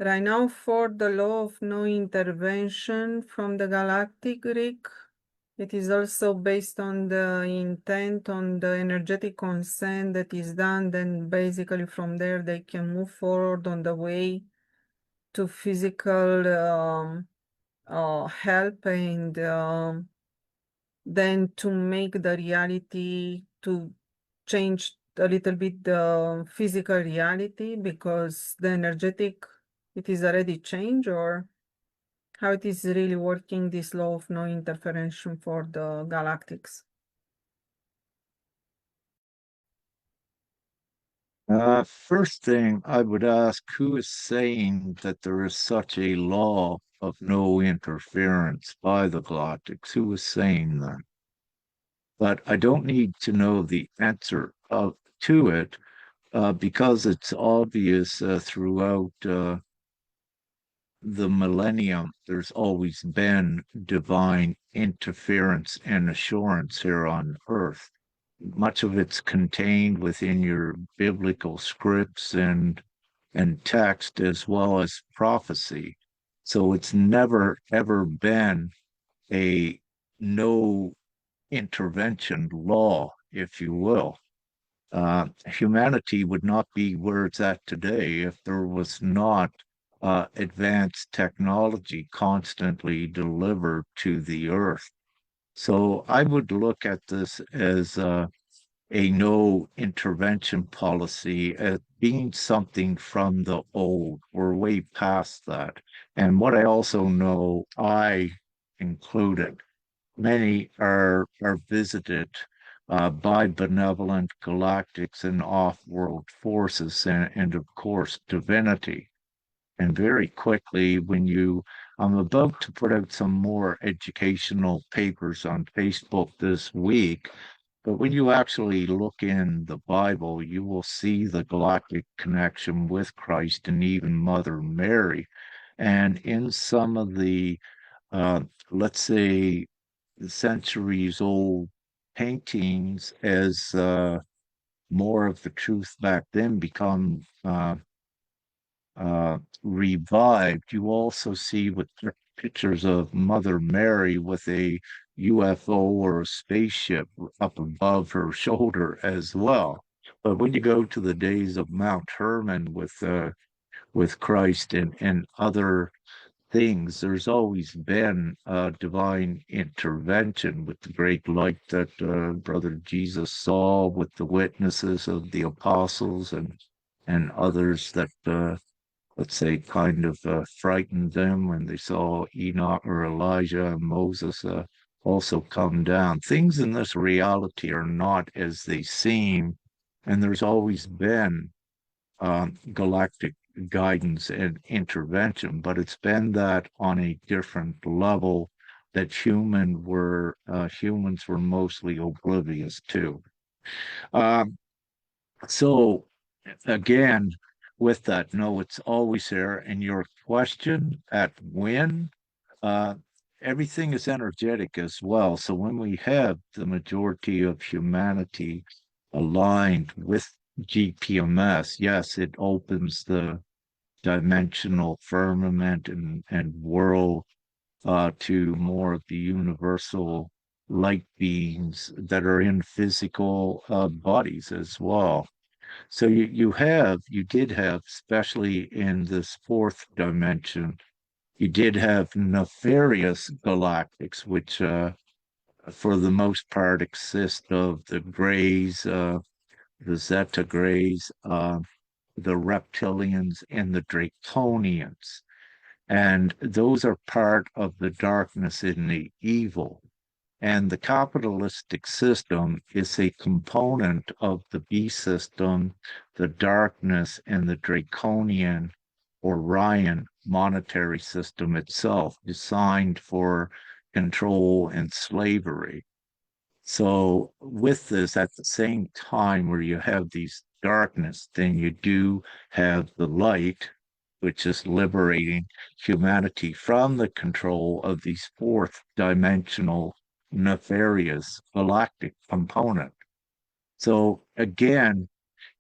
S5: Right now, for the law of no intervention from the galactic Greek, it is also based on the intent, on the energetic consent that is done. Then basically from there, they can move forward on the way to physical help and then to make the reality to change a little bit the physical reality because the energetic, it is already changed, or how it is really working, this law of no interference for the galactics.
S6: First thing I would ask, who is saying that there is such a law of no interference by the galactics? Who is saying that? But I don't need to know the answer to it because it's obvious throughout the millennium, there's always been divine interference and assurance here on earth. Much of it's contained within your biblical scripts and text as well as prophecy. So it's never ever been a no intervention law, if you will. Humanity would not be where it's at today if there was not advanced technology constantly delivered to the earth. So I would look at this as a no intervention policy as being something from the old. We're way past that. And what I also know, I included, many are visited by benevolent galactics and off-world forces and of course divinity. And very quickly, I'm about to put out some more educational papers on Facebook this week, but when you actually look in the Bible, you will see the galactic connection with Christ and even Mother Mary. And in some of the, let's say, centuries old paintings, as more of the truth back then become revived, you also see with pictures of Mother Mary with a UFO or a spaceship up above her shoulder as well. But when you go to the days of Mount Hermon with Christ and other things, there's always been divine intervention with the great light that Brother Jesus saw with the witnesses of the apostles and others that let's say, kind of frightened them when they saw Enoch or Elijah and Moses also come down. Things in this reality are not as they seem, and there's always been galactic guidance and intervention, but it's been that on a different level that humans were mostly oblivious to. Um, so again, with that, no, it's always there. And your question at when, uh, everything is energetic as well. So when we have the majority of humanity aligned with GPMS, yes, it opens the dimensional firmament and world to more of the universal light beings that are in physical bodies as well. So you did have, especially in this fourth dimension, you did have nefarious galactics, which for the most part exist of the grays, the Zeta grays, the reptilians, and the draconians. And those are part of the darkness in the evil. And the capitalistic system is a component of the B system, the darkness, and the draconian Orion monetary system itself, designed for control and slavery. So, with this, at the same time, where you have these darkness than you do have the light, which is liberating humanity from the control of these fourth dimensional nefarious galactic component. So again,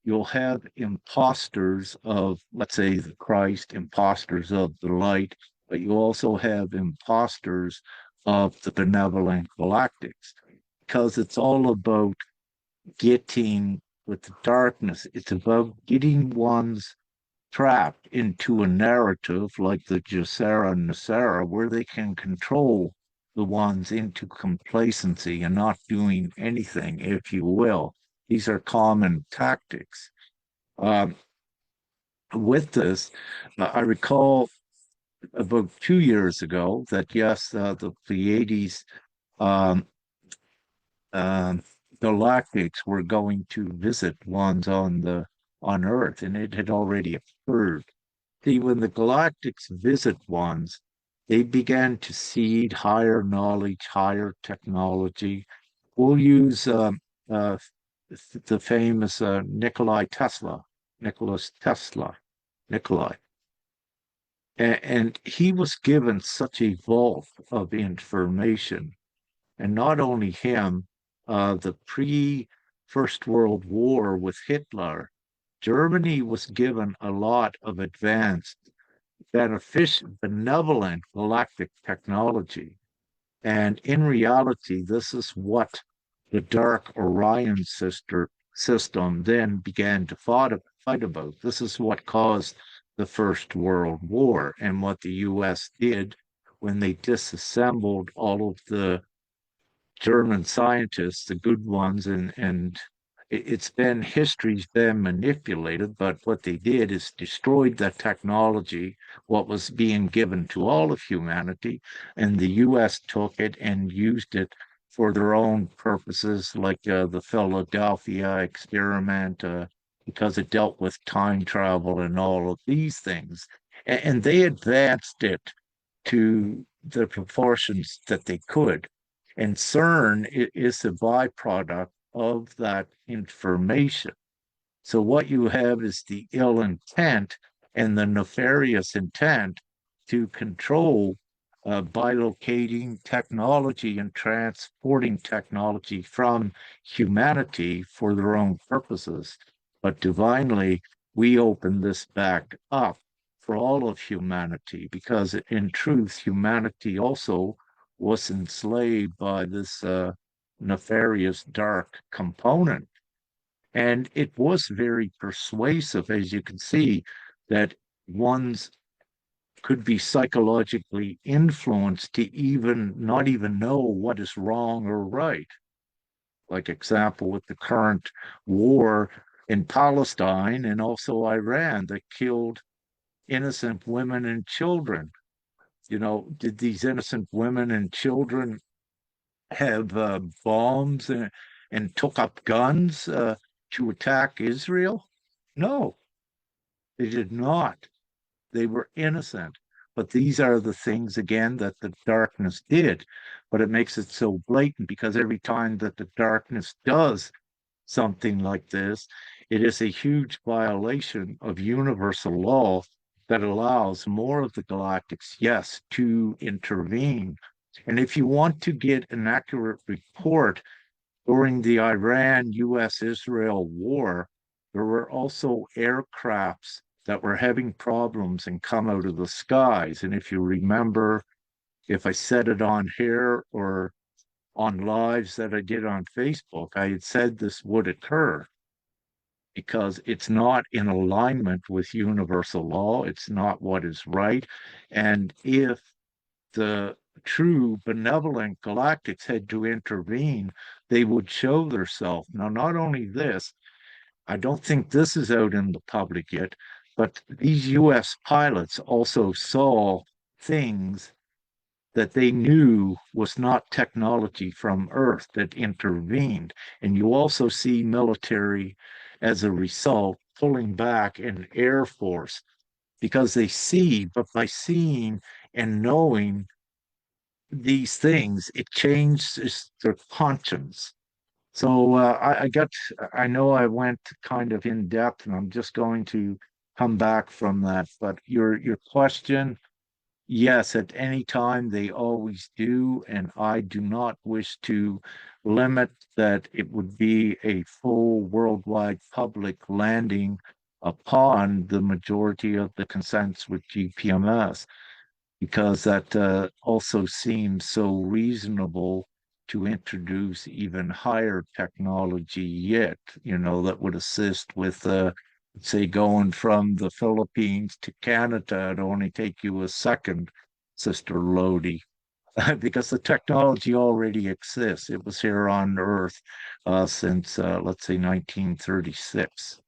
S6: you'll have imposters of, let's say, the Christ, imposters of the light, but you also have imposters of the benevolent galactics, because it's all about getting with the darkness. It's about getting one's trapped into a narrative like the Gesera Nasera, where they can control the ones into complacency and not doing anything, if you will. These are common tactics. Um, with this, I recall about 2 years ago that yes, the Pleiades um, um, galactics were going to visit ones on Earth, and it had already occurred. See, when the galactics visit ones, they began to seed higher knowledge, higher technology. We'll use uh, the famous Nicholas Tesla, Nikolai. And he was given such a vault of information. And not only him, the pre-First World War with Hitler, Germany was given a lot of advanced, benevolent galactic technology. And in reality, this is what the Dark Orion system then began to fight about. This is what caused the First World War and what the US did when they disassembled all of the German scientists, the good ones, and it's been history's been manipulated, but what they did is destroyed that technology, what was being given to all of humanity, and the US took it and used it for their own purposes, like the Philadelphia experiment, because it dealt with time travel and all of these things. And they advanced it to the proportions that they could. And CERN is a byproduct of that information. So what you have is the ill intent and the nefarious intent to control by locating technology and transporting technology from humanity for their own purposes. But divinely, we open this back up for all of humanity, because in truth, humanity also was enslaved by this nefarious dark component. And it was very persuasive, as you can see, that one's could be psychologically influenced to even not even know what is wrong or right. Like example with the current war in Palestine and also Iran that killed innocent women and children. You know, did these innocent women and children have bombs and took up guns to attack Israel? No, they did not. They were innocent. But these are the things, again, that the darkness did. But it makes it so blatant because every time that the darkness does something like this, it is a huge violation of universal law that allows more of the galactics, yes, to intervene. And if you want to get an accurate report during the Iran US Israel war, there were also aircrafts that were having problems and come out of the skies. And if you remember, if I said it on here or on lives that I did on Facebook, I had said this would occur because it's not in alignment with universal law. It's not what is right. And if the true benevolent galactics had to intervene, they would show themselves. Now, not only this, I don't think this is out in the public yet, but these US pilots also saw things that they knew was not technology from Earth that intervened. And you also see military, as a result, pulling back in Air Force because they see, but by seeing and knowing these things, it changes their conscience. So I know I went kind of in depth, and I'm just going to come back from that. But your question, yes, at any time they always do, and I do not wish to limit that it would be a full worldwide public landing upon the majority of the consents with GPMS, because that also seems so reasonable to introduce even higher technology yet, that would assist with, say, going from the Philippines to Canada. It'd only take you a second, Sister Lodi, because the technology already exists. It was here on Earth since, let's say, 1936.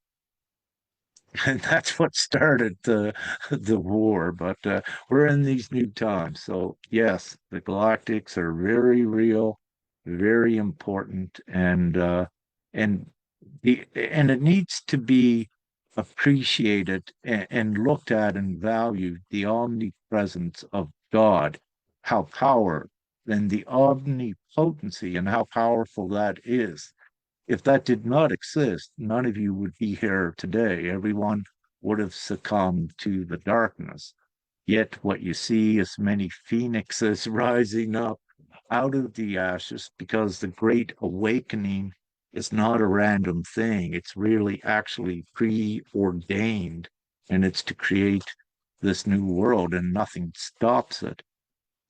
S6: And that's what started the war. But we're in these new times. So yes, the galactics are very real, very important, and and it needs to be appreciated and looked at and valued, the omnipresence of God, how power and the omnipotency and how powerful that is. If that did not exist, none of you would be here today. Everyone would have succumbed to the darkness. Yet what you see is many phoenixes rising up out of the ashes, because the great awakening is not a random thing. It's really actually preordained, and it's to create this new world, and nothing stops it.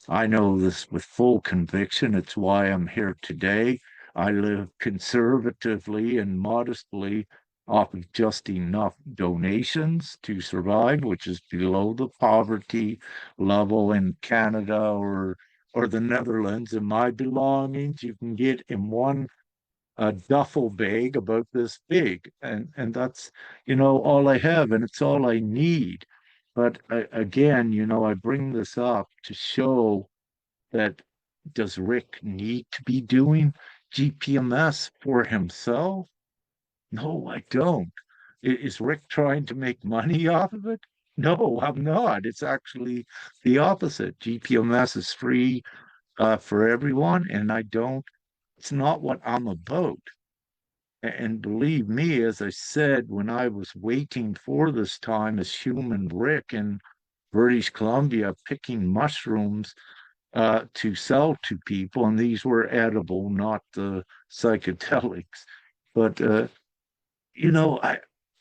S6: I know this with full conviction. It's why I'm here today. I live conservatively and modestly off of just enough donations to survive, which is below the poverty level in Canada or the Netherlands. And my belongings you can get in one duffel bag about this big, and that's all I have, and it's all I need. But again, I bring this up to show that, does Rick need to be doing GPMS for himself? No, I don't. Is Rick trying to make money off of it? No, I'm not. It's actually the opposite. GPMS is free for everyone, and I don't, it's not what I'm about. And believe me, as I said, when I was waiting for this time as human Rick in British Columbia picking mushrooms to sell to people, and these were edible, not the psychedelics. But I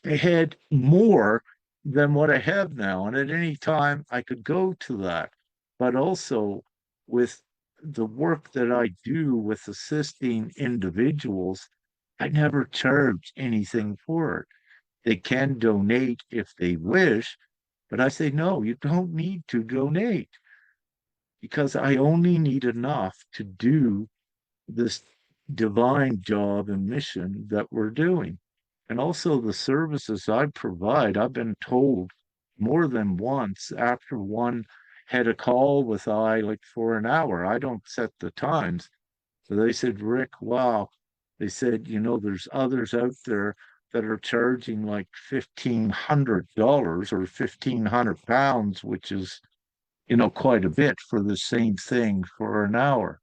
S6: had more than what I have now, and at any time I could go to that. But also with the work that I do with assisting individuals, I never charge anything for it. They can donate if they wish, but I say, no, you don't need to donate, because I only need enough to do this divine job and mission that we're doing. And also the services I provide, I've been told more than once after one had a call with I like for an hour. I don't set the times. So they said, Rick, wow. They said, there's others out there that are charging like $1,500 or £1,500, which is, quite a bit for the same thing for an hour.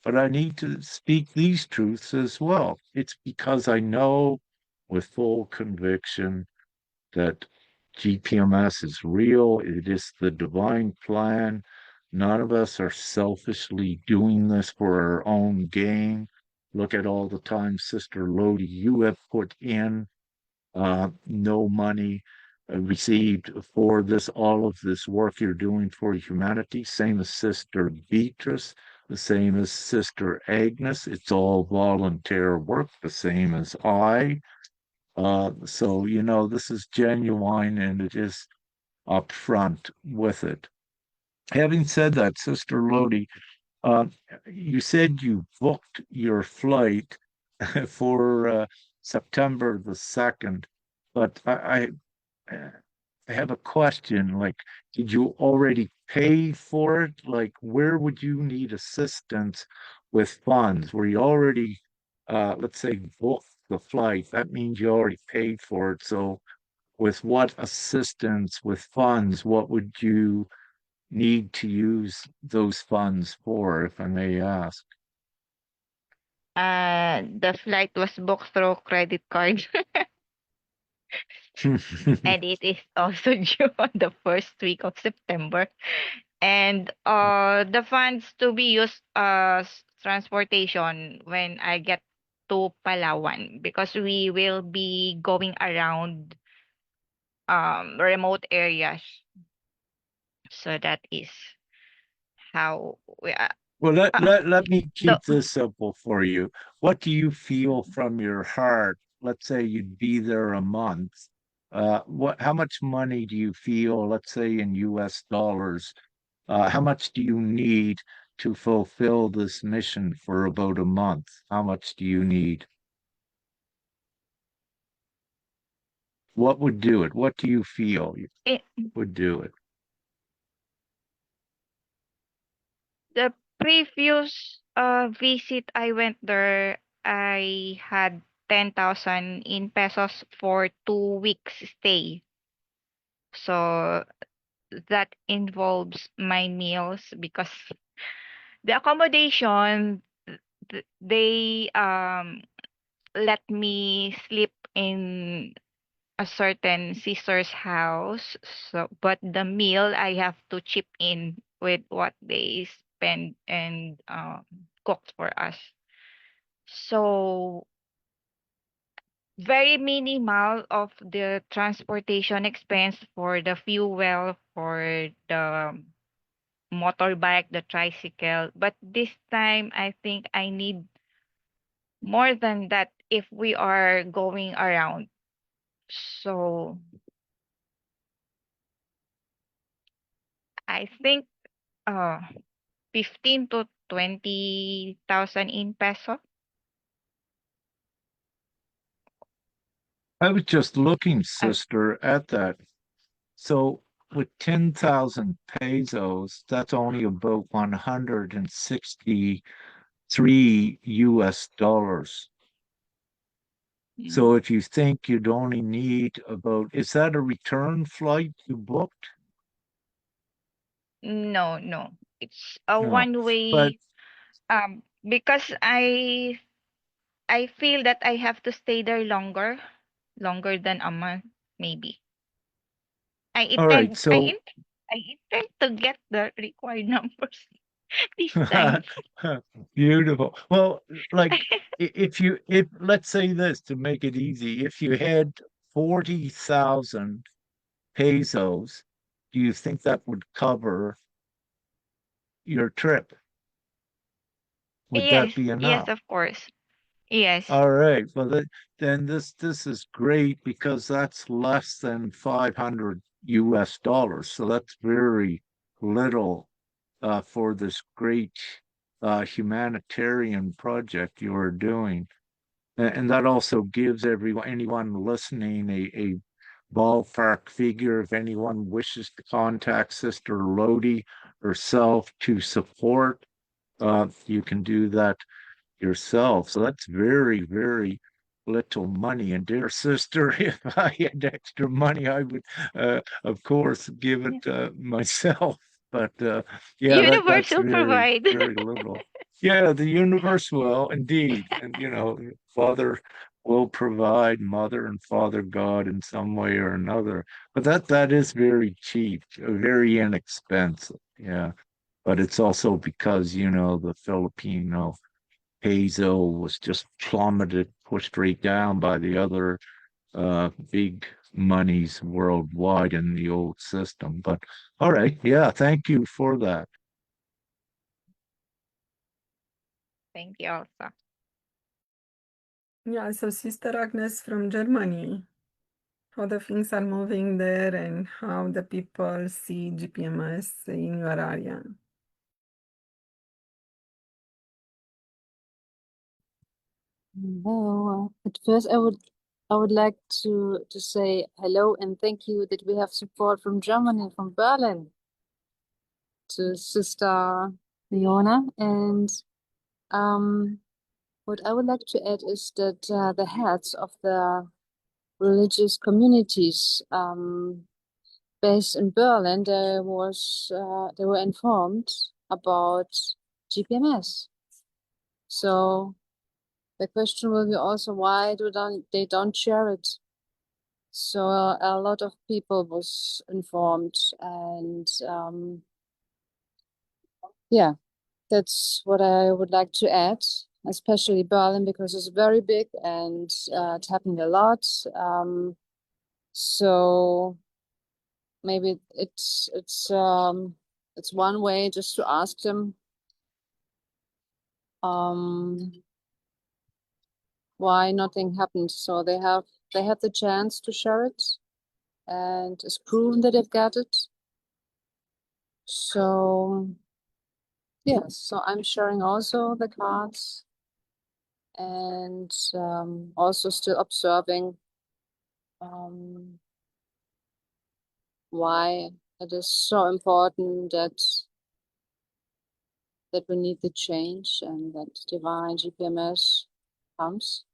S6: But I need to speak these truths as well. It's because I know with full conviction that GPMS is real. It is the divine plan. None of us are selfishly doing this for our own gain. Look at all the time, Sister Lodi, you have put in no money received for this, all of this work you're doing for humanity. Same as Sister Beatrice, the same as Sister Agnes. It's all volunteer work, the same as I. So, this is genuine, and it is upfront with it. Having said that, Sister Lodi, uh, you said you booked your flight for September the 2nd, but I have a question. Like, did you already pay for it? Like, where would you need assistance with funds? Were you already, let's say, booked the flight? That means you already paid for it. So, with what assistance with funds, what would you need to use those funds for, if I may ask?
S8: The flight was booked through credit card. And it is also due on the first week of September. And the funds to be used as transportation when I get to Palawan, because we will be going around remote areas. So that is how we
S6: Well,
S8: uh,
S6: let me
S8: the
S6: keep this simple for you. What do you feel from your heart? Let's say you'd be there a month. How much money do you feel, let's say in US dollars, how much do you need to fulfill this mission for about a month? How much do you need? What would do it? What do you feel
S8: it,
S6: would do it?
S8: the previous visit I went there, I had 10,000 in pesos for 2 weeks stay. So that involves my meals, because the accommodation, they let me sleep in a certain sister's house. So but the meal I have to chip in with what they spend and cook for us. So very minimal of the transportation expense for the fuel, for the motorbike, the tricycle. But this time, I think I need more than that if we are going around. So I think uh 15 to 20,000 in peso.
S6: I was just looking,
S8: Uh,
S6: sister, at that. So with 10,000 pesos, that's only about 163 US dollars. So
S8: mm,
S6: if you think you'd only need about, is that a return flight you booked?
S8: no, no. It's a
S6: No.
S8: one
S6: But
S8: way, because I feel that I have to stay there longer than a month, maybe. I
S6: all right,
S8: intend I
S6: so
S8: intend I intend to get the required numbers this time.
S6: beautiful. Well, like if let's say this to make it easy, if you had 40,000 pesos, do you think that would cover your trip? Would that
S8: Yes,
S6: be
S8: yes,
S6: enough?
S8: of course. Yes.
S6: All right. Well, then this is great because that's less than 500 US dollars. So that's very little for this great humanitarian project you are doing. And that also gives anyone listening a ballpark figure if anyone wishes to contact Sister Lodi herself to support. You can do that yourself. So that's very, very little money. And dear sister, if I had extra money, I would, of course, give
S8: Yeah.
S6: it myself. But yeah,
S8: Universe
S6: that's
S8: will
S6: very,
S8: provide.
S6: very little. Yeah, the universe will indeed, and Father will provide, Mother and Father God in some way or another. But that is very cheap, very inexpensive. Yeah, but it's also because the Filipino peso was just plummeted, pushed straight down by the other big monies worldwide in the old system. But all right, yeah, thank you for that.
S8: Thank you also.
S5: Yeah, so Sister Agnes from Germany, how the things are moving there and how the people see GPMS in your area.
S9: Hello. At first, I would like to say hello and thank you that we have support from Germany, from Berlin, to Sister Leona. And um, what I would like to add is that the heads of the religious communities based in Berlin, they were informed about GPMS. So the question will be also why they don't share it. So a lot of people was informed, and yeah, that's what I would like to add, especially Berlin, because it's very big and it happened a lot. So maybe it's one way just to ask them why nothing happened. So they had the chance to share it, and it's proven that they've got it. So yes, so I'm sharing also the cards, and also still observing why it is so important that we need the change and that divine GPMS comes.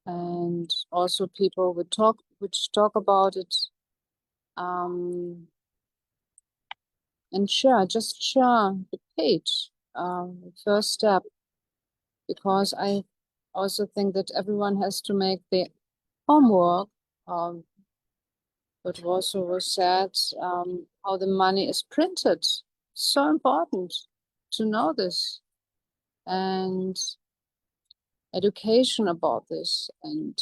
S9: And also people which talk about it, and just share the page, first step, because I also think that everyone has to make the homework. But also was said, how the money is printed. So important to know this, and education about this, and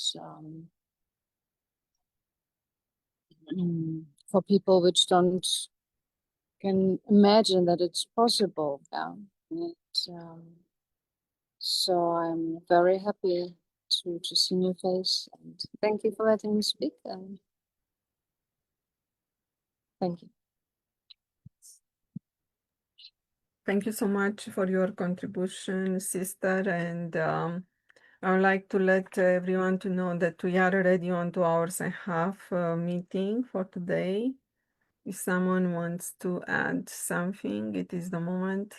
S9: for people which don't can imagine that it's possible. Yeah. And, so I'm very happy to see your face, and thank you for letting me speak, and thank you.
S5: Thank you so much for your contribution, sister. And I would like to let everyone to know that we are already on 2 hours and a half meeting for today. If someone wants to add something, it is the moment.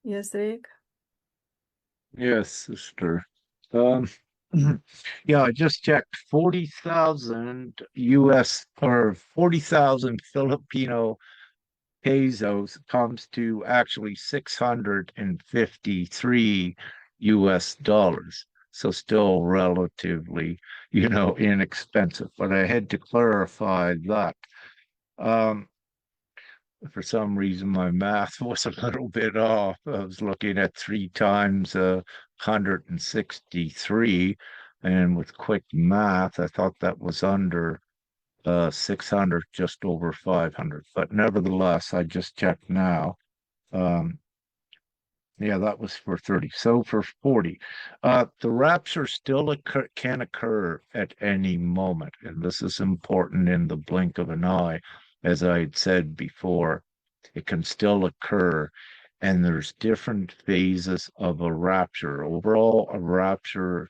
S5: Yes, Rick?
S6: Yes, sister. Um, yeah, I just checked 40,000 US or 40,000 Filipino pesos comes to actually 653 US dollars. So still relatively, inexpensive. But I had to clarify that. Um, for some reason, my math was a little bit off. I was looking at 3 times 163, and with quick math, I thought that was under 600, just over 500. But nevertheless, I just checked now. Um, yeah, that was for 30. So for 40, the rapture still can occur at any moment. And this is important in the blink of an eye. As I had said before, it can still occur. And there's different phases of a rapture. Overall, a rapture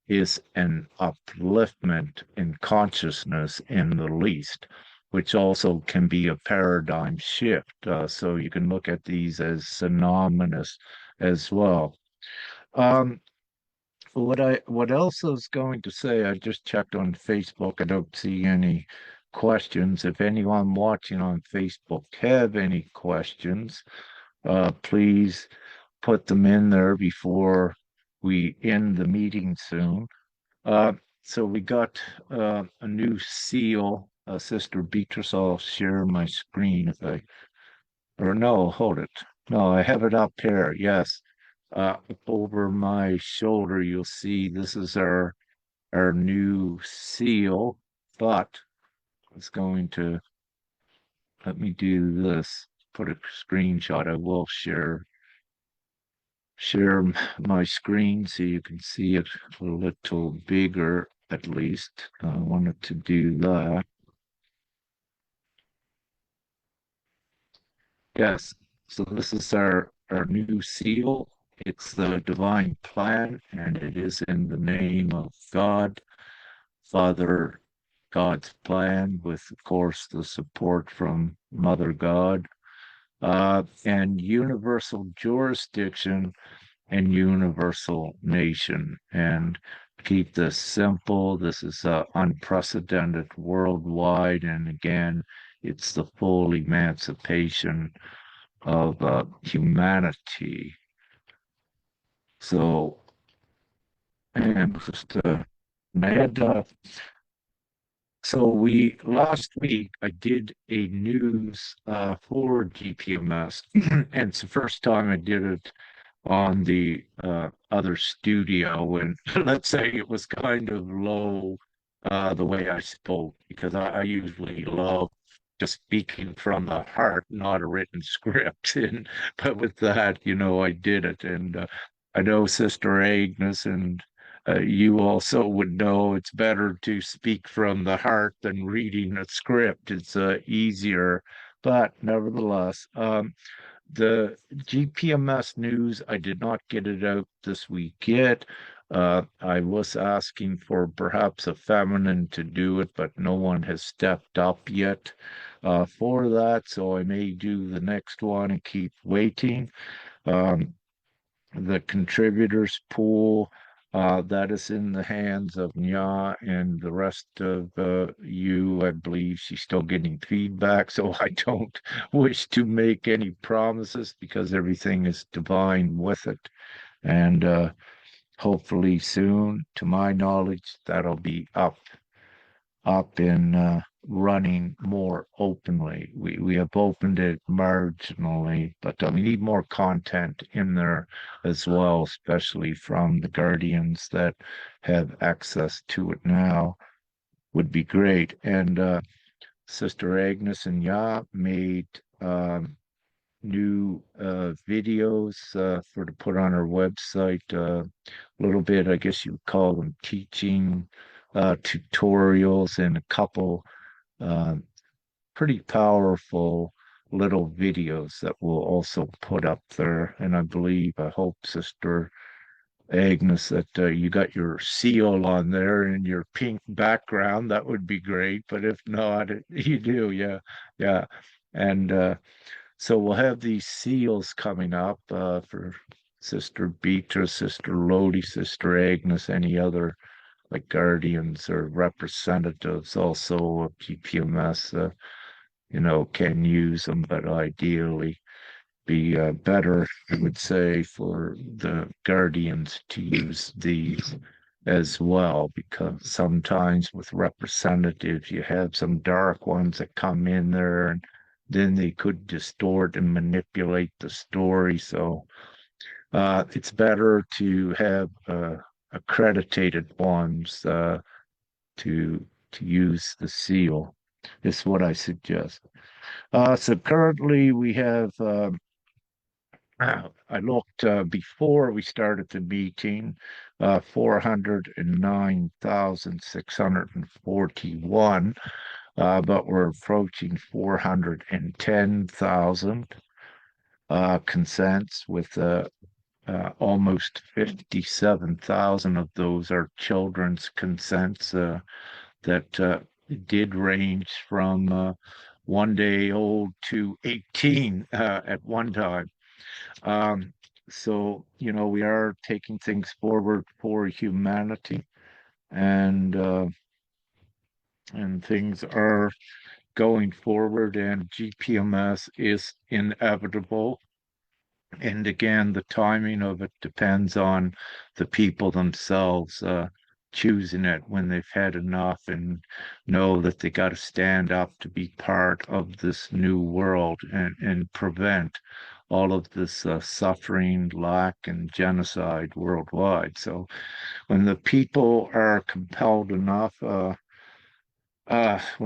S6: is an upliftment in consciousness in the least, which also can be a paradigm shift. So you can look at these as synonymous as well. Um, what else I was going to say? I just checked on Facebook. I don't see any questions. If anyone watching on Facebook have any questions, please put them in there before we end the meeting soon. So we got a new seal. Sister Beatrice, I'll share my screen if or no, hold it. No, I have it up here. Yes. Up over my shoulder, you'll see this is our new seal, but it's going to let me do this. Put a screenshot. I will share my screen so you can see it a little bigger at least. I wanted to do that. Yes, so this is our new seal. It's the divine plan, and it is in the name of God, Father, God's plan, with, of course, the support from Mother God, and universal jurisdiction and universal nation. And keep this simple. This is unprecedented worldwide. And again, it's the full emancipation of humanity. So, and just mad. So we last week I did a news for GPMS, and it's the first time I did it on the other studio, and let's say it was kind of low the way I spoke, because I usually love just speaking from the heart, not a written script. And but with that, I did it, and I know Sister Agnes and you also would know it's better to speak from the heart than reading a script. It's easier, but nevertheless, the GPMS news, I did not get it out this week yet. I was asking for perhaps a feminine to do it, but no one has stepped up yet for that. So I may do the next one and keep waiting. The contributors pool, that is in the hands of Nya and the rest of you. I believe she's still getting feedback, so I don't wish to make any promises because everything is divine with it. And hopefully soon, to my knowledge, that'll be up and running more openly. We have opened it marginally, but we need more content in there as well, especially from the guardians that have access to it now. Would be great. And Sister Agnes and Ya made new videos for to put on our website. A little bit, I guess you would call them teaching tutorials, and a couple uh, pretty powerful little videos that we'll also put up there. And I hope, Sister Agnes, that you got your seal on there and your pink background. That would be great. But if not, you do, yeah, yeah. And so we'll have these seals coming up for Sister Beatrice, Sister Lodi, Sister Agnes, any other like guardians or representatives also of GPMS, can use them, but ideally be better, I would say, for the guardians to use these as well, because sometimes with representatives, you have some dark ones that come in there and then they could distort and manipulate the story. So it's better to have accredited ones to use the seal. Is what I suggest. So currently we have. I looked before we started the meeting, 409,641, but we're approaching 410,000 consents with almost 57,000 of those are children's consents that did range from 1 day old to 18 at one time. So, we are taking things forward for humanity, and things are going forward, and GPMS is inevitable. And again, the timing of it depends on the people themselves choosing it when they've had enough and know that they got to stand up to be part of this new world and prevent all of this suffering, lack, and genocide worldwide. So when the people are compelled enough, when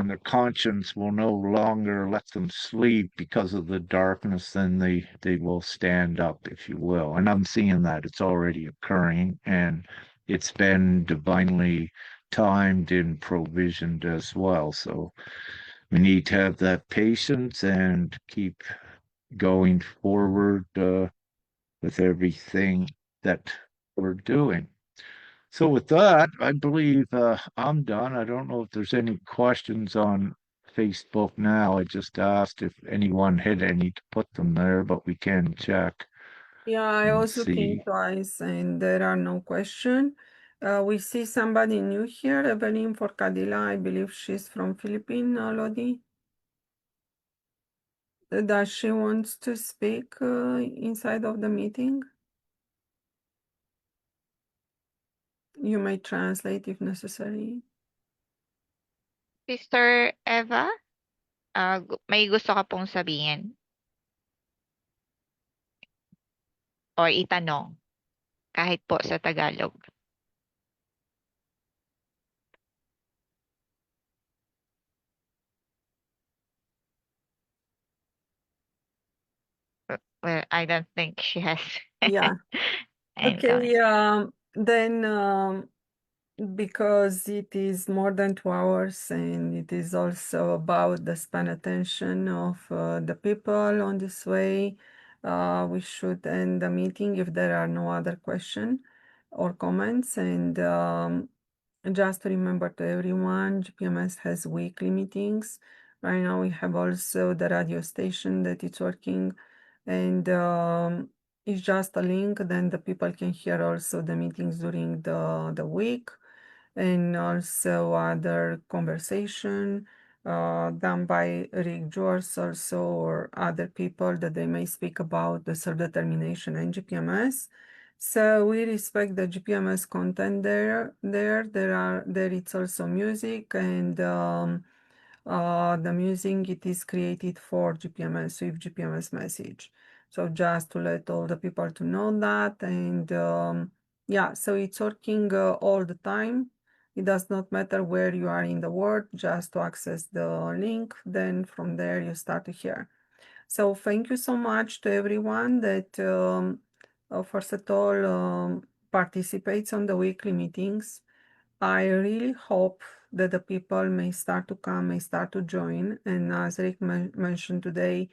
S6: their conscience will no longer let them sleep because of the darkness, then they will stand up, if you will. And I'm seeing that it's already occurring, and it's been divinely timed and provisioned as well. So we need to have that patience and keep going forward with everything that we're doing. So with that, I believe I'm done. I don't know if there's any questions on Facebook now. I just asked if anyone had any to put them there, but we can check
S5: Yeah, I
S6: and
S5: was looking
S6: see.
S5: twice and there are no questions. We see somebody new here, Evelyn Forcadilla. I believe she's from Philippines, Lodi. does she wants to speak inside of the meeting? You may translate if necessary.
S8: Sister Eva, may gusto ka pong sabihin or itanong kahit po sa Tagalog. Well, I don't think she has
S5: Yeah.
S8: any
S5: Okay.
S8: comment.
S5: Then because it is more than 2 hours and it is also about the span attention of the people on this way, we should end the meeting if there are no other questions or comments. And just to remember to everyone, GPMS has weekly meetings. Right now we have also the radio station that is working, and it's just a link, then the people can hear also the meetings during the week, and also other conversation done by Rick George also, or other people that they may speak about the self-determination and GPMS. So we respect the GPMS content there. There it's also music, and the music it is created for GPMS with GPMS message. So just to let all the people to know that, and yeah, so it's working all the time. It does not matter where you are in the world, just to access the link. Then from there you start to hear. So thank you so much to everyone that first of all participates on the weekly meetings. I really hope that the people may start to come, may start to join. And as Rick mentioned today,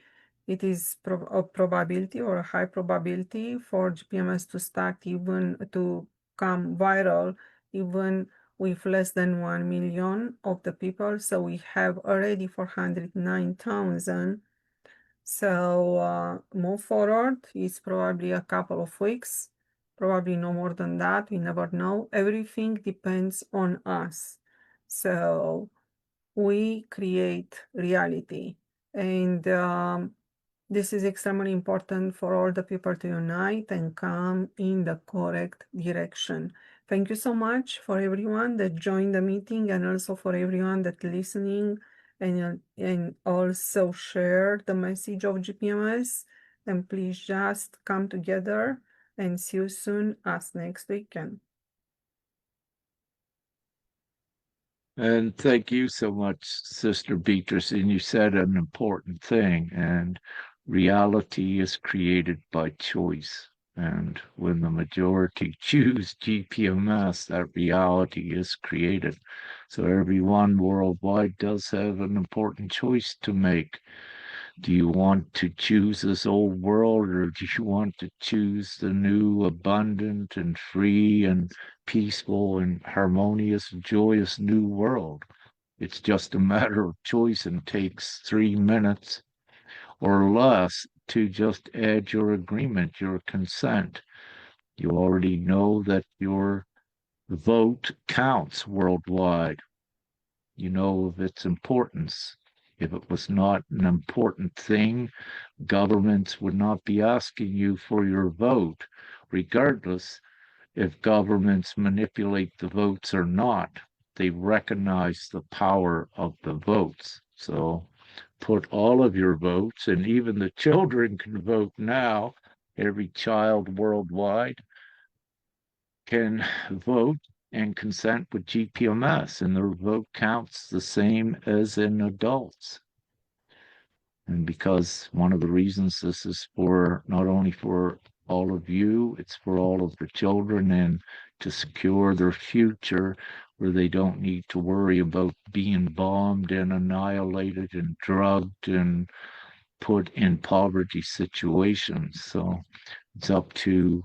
S5: it is a probability or a high probability for GPMS to start even to come viral, even with less than 1 million of the people. So we have already 409,000. So move forward. It's probably a couple of weeks, probably no more than that. We never know. Everything depends on us. So we create reality. And this is extremely important for all the people to unite and come in the correct direction. Thank you so much for everyone that joined the meeting, and also for everyone that listening and also share the message of GPMS. And please just come together, and see you soon as next weekend.
S6: And thank you so much, Sister Beatrice. And you said an important thing, and reality is created by choice. And when the majority choose GPMS, that reality is created. So everyone worldwide does have an important choice to make. Do you want to choose this old world, or do you want to choose the new, abundant, and free, and peaceful, and harmonious, joyous new world? It's just a matter of choice, and takes 3 minutes or less to just add your agreement, your consent. You already know that your vote counts worldwide. You know of its importance. If it was not an important thing, governments would not be asking you for your vote, regardless if governments manipulate the votes or not. They recognize the power of the votes. So put all of your votes, and even the children can vote now. Every child worldwide can vote and consent with GPMS, and their vote counts the same as in adults. And because one of the reasons this is for not only for all of you, it's for all of the children, and to secure their future where they don't need to worry about being bombed and annihilated and drugged and put in poverty situations. So it's up to,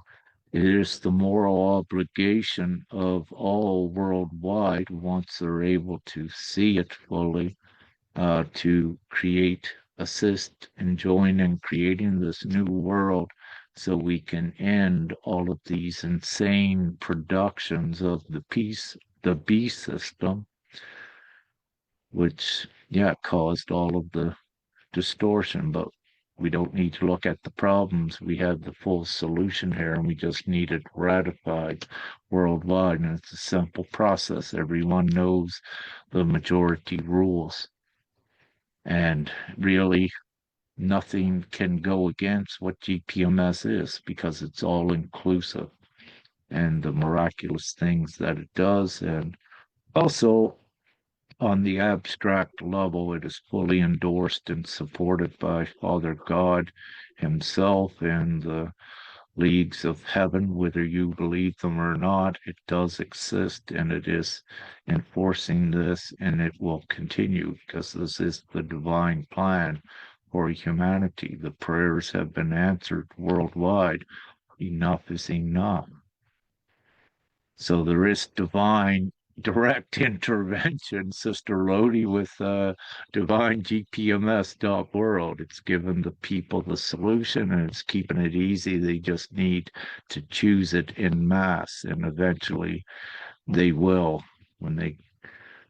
S6: it is the moral obligation of all worldwide, once they're able to see it fully, to create, assist, and join in creating this new world, so we can end all of these insane productions of the beast system, which, yeah, caused all of the distortion. But We don't need to look at the problems. We have the full solution here, and we just need it ratified worldwide. And it's a simple process. Everyone knows the majority rules. And really, nothing can go against what GPMS is because it's all inclusive and the miraculous things that it does. And also, on the abstract level, it is fully endorsed and supported by Father God himself and the leagues of heaven, whether you believe them or not. It does exist, and it is enforcing this, and it will continue because this is the divine plan for humanity. The prayers have been answered worldwide. Enough is enough. So there is divine direct intervention, Sister Lodi, with Divine-gpms.world. It's given the people the solution and it's keeping it easy. They just need to choose it in mass, and eventually they will when they,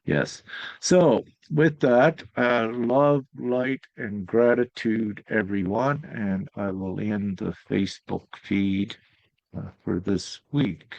S6: yes. So with that, love, light, and gratitude, everyone. And I will end the Facebook feed for this week.